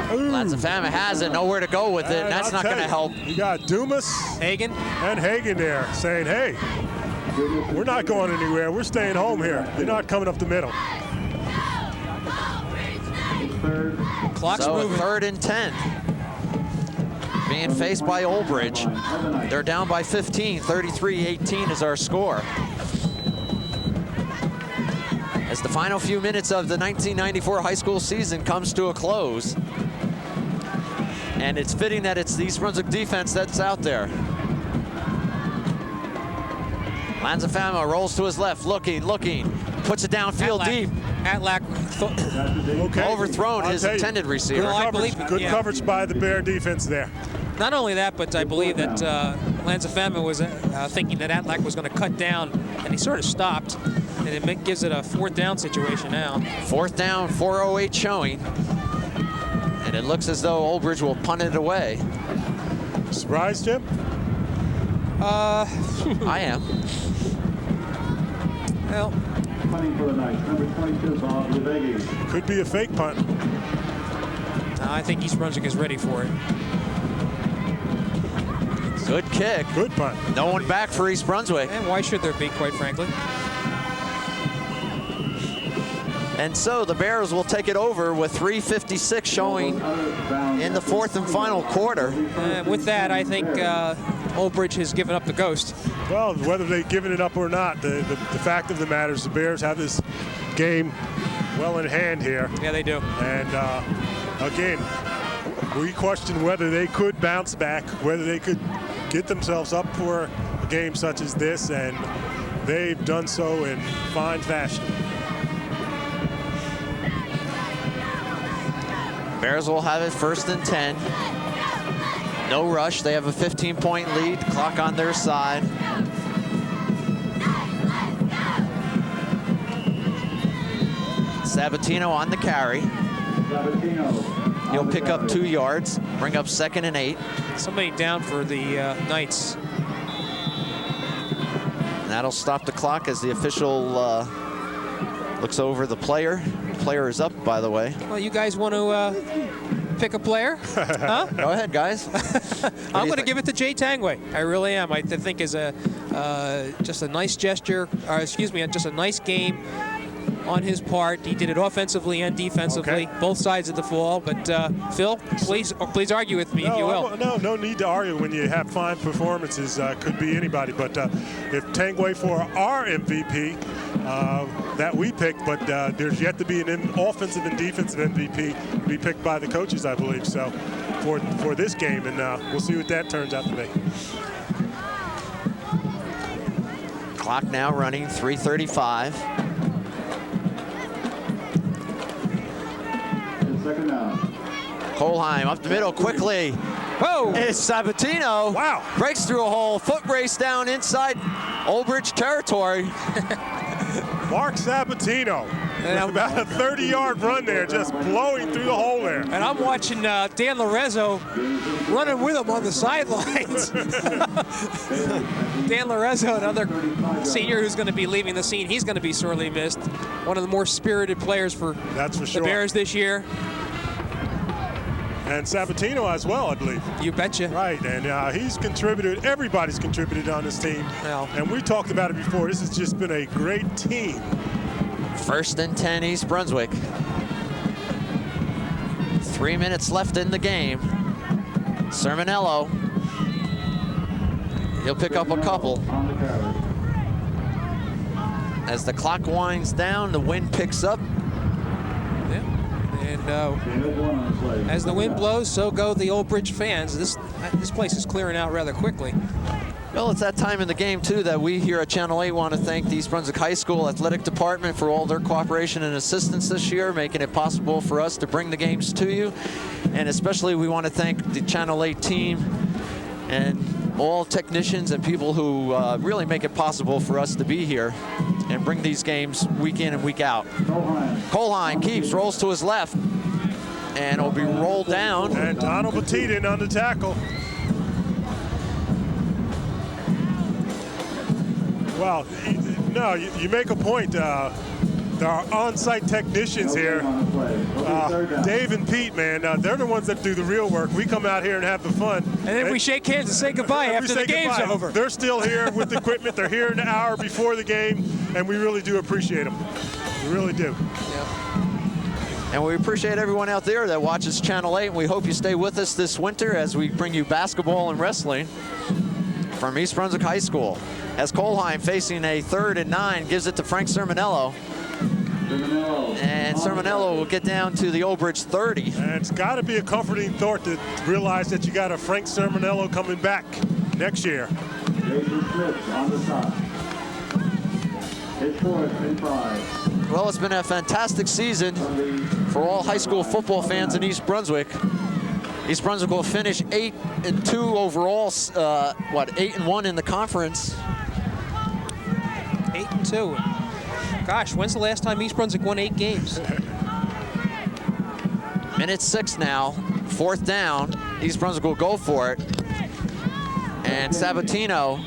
Lanzafama has it, nowhere to go with it, and that's not going to help. You got Dumas Hagen and Hagen there saying, hey, we're not going anywhere. We're staying home here. You're not coming up the middle. Clock's So moving. third and 10. Being faced by Old Bridge. They're down by 15. 33-18 is our score. As the final few minutes of the 1994 high school season comes to a close. And it's fitting that it's the East Brunswick defense that's out there. Lanzafama rolls to his left, looking, puts it downfield deep. Atlack Overthrown his intended receiver. Good coverage by the Bear defense there. Not only that, but I believe that Lanzafama was thinking that Atlack was going to cut down, and he sort of stopped, and it gives it a fourth down situation now. Fourth down, 4:08 showing. And it looks as though Old Bridge will punt it away. Surprised, Jim? I am. Well, Punting for the Knights, number 22, Bob Levegi. Could be a fake punt. I think East Brunswick is ready for it. Good kick. Good punt. No one back for East Brunswick. And why should there be, quite frankly? And so the Bears will take it over with 3:56 showing in the fourth and final quarter. And with that, I think Old Bridge has given up the ghost. Well, whether they've given it up or not, the fact of the matter is the Bears have this game well in hand here. Yeah, they do. And again, we question whether they could bounce back, whether they could get themselves up for a game such as this, and they've done so in fine fashion. Bears will have it first and 10. No rush. They have a 15-point lead. Clock on their side. Sabatino on the carry. He'll pick up 2 yards, bring up 2nd and 8. Somebody down for the Knights. And that'll stop the clock as the official looks over the player. The player is up, by the way. Well, you guys want to pick a player? Huh? Go ahead, guys. I'm going to give it to Jay Tangway. I really am. I think is just a nice gesture, or excuse me, just a nice game. on his part. He did it offensively and defensively, both sides of the ball. But Phil, please argue with me if you will. No need to argue when you have fine performances. Could be anybody, but if Tangway for our MVP that we picked, but there's yet to be an offensive and defensive MVP to be picked by the coaches, I believe. So for this game, and we'll see what that turns out to be. Clock now running, 3:35. Second down. Kohlheim up the middle quickly. Whoa! It's Sabatino. Wow. Breaks through a hole, foot race down inside Old Bridge territory. Mark Sabatino. And About a 30-yard run there, just blowing through the hole there. And I'm watching Dan Lorenzo running with him on the sidelines. Dan Lorenzo, another senior who's going to be leaving the scene. He's going to be sorely missed. One of the more spirited players for the Bears this year. And Sabatino as well, I believe. You betcha. Right, and he's contributed. Everybody's contributed on this team. Well, and we talked about it before. This has just been a great team. 1st and 10 East Brunswick. 3 minutes left in the game. Sermonello. He'll pick up a couple. As the clock winds down, the wind picks up. Yeah. And as the wind blows, so go the Old Bridge fans. This place is clearing out rather quickly. Well, it's that time in the game, too, that we here at Channel 8 want to thank the East Brunswick High School Athletic Department for all their cooperation and assistance this year, making it possible for us to bring the games to you. And especially we want to thank the Channel 8 team and all technicians and people who really make it possible for us to be here and bring these games week in and week out. Kohlheim keeps, rolls to his left, and will be rolled down. And Donald Batiden on the tackle. Well, no, you make a point. There are on-site technicians here. Dave and Pete, man, they're the ones that do the real work. We come out here and have the fun. And then we shake hands and say goodbye after the game's over. They're still here with the equipment. They're here an hour before the game, and we really do appreciate them. We really do. Yeah. And we appreciate everyone out there that watches Channel 8, and we hope you stay with us this winter as we bring you basketball and wrestling from East Brunswick High School. As Kohlheim, facing a 3rd and 9, gives it to Frank Sermonello. And Sermonello will get down to the Old Bridge 30. And it's got to be a comforting thought to realize that you got a Frank Sermonello coming back next year. On the side. It's 4th and 5. Well, it's been a fantastic season for all high school football fans in East Brunswick. East Brunswick will finish 8-2 overall. 8-1 in the conference. 8-2. Gosh, when's the last time East Brunswick won 8 games? Minute 6 now. 4th down. East Brunswick will go for it. And Sabatino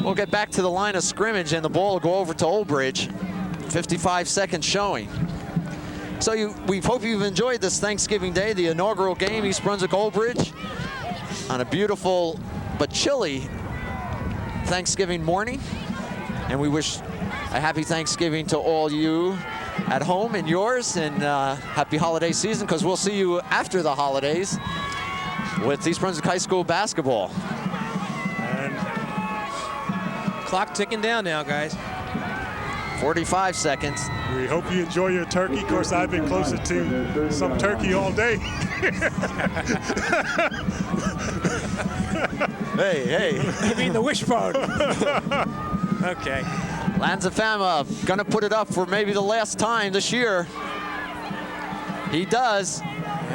will get back to the line of scrimmage, and the ball will go over to Old Bridge. 55 seconds showing. So we hope you've enjoyed this Thanksgiving Day, the inaugural game, East Brunswick Old Bridge, on a beautiful but chilly Thanksgiving morning. And we wish a happy Thanksgiving to all you at home and yours, and happy holiday season, because we'll see you after the holidays with East Brunswick High School basketball. And clock ticking down now, guys. 45 seconds. We hope you enjoy your turkey. Of course, I've been closer to some turkey all day. Hey. You mean the wishbone? Okay. Lanzafama gonna put it up for maybe the last time this year. He does.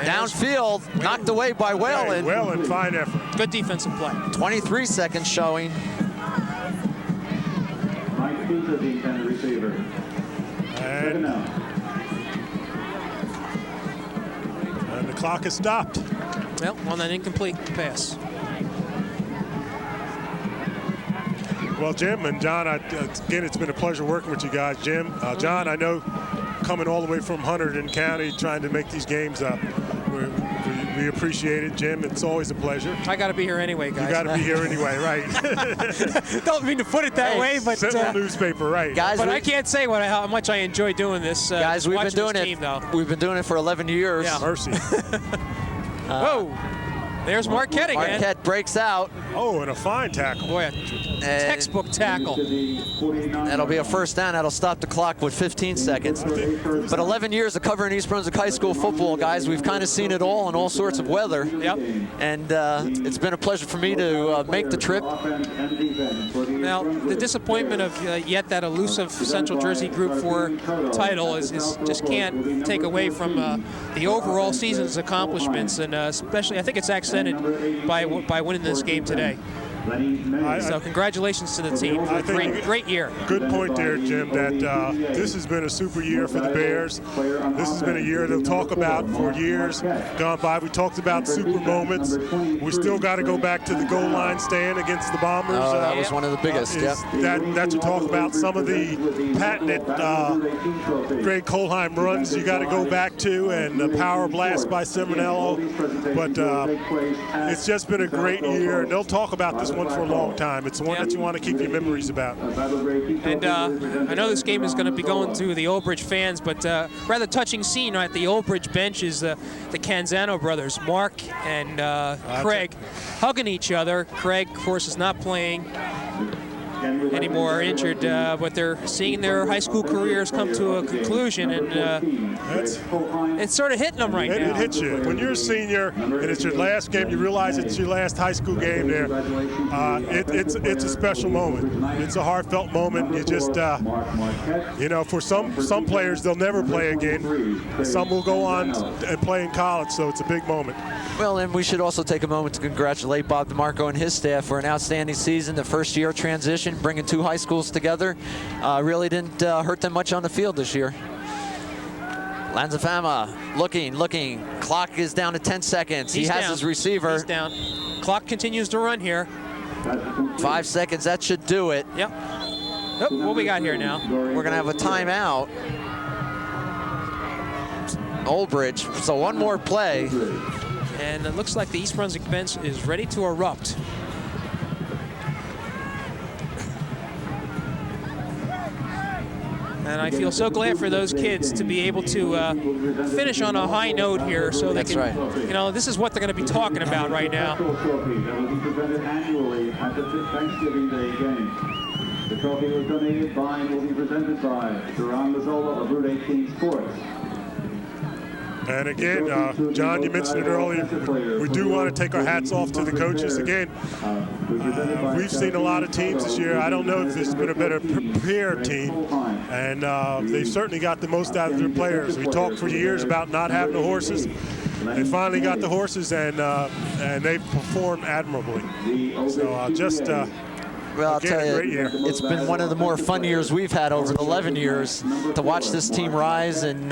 Downfield, knocked away by Whalen. Whalen, fine effort. Good defensive play. 23 seconds showing. Mike Pizza, the intended receiver. And the clock has stopped. Well, on that incomplete pass. Well, Jim and John, again, it's been a pleasure working with you guys. Jim, John, I know coming all the way from Hunterdon County, trying to make these games, we We appreciate it, Jim. It's always a pleasure. I got to be here anyway, guys. You got to be here anyway, right? Don't mean to put it that way, but Sentinel newspaper, right? Guys, but I can't say how much I enjoy doing this. Guys, we've been doing it. We've been doing it for 11 years. Yeah. Mercy. Whoa. There's Marquette again. Marquette breaks out. Oh, and a fine tackle. Boy, a textbook tackle. That'll be a first down. That'll stop the clock with 15 seconds. But 11 years of covering East Brunswick High School football, guys, we've kind of seen it all in all sorts of weather. Yep. And it's been a pleasure for me to make the trip. Now, the disappointment of yet that elusive Central Jersey Group 4 title is just can't take away from the overall season's accomplishments, and especially I think it's accented by winning this game today. So congratulations to the team. Great year. Good point there, Jim, that this has been a super year for the Bears. This has been a year they'll talk about for years gone by. We talked about super moments. We still got to go back to the goal line stand against the Bombers. Oh, that was one of the biggest. That to talk about some of the patented Greg Kohlheim runs you got to go back to, and the power blast by Simonello. But it's just been a great year. They'll talk about this one for a long time. It's one that you want to keep your memories about. And I know this game is going to be going to the Old Bridge fans, but rather touching scene at the Old Bridge bench is the Canzano brothers, Mark and Craig, hugging each other. Craig, of course, is not playing anymore, injured, but they're seeing their high school careers come to a conclusion, and it's sort of hitting them right now. It hits you. When you're a senior and it's your last game, you realize it's your last high school game there. It's a special moment. It's a heartfelt moment. You just, for some players, they'll never play again. Some will go on and play in college, so it's a big moment. Well, and we should also take a moment to congratulate Bob DeMarco and his staff for an outstanding season. The first year transition, bringing two high schools together, really didn't hurt them much on the field this year. Lanzafama looking. Clock is down to 10 seconds. He has his receiver. He's down. Clock continues to run here. 5 seconds, that should do it. Yep. Oh, what we got here now? We're going to have a timeout. Old Bridge, so one more play. And it looks like the East Brunswick bench is ready to erupt. And I feel so glad for those kids to be able to finish on a high note here, so they can, this is what they're going to be talking about right now. That will be presented annually at the Thanksgiving Day game. The trophy was donated by and will be presented by Duran Mazzola of Route 18 Sports. And again, John, you mentioned it earlier, we do want to take our hats off to the coaches. Again, we've seen a lot of teams this year. I don't know if there's been a better prepared team, and they've certainly got the most out of their players. We talked for years about not having the horses. They finally got the horses, and they've performed admirably. So well, I'll tell you, it's been one of the more fun years we've had over the 11 years to watch this team rise and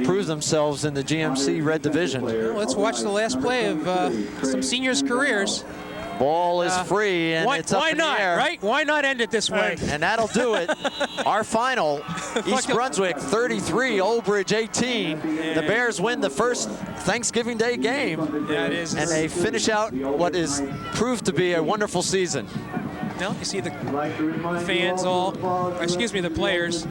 prove themselves in the GMC Red Division. Well, let's watch the last play of some seniors' careers. Ball is free, and it's up in the air. Right? Why not end it this way? And that'll do it. Our final, East Brunswick 33, Old Bridge 18. The Bears win the first Thanksgiving Day game. Yeah, it is. And they finish out what is proved to be a wonderful season. Now you see the fans the players.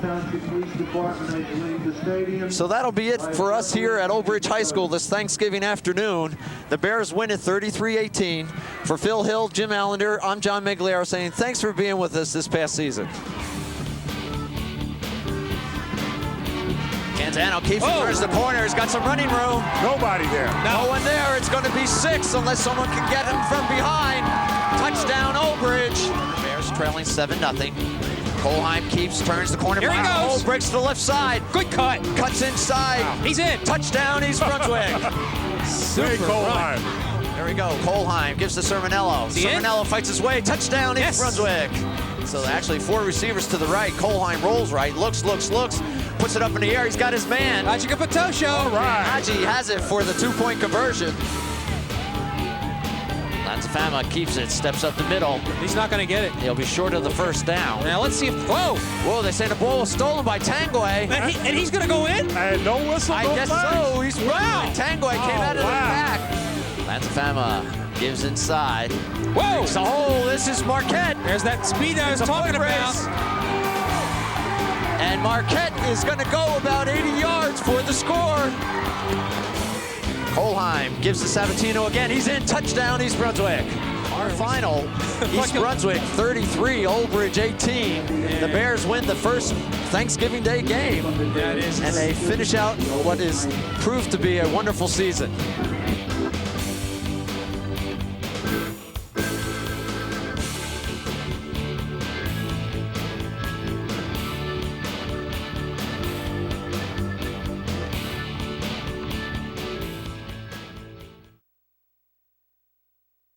So that'll be it for us here at Old Bridge High School this Thanksgiving afternoon. The Bears win at 33-18. For Phil Hill, Jim Allinder, I'm John Migliaro saying thanks for being with us this past season. Canzano keeps it towards the corner. He's got some running room. nobody there. No one there. It's going to be 6 unless someone can get him from behind. Touchdown, Old Bridge. Bears trailing 7-0. Kohlheim turns the corner. Here he goes. Old Bridge to the left side. Good cut. Cuts inside. Wow. He's in. Touchdown, East Brunswick. Super Kohlheim. There we go. Kohlheim gives to Sermonello. Sermonello fights his way. Touchdown, East Brunswick. So actually 4 receivers to the right. Kohlheim rolls right. Looks. Puts it up in the air. He's got his man. Haji Kapatosho. All right. Haji has it for the 2-point conversion. Lanzafama keeps it, steps up the middle. He's not going to get it. He'll be short of the first down. Now let's see if, whoa! Whoa, they say the ball was stolen by Tanguay. And he's going to go in? And no whistle, I no guess flag. so. He's Wow. Tanguay came out of the wow. pack. Lanzafama gives inside. Whoa! Makes a hole. This is Marquette. There's that speed I was It's a talking foot about. race. And Marquette is going to go about 80 yards for the score. Kolheim gives to Sabatino again. He's in. Touchdown, East Brunswick. Our final, East Brunswick 33, Old Bridge 18. The Bears win the first Thanksgiving Day game. That is. And they finish out what is proved to be a wonderful season.